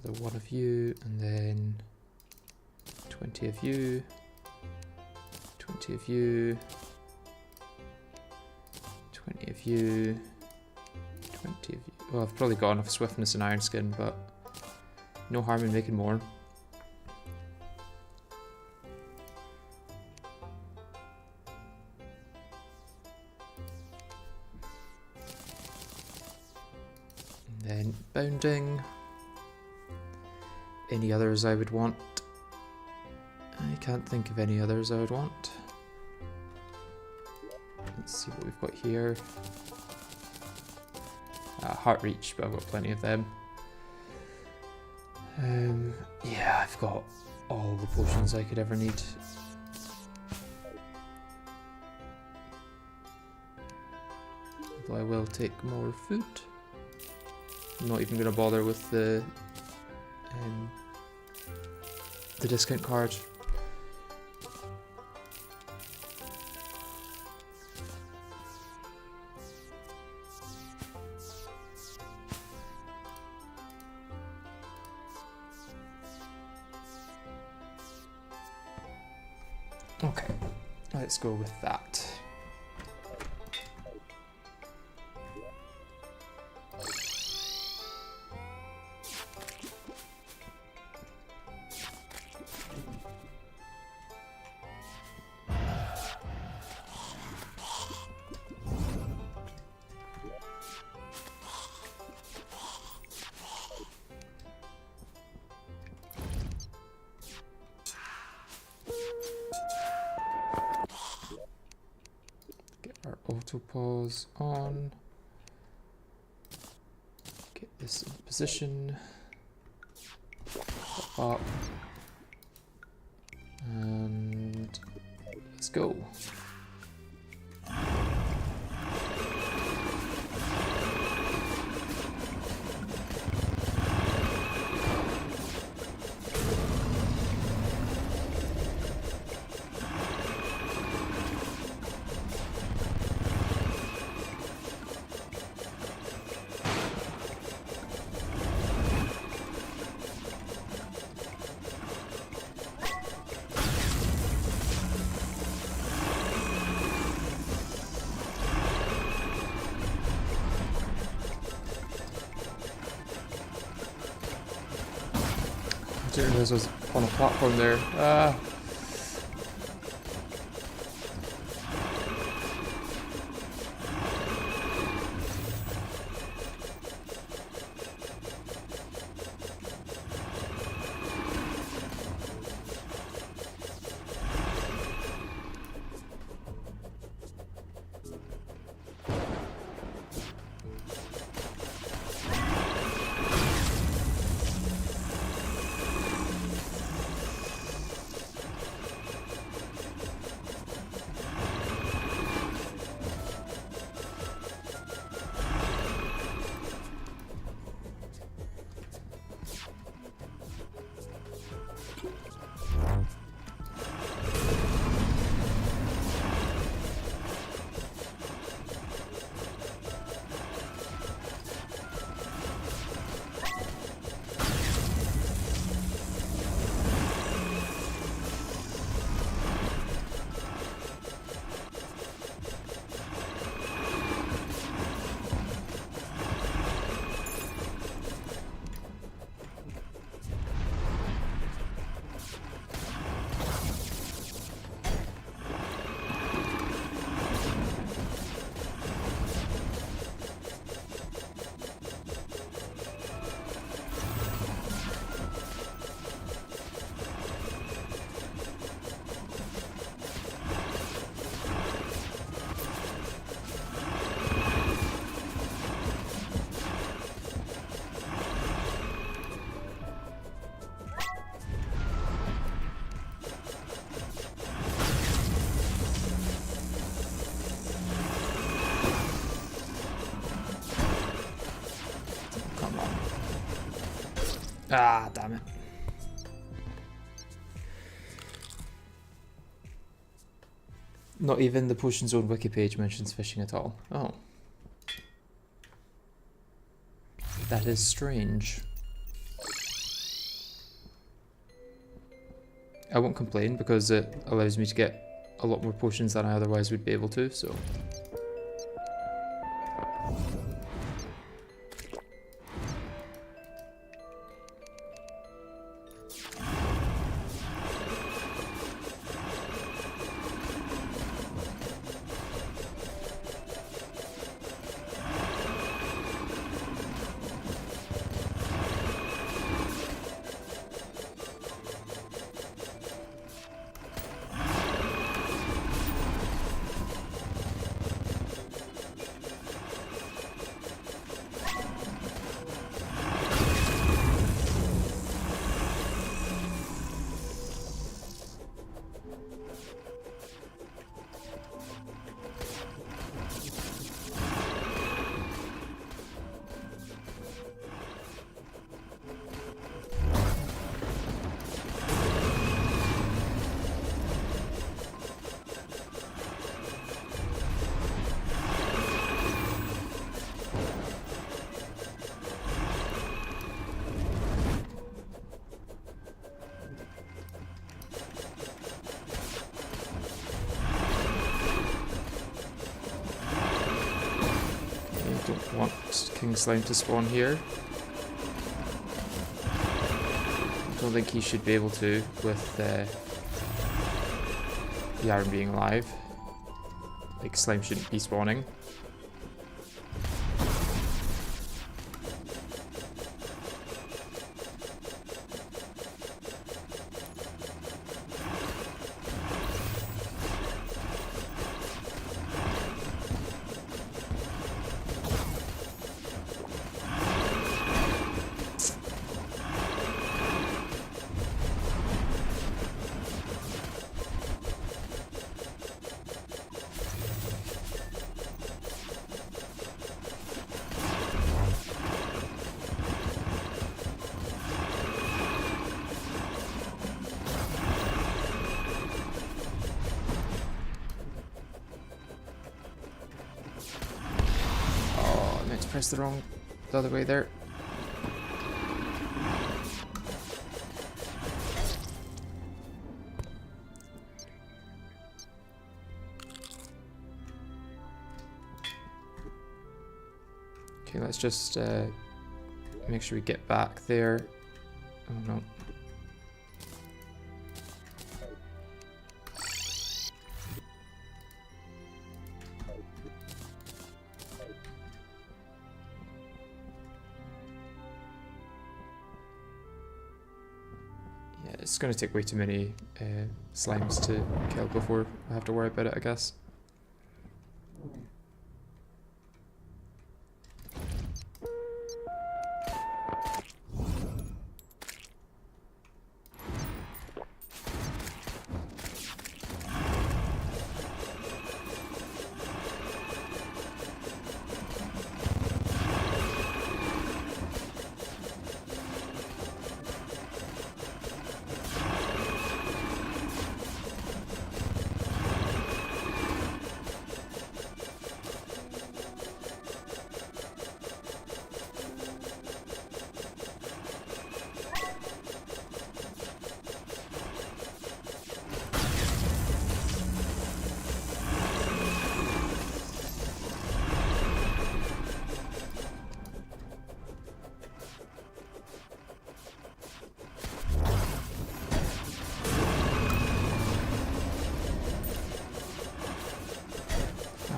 Another 1 of you, and then 20 of you, 20 of you, 20 of you, 20 of you. Well, I've probably got enough swiftness and iron skin, but no harm in making more. And then bounding. Any others I would want? I can't think of any others I would want. Let's see what we've got here. Heart Reach, but I've got plenty of them. Yeah, I've got all the potions I could ever need. Although I will take more food. I'm not even going to bother with the the discount card. Okay, let's go with that. Auto pause on. Get this in position. Pop up. And let's go. I didn't realize I was on a platform there. Ah, damn it. Not even the Potion Zone wiki page mentions fishing at all. Oh. That is strange. I won't complain because it allows me to get a lot more potions than I otherwise would be able to, so... King Slime to spawn here. I don't think he should be able to with Yharon being alive. Like, Slime shouldn't be spawning. Press the other way there. Okay, let's just make sure we get back there. Oh no. It's going to take way too many slimes to kill before I have to worry about it, I guess.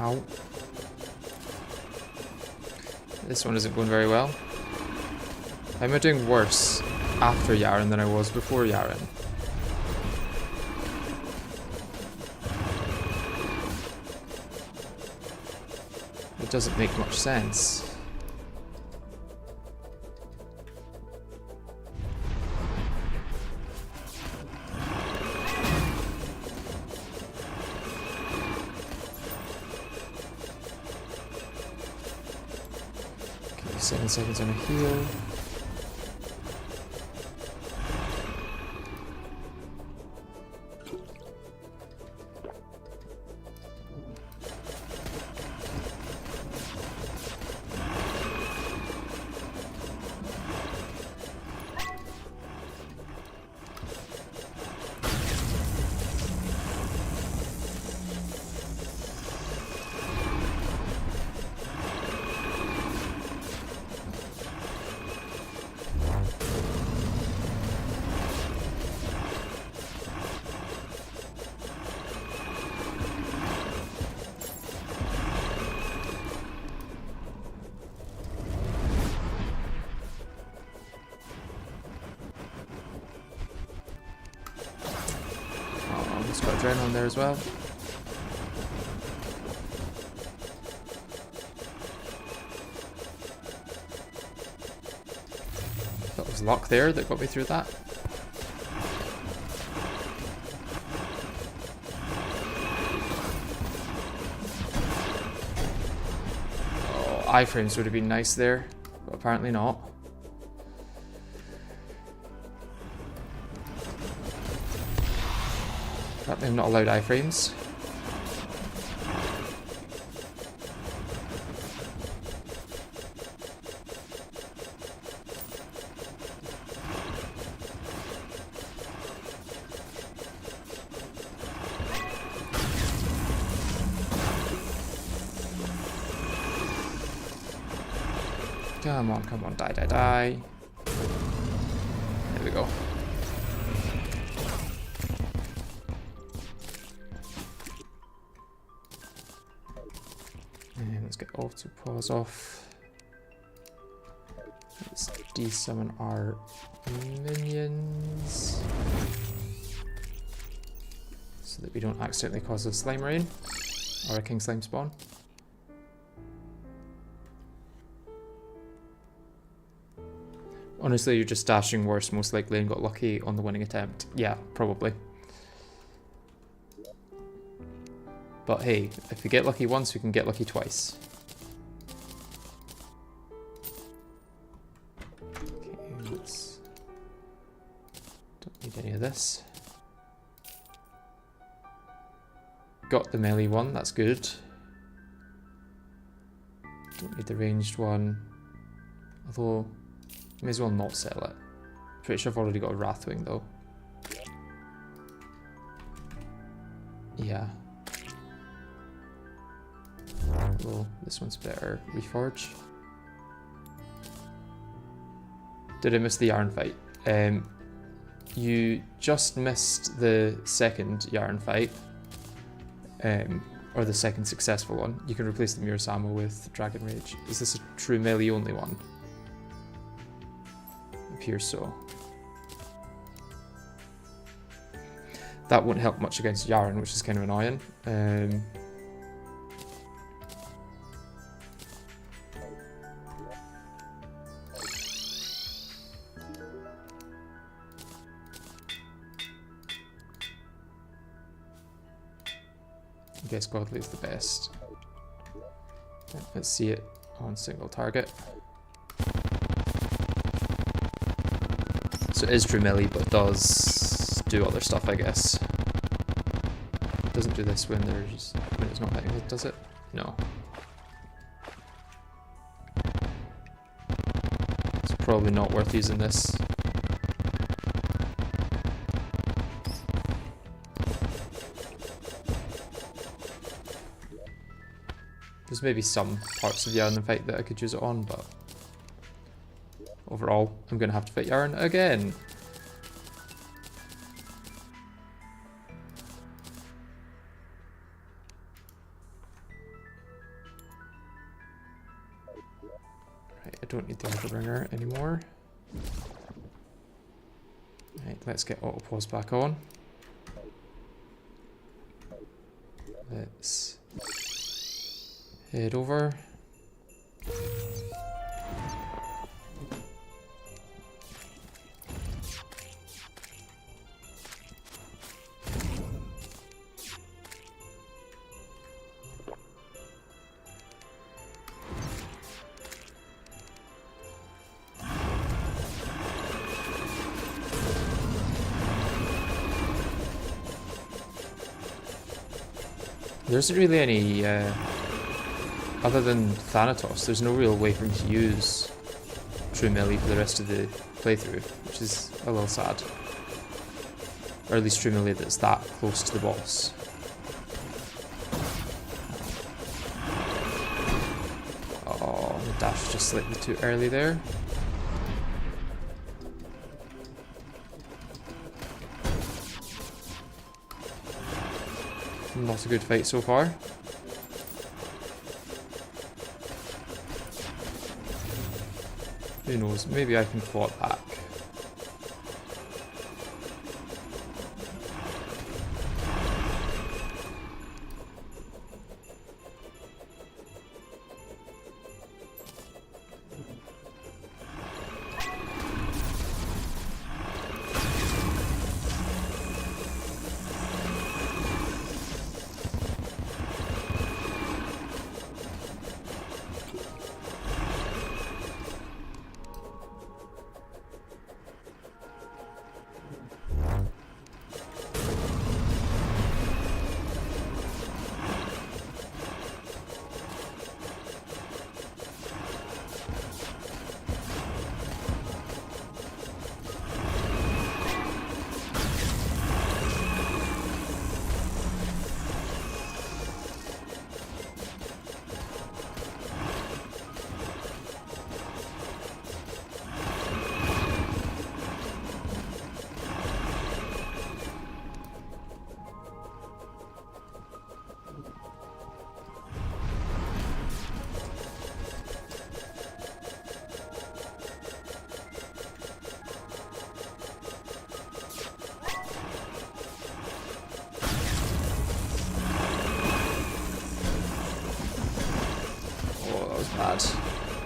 Ow. This one isn't going very well. How am I doing worse after Yharon than I was before Yharon? It doesn't make much sense. Okay, 7 seconds on a heal. It's got adrenaline there as well. That was luck there that got me through that. Oh, iframes would have been nice there, but apparently not. I'm not allowed iframes. Come on, come on, die, die, die. There we go. And let's get auto pause off. Let's desummon our minions so that we don't accidentally cause a slime rain or a king slime spawn. Honestly, you're just dashing worse most likely and got lucky on the winning attempt. Yeah, probably. But hey, if we get lucky once, we can get lucky twice. Okay, let's... Don't need any of this. Got the melee one, that's good. Don't need the ranged one. Although, may as well not sell it. Pretty sure I've already got a Wrathwing though. Yeah. Well, this one's better. Reforge. Did I miss the Yharon fight? You just missed the second Yharon fight. Or the second successful one. You can replace the Mirror Ammo with Dragon Rage. Is this a true melee only one? Appears so. That won't help much against Yharon, which is kind of annoying. I guess Godly is the best. Let's see it on single target. So it is true melee, but it does do other stuff, I guess. It doesn't do this when it's not hitting it, does it? No. It's probably not worth using this. There's maybe some parts of Yharon fight that I could use it on, but overall, I'm going to have to fight Yharon again. Right, I don't need the Overbringer anymore. Right, let's get auto pause back on. Let's head over. There isn't really any, other than Thanatos, there's no real way for me to use true melee for the rest of the playthrough, which is a little sad. Or at least true melee that's that close to the boss. Oh, the dash just slightly too early there. Not a good fight so far. Who knows, maybe I can claw it back.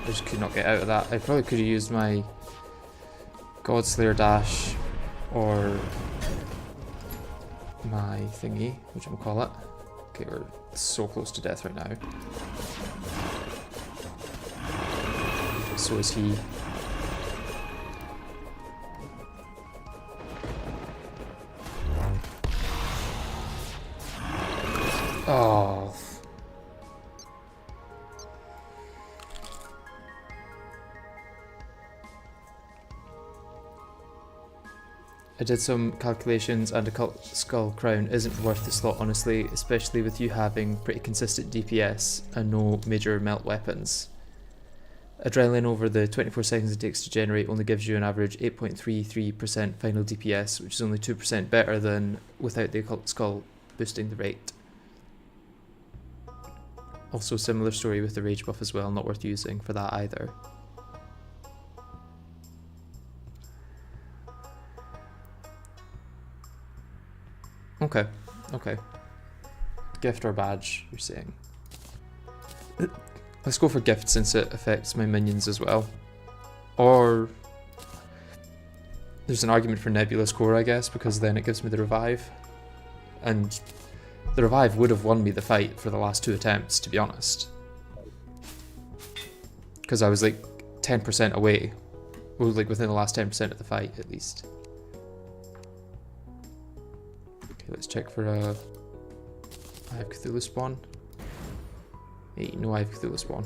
I just could not get out of that. I probably could have used my Godslayer dash or my thingy, which I'm call it. Okay, we're so close to death right now. So is he. Oh. I did some calculations and a Cult Skull Crown isn't worth the slot honestly, especially with you having pretty consistent DPS and no major melt weapons. Adrenaline over the 24 seconds it takes to generate only gives you an average 8.33% final DPS, which is only 2% better than without the Occult Skull boosting the rate. Also similar story with the rage buff as well, not worth using for that either. Okay, okay. Gift or badge, you're saying. Let's go for gift since it affects my minions as well. Or there's an argument for Nebulous Core, I guess, because then it gives me the revive. And the revive would have won me the fight for the last 2 attempts, to be honest. Because I was like 10% away. Or like within the last 10% of the fight, at least. Okay, let's check for a Eye of Cthulhu spawn. Hey, no Eye of Cthulhu spawn.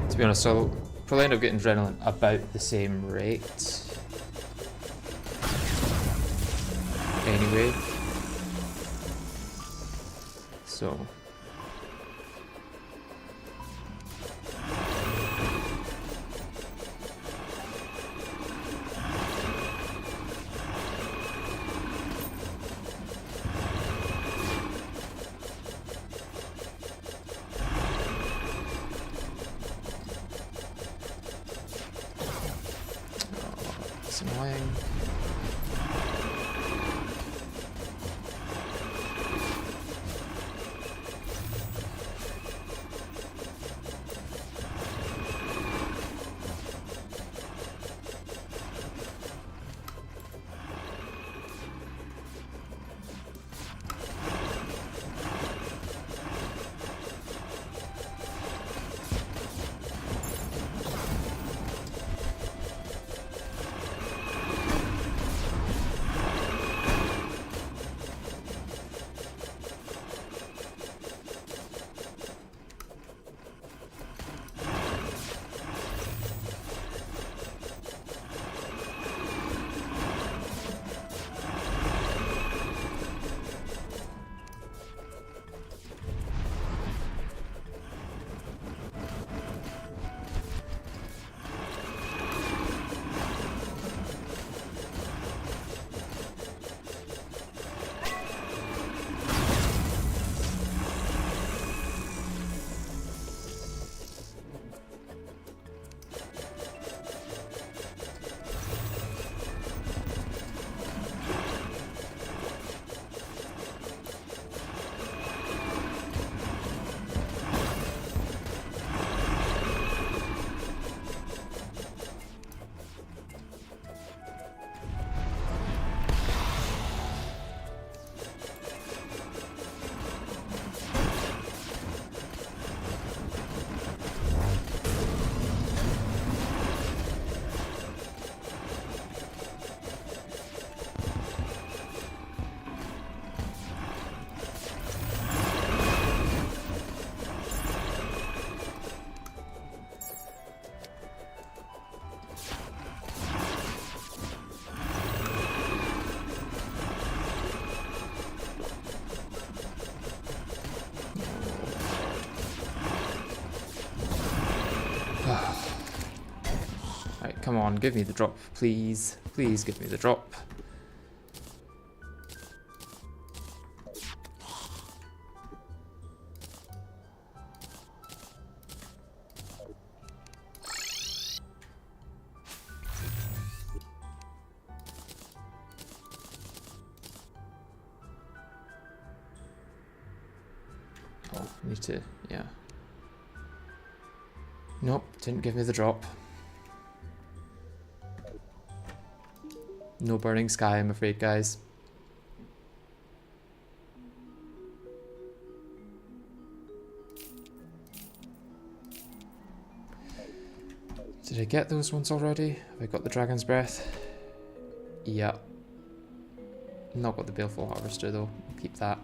To be honest, I'll probably end up getting adrenaline about the same rate. Anyway. So. That's annoying. Come on, give me the drop, please. Please give me the drop. Oh, need to, yeah. Nope, didn't give me the drop. No burning sky, I'm afraid, guys. Did I get those ones already? Have I got the dragon's breath? Yeah. Not got the baleful harvester though. I'll keep that.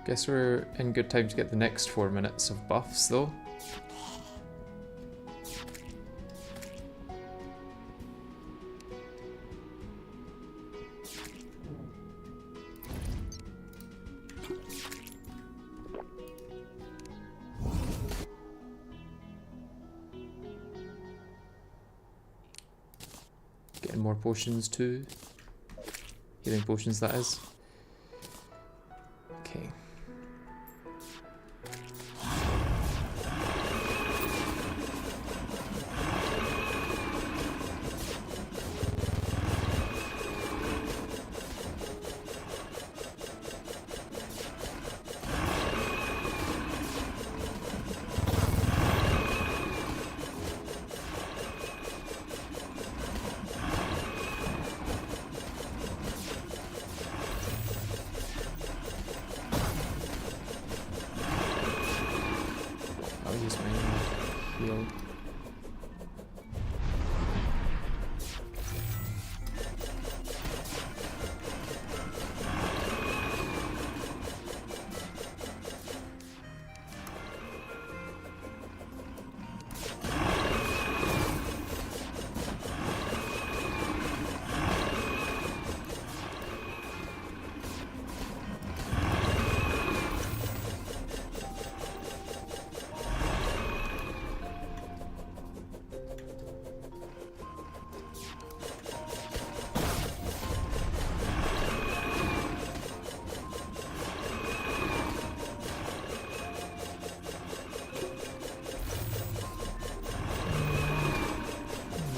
Guess we're in good time to get the next 4 minutes of buffs though. Getting more potions too. Healing potions, that is. Okay. I'll use my heal.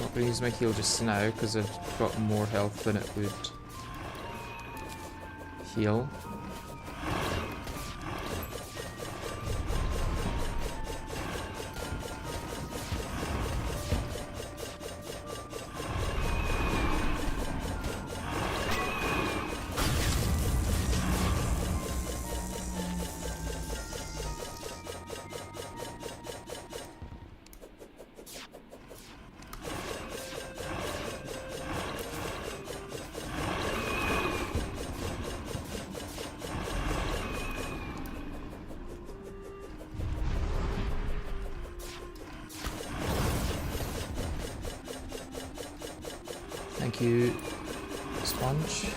I'm going to use my heal just now because I've got more health than it would heal. Thank you, Sponge.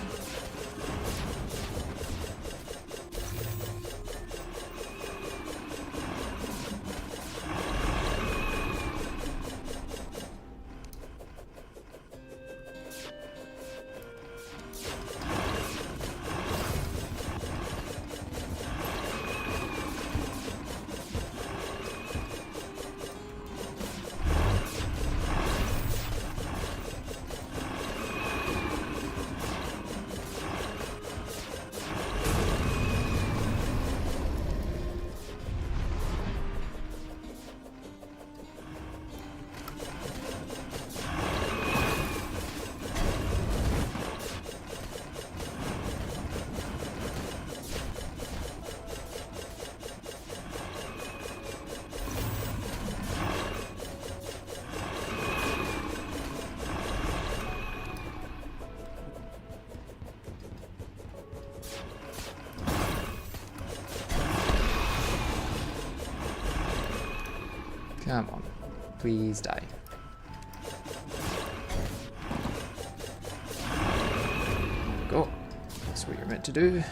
Come on. Please die. Go. That's what you're meant to do.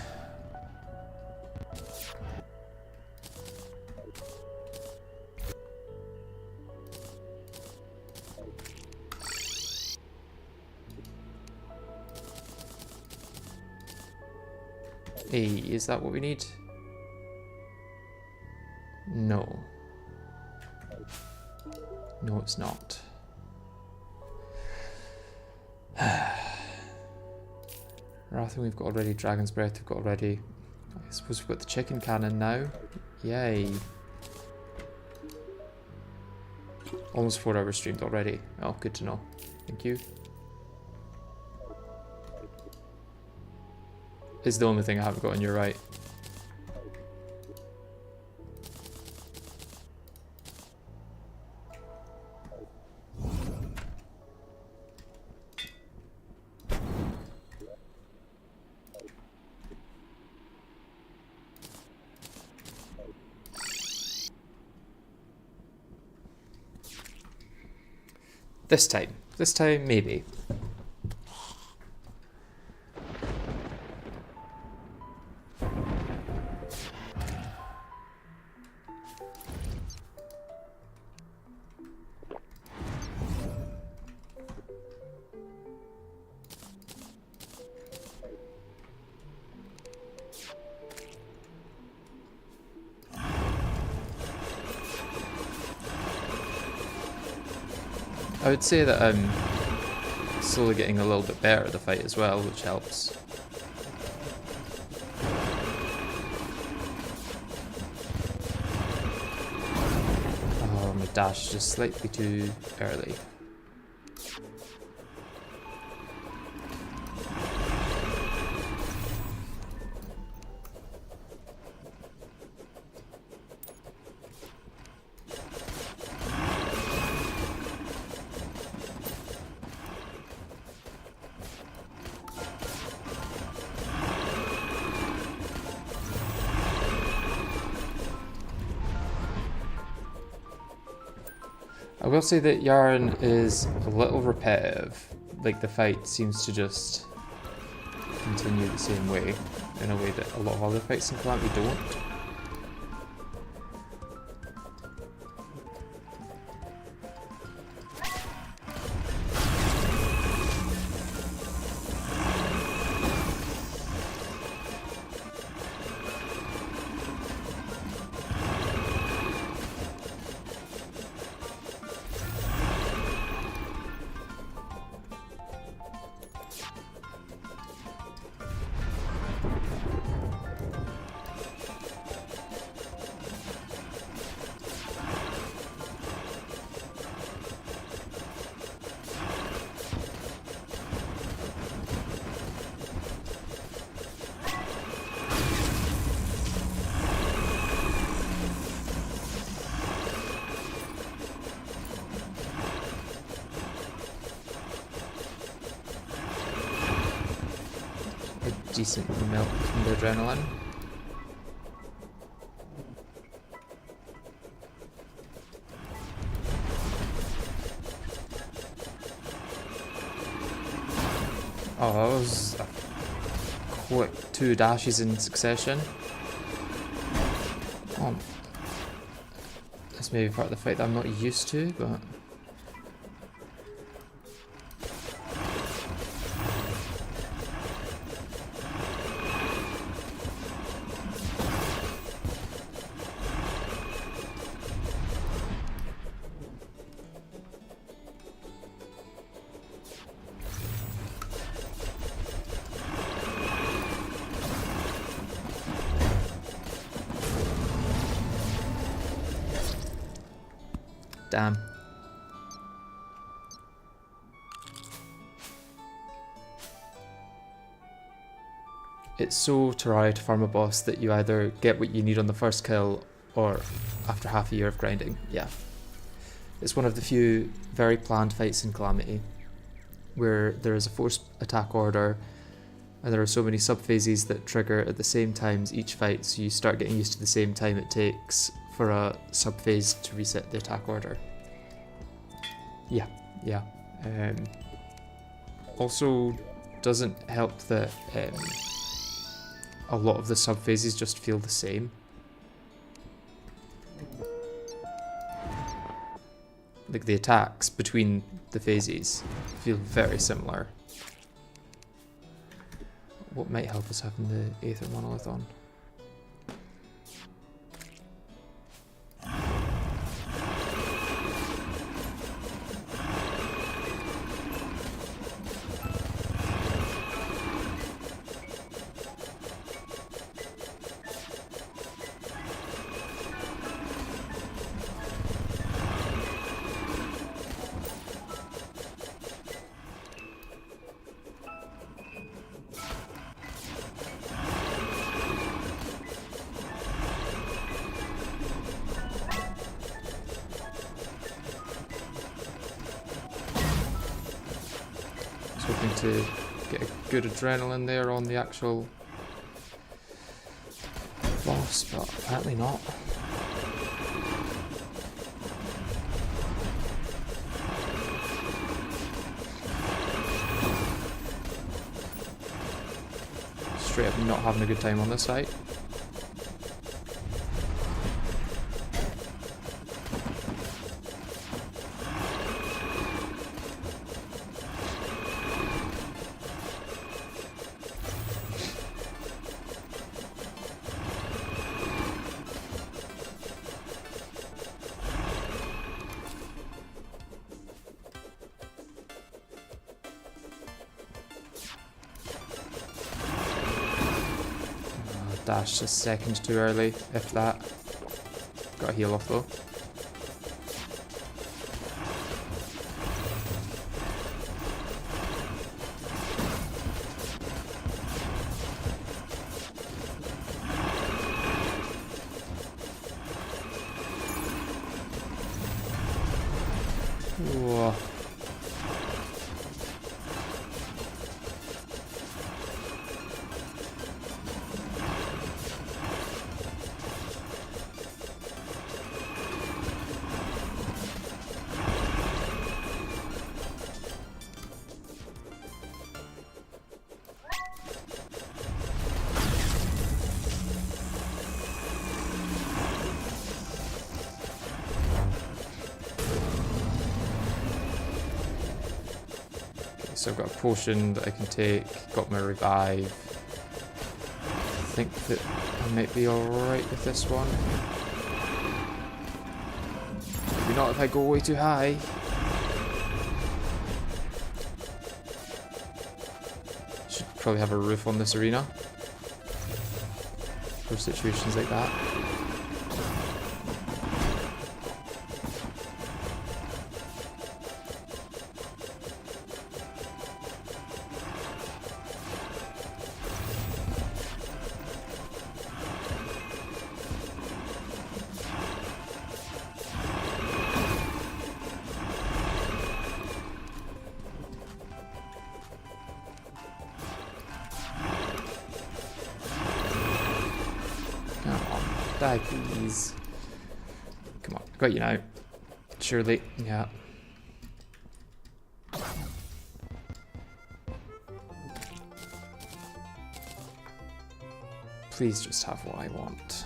Hey, is that what we need? No. No, it's not. Wrath we've got already, Dragon's Breath we've got already. I suppose we've got the chicken cannon now. Yay. Almost 4 hours streamed already. Oh, good to know. Thank you. Is the only thing I haven't got on your right. This time maybe. I would say that I'm slowly getting a little bit better at the fight as well, which helps. Oh, my dash is just slightly too early. I will say that Yharon is a little repetitive. Like, the fight seems to just continue the same way, in a way that a lot of other fights in Calamity don't. Decent milk from the adrenaline. Oh, that was a quick 2 dashes in succession. Oh, this may be part of the fight that I'm not used to, but... Damn. It's so Terraria to farm a boss that you either get what you need on the first kill or after half a year of grinding. Yeah. It's one of the few very planned fights in Calamity where there is a forced attack order and there are so many sub-phases that trigger at the same times each fight, so you start getting used to the same time it takes for a subphase to reset the attack order. Yeah. Also, doesn't help that a lot of the subphases just feel the same. Like the attacks between the phases feel very similar. What might help us having the Aether Monolith on? Hoping to get a good adrenaline there on the actual boss, but apparently not. Straight up not having a good time on this site. Dash a second too early, if that. Got a heal off though. Whoa. So I've got a potion that I can take, got my revive. I think that I might be alright with this one. Maybe not if I go way too high. Should probably have a roof on this arena for situations like that. Die, please. Come on, got you now. Surely, yeah. Please just have what I want.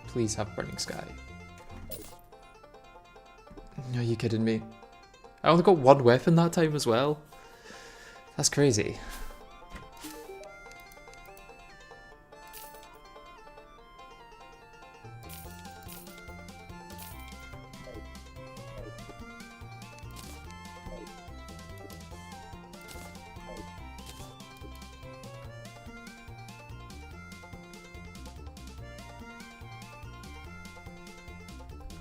Please have Burning Sky. Are you kidding me? I only got one weapon that time as well. That's crazy.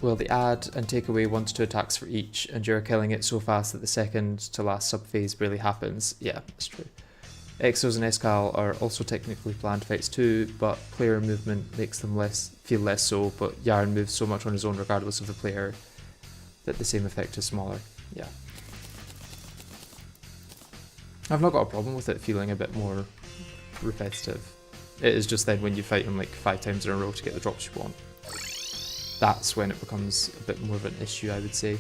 Well, the add and take away 1 to 2 attacks for each, and you're killing it so fast that the second to last subphase barely happens. Yeah, that's true. Exos and Escal are also technically planned fights too, but player movement makes them feel less so, but Yharon moves so much on his own regardless of the player that the same effect is smaller. Yeah. I've not got a problem with it feeling a bit more repetitive. It is just then when you fight him like 5 times in a row to get the drops you want. That's when it becomes a bit more of an issue, I would say.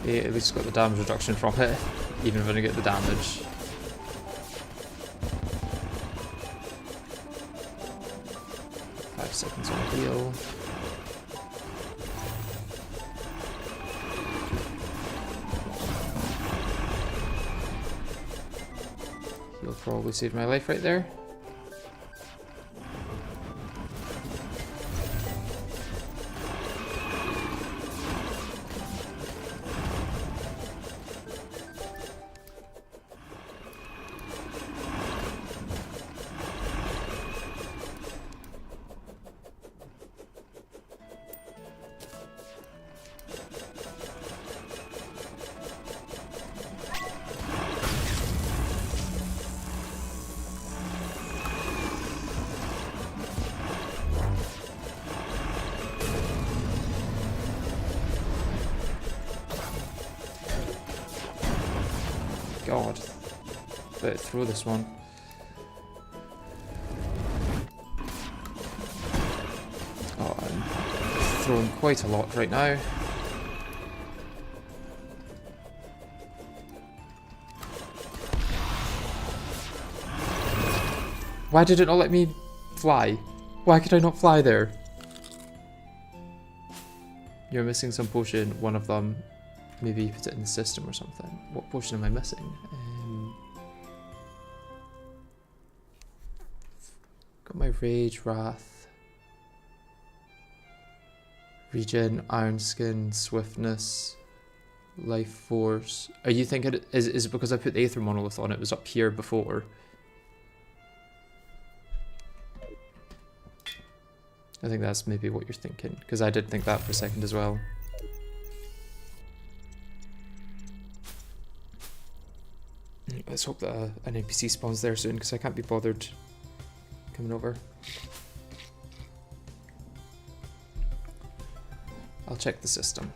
Okay, at least got the damage reduction from it, even if I don't get the damage. Five seconds on heal. He'll probably save my life right there. God, better throw this one. Oh, I'm throwing quite a lot right now. Why did it not let me fly? Why could I not fly there? You're missing some potion, one of them. Maybe you put it in the system or something. What potion am I missing? Got my Rage, Wrath, Regen, Iron Skin, Swiftness, Life Force. Are you thinking, is it because I put the Aether Monolith on? It was up here before. I think that's maybe what you're thinking, because I did think that for a second as well. Let's hope that an NPC spawns there soon, because I can't be bothered coming over. I'll check the system.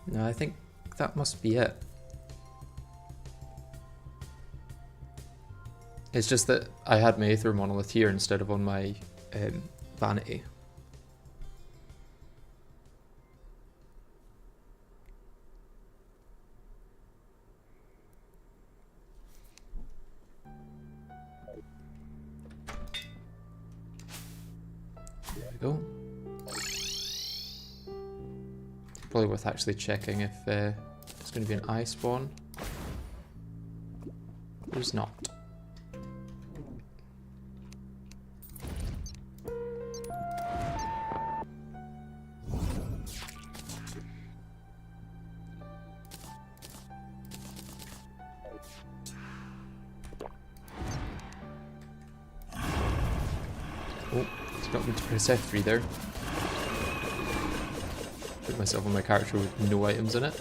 No, I think that must be it. It's just that I had my Aether Monolith here instead of on my Vanity. we go. Probably worth actually checking if it's going to be an eye spawn. There's not. Oh, it's got me to press F3 there. Put myself on my character with no items in it.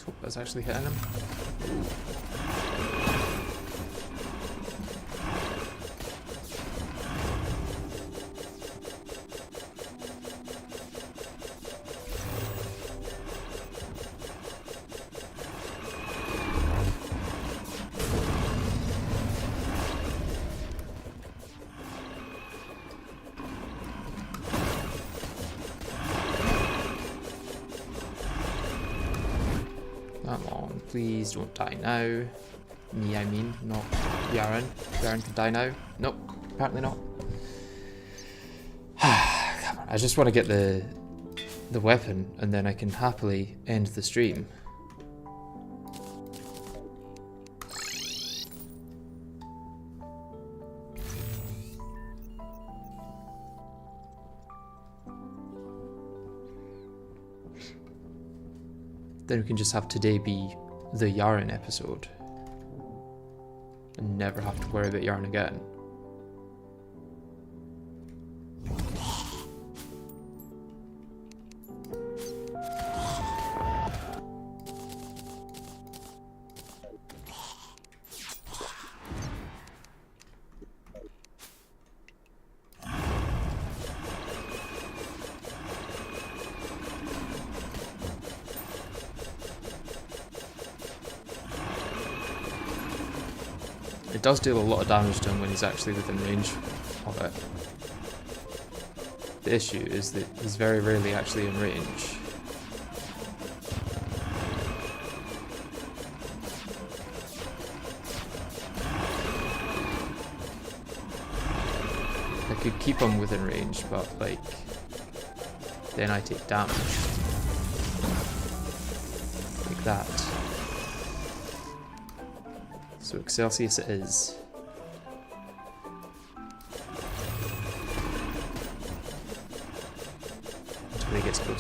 Hope that's actually hitting him. Come on, please don't die now. Me, I mean, not Yharon. Yharon can die now. Nope, apparently not. Come on, I just want to get the weapon and then I can happily end the stream. Then we can just have today be the Yharon episode. And never have to worry about Yharon again. It does deal a lot of damage to him when he's actually within range of it. The issue is that he's very rarely actually in range. I could keep him within range, but like, then I take damage. Like that. So Excelsius it is.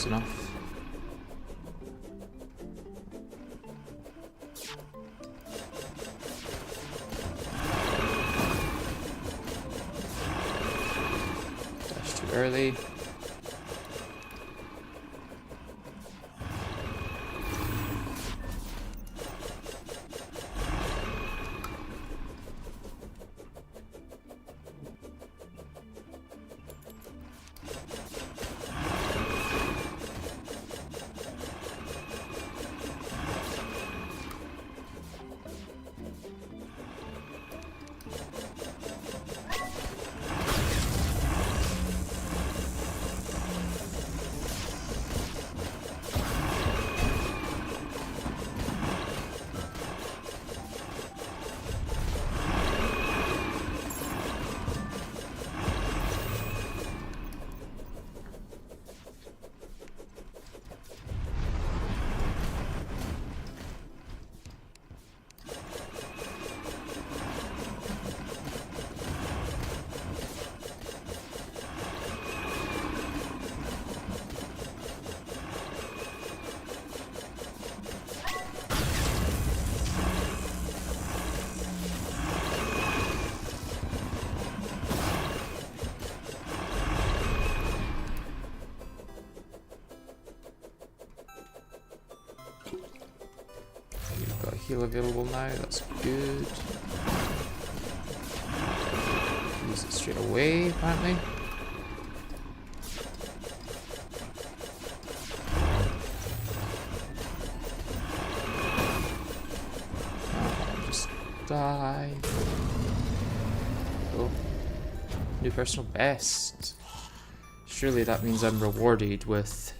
close enough. Dash too early. Heal available now, that's good. Use it straight away, apparently. Oh, just die. Oh, new personal best. Surely that means I'm rewarded with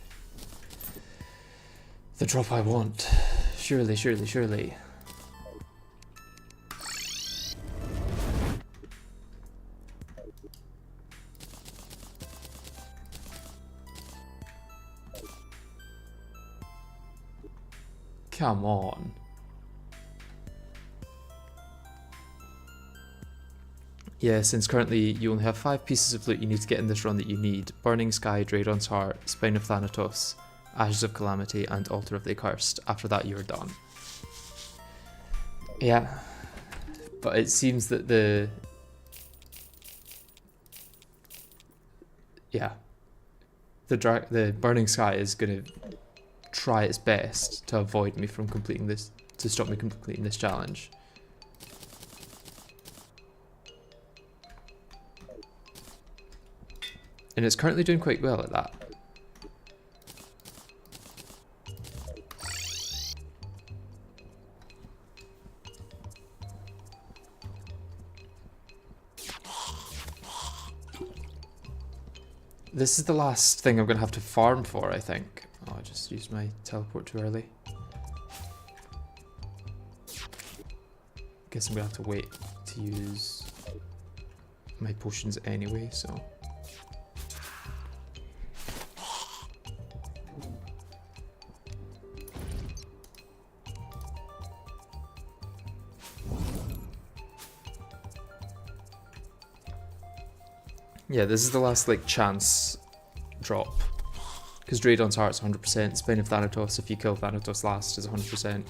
the drop I want. Surely, surely, surely. Come on. Yeah, since currently you only have 5 pieces of loot you need to get in this run that you need: Burning Sky, Draydon's Heart, Spine of Thanatos, Ashes of Calamity, and Altar of the Accursed. After that, you're done. Yeah, but it seems that the Burning Sky is gonna try its best to avoid me from completing this, to stop me completing this challenge. And it's currently doing quite well at that. This is the last thing I'm going to have to farm for, I think. Oh, I just used my teleport too early. Guess I'm going to have to wait to use my potions anyway, so... Yeah, this is the last, like, chance drop. Because Draydon's Heart's 100%, Spine of Thanatos, if you kill Thanatos last, is 100%.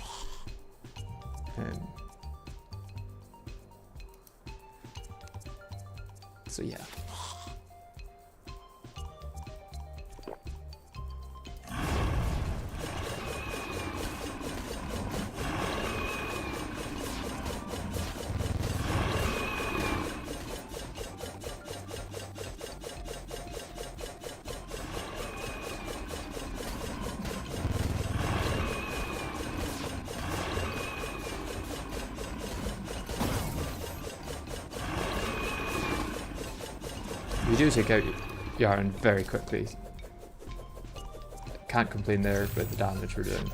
So yeah. We do take out Yharon very quickly. Can't complain there about the damage we're doing.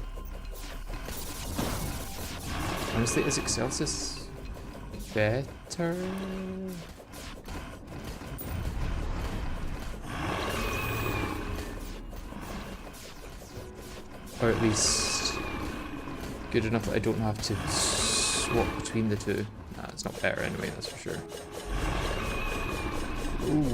Honestly, is Excelsis better? Or at least good enough that I don't have to swap between the two. Nah, it's not better anyway, that's for sure. Ooh.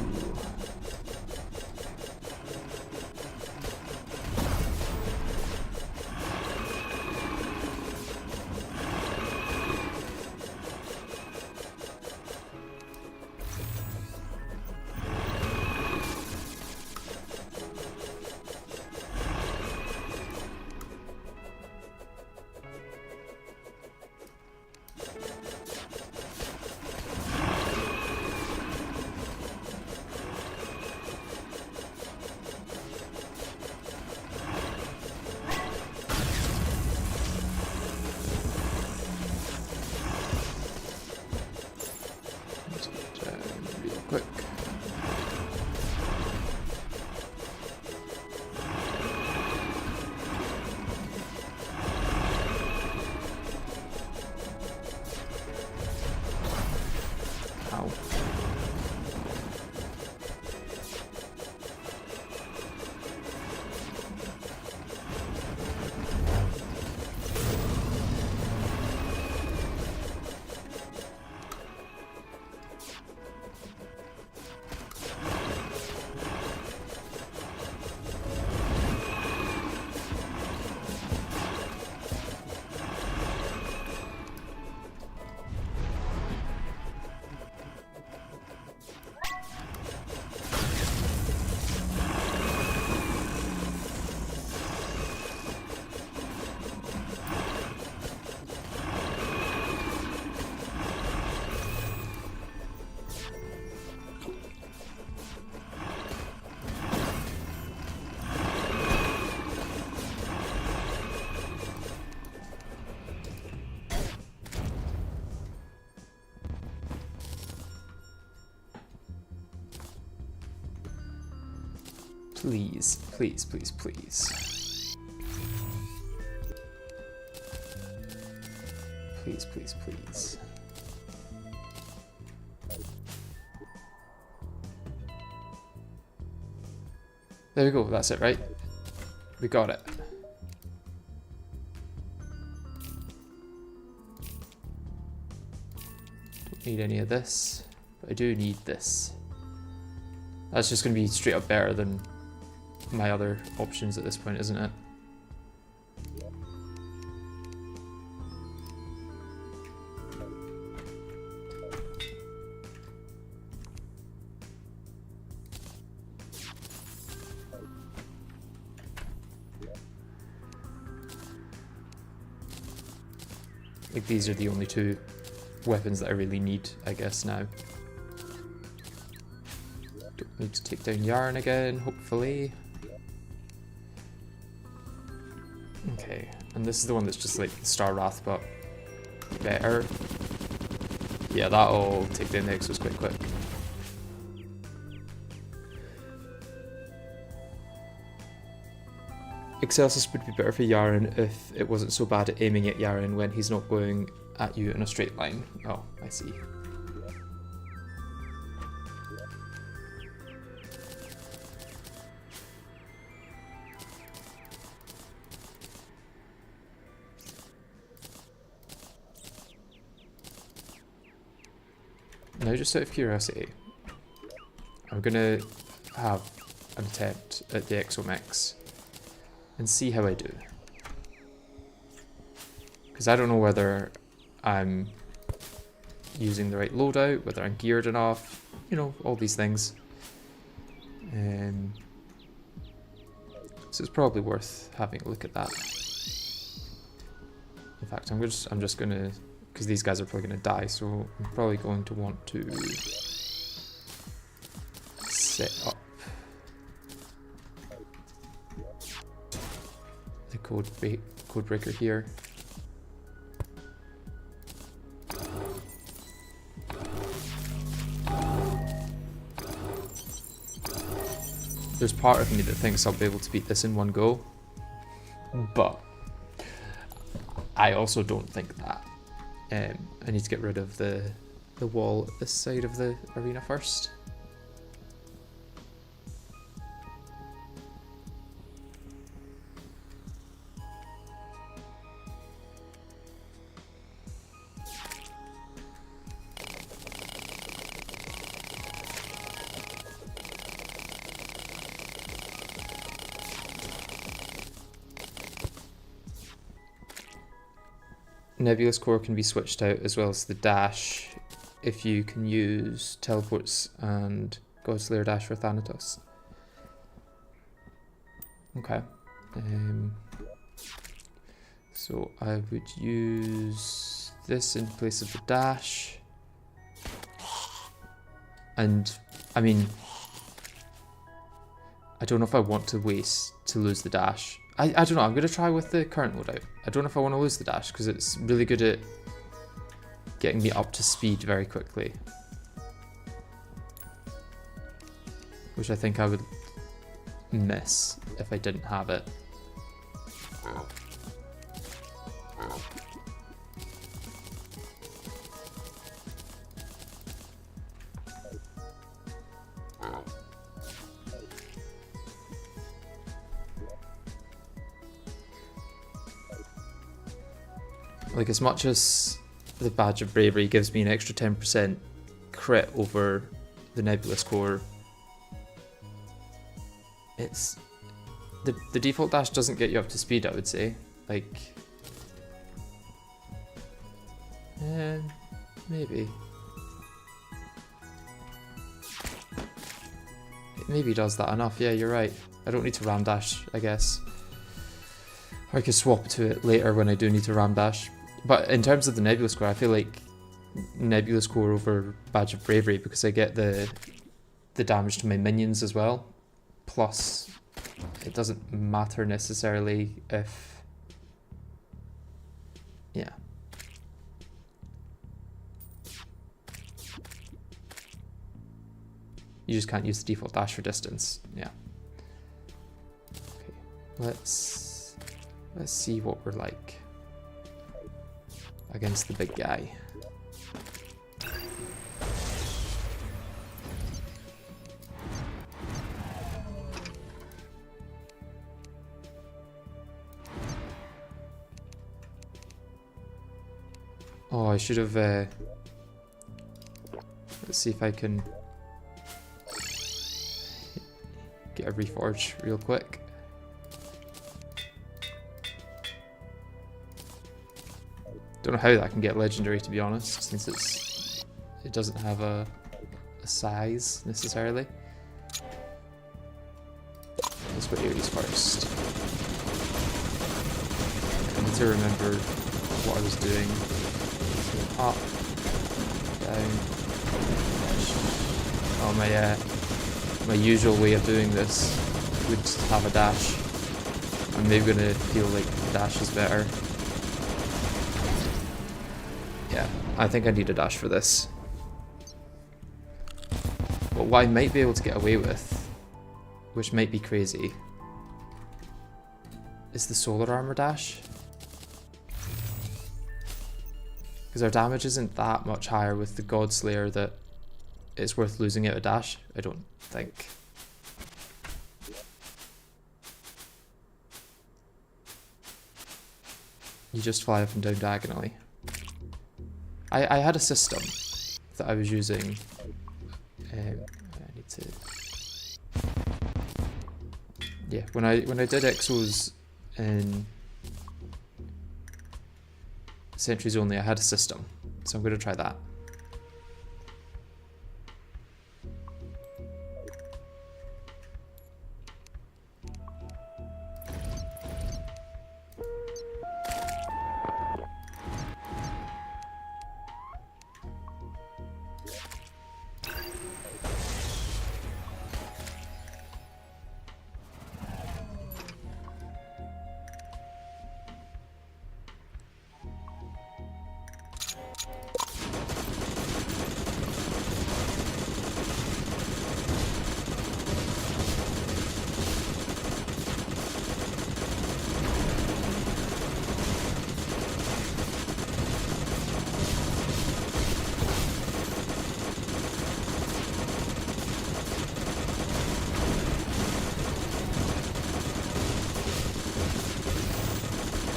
Please, please, please, please. Please, please, please. There we go, that's it, right? We got it. Don't need any of this, but I do need this. That's just going to be straight up better than my other options at this point, isn't it? Like, these are the only two weapons that I really need, I guess, now. Don't need to take down Yharon again, hopefully. Okay, and this is the one that's just like the Star Wrath, but better. Yeah, that'll take down the Exos quite quick. Excelsis would be better for Yharon if it wasn't so bad at aiming at Yharon when he's not going at you in a straight line. Oh, I see. Now, just out of curiosity, I'm gonna have an attempt at the Exomechs and see how I do. Because I don't know whether I'm using the right loadout, whether I'm geared enough, you know, all these things. So it's probably worth having a look at that. In fact, I'm just gonna, because these guys are probably gonna die, so I'm probably going to want to set up the code breaker here. There's part of me that thinks I'll be able to beat this in one go, but I also don't think that. I need to get rid of the wall at this side of the arena first. Nebulous Core can be switched out as well as the dash if you can use teleports and Godslayer dash for Thanatos. Okay. So I would use this in place of the dash. And I mean, I don't know if I want to lose the dash. I don't know, I'm going to try with the current loadout. I don't know if I want to lose the dash because it's really good at getting me up to speed very quickly. Which I think I would miss if I didn't have it. Like, as much as the Badge of Bravery gives me an extra 10% crit over the Nebulous Core, it's the default dash doesn't get you up to speed, I would say. Like, maybe. It maybe does that enough, yeah, you're right. I don't need to ram dash, I guess. Or I could swap to it later when I do need to ram dash. But in terms of the Nebulous Core, I feel like Nebulous Core over Badge of Bravery because I get the damage to my minions as well. Plus, it doesn't matter necessarily if... Yeah. You just can't use the default dash for distance. Yeah. Let's see what we're like against the big guy. Oh, I should have, let's see if I can get a reforge real quick. Don't know how that can get legendary, to be honest, since it doesn't have a size necessarily. Let's put Ares first. I need to remember what I was doing. Up, down, dash. Oh, my usual way of doing this would have a dash. I'm maybe gonna feel like the dash is better. Yeah, I think I need a dash for this. But what I might be able to get away with, which might be crazy, is the solar armor dash. Because our damage isn't that much higher with the God Slayer that it's worth losing out a dash, I don't think. You just fly up and down diagonally. I had a system that I was using. I need to... Yeah, when I did Exos in Sentries Only, I had a system, so I'm going to try that.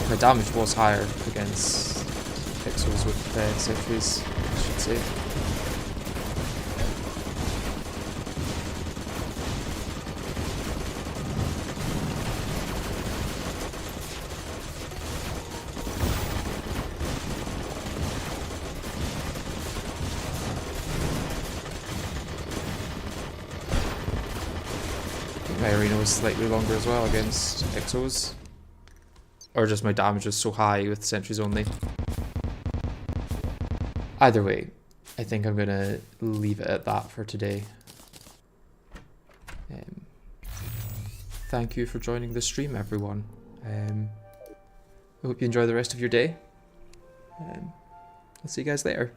My damage was higher against pixels with sentries, I should say. I think my arena was slightly longer as well against Exos. Or just my damage was so high with Sentries Only. Either way, I think I'm going to leave it at that for today. Thank you for joining the stream, everyone. I hope you enjoy the rest of your day. I'll see you guys later.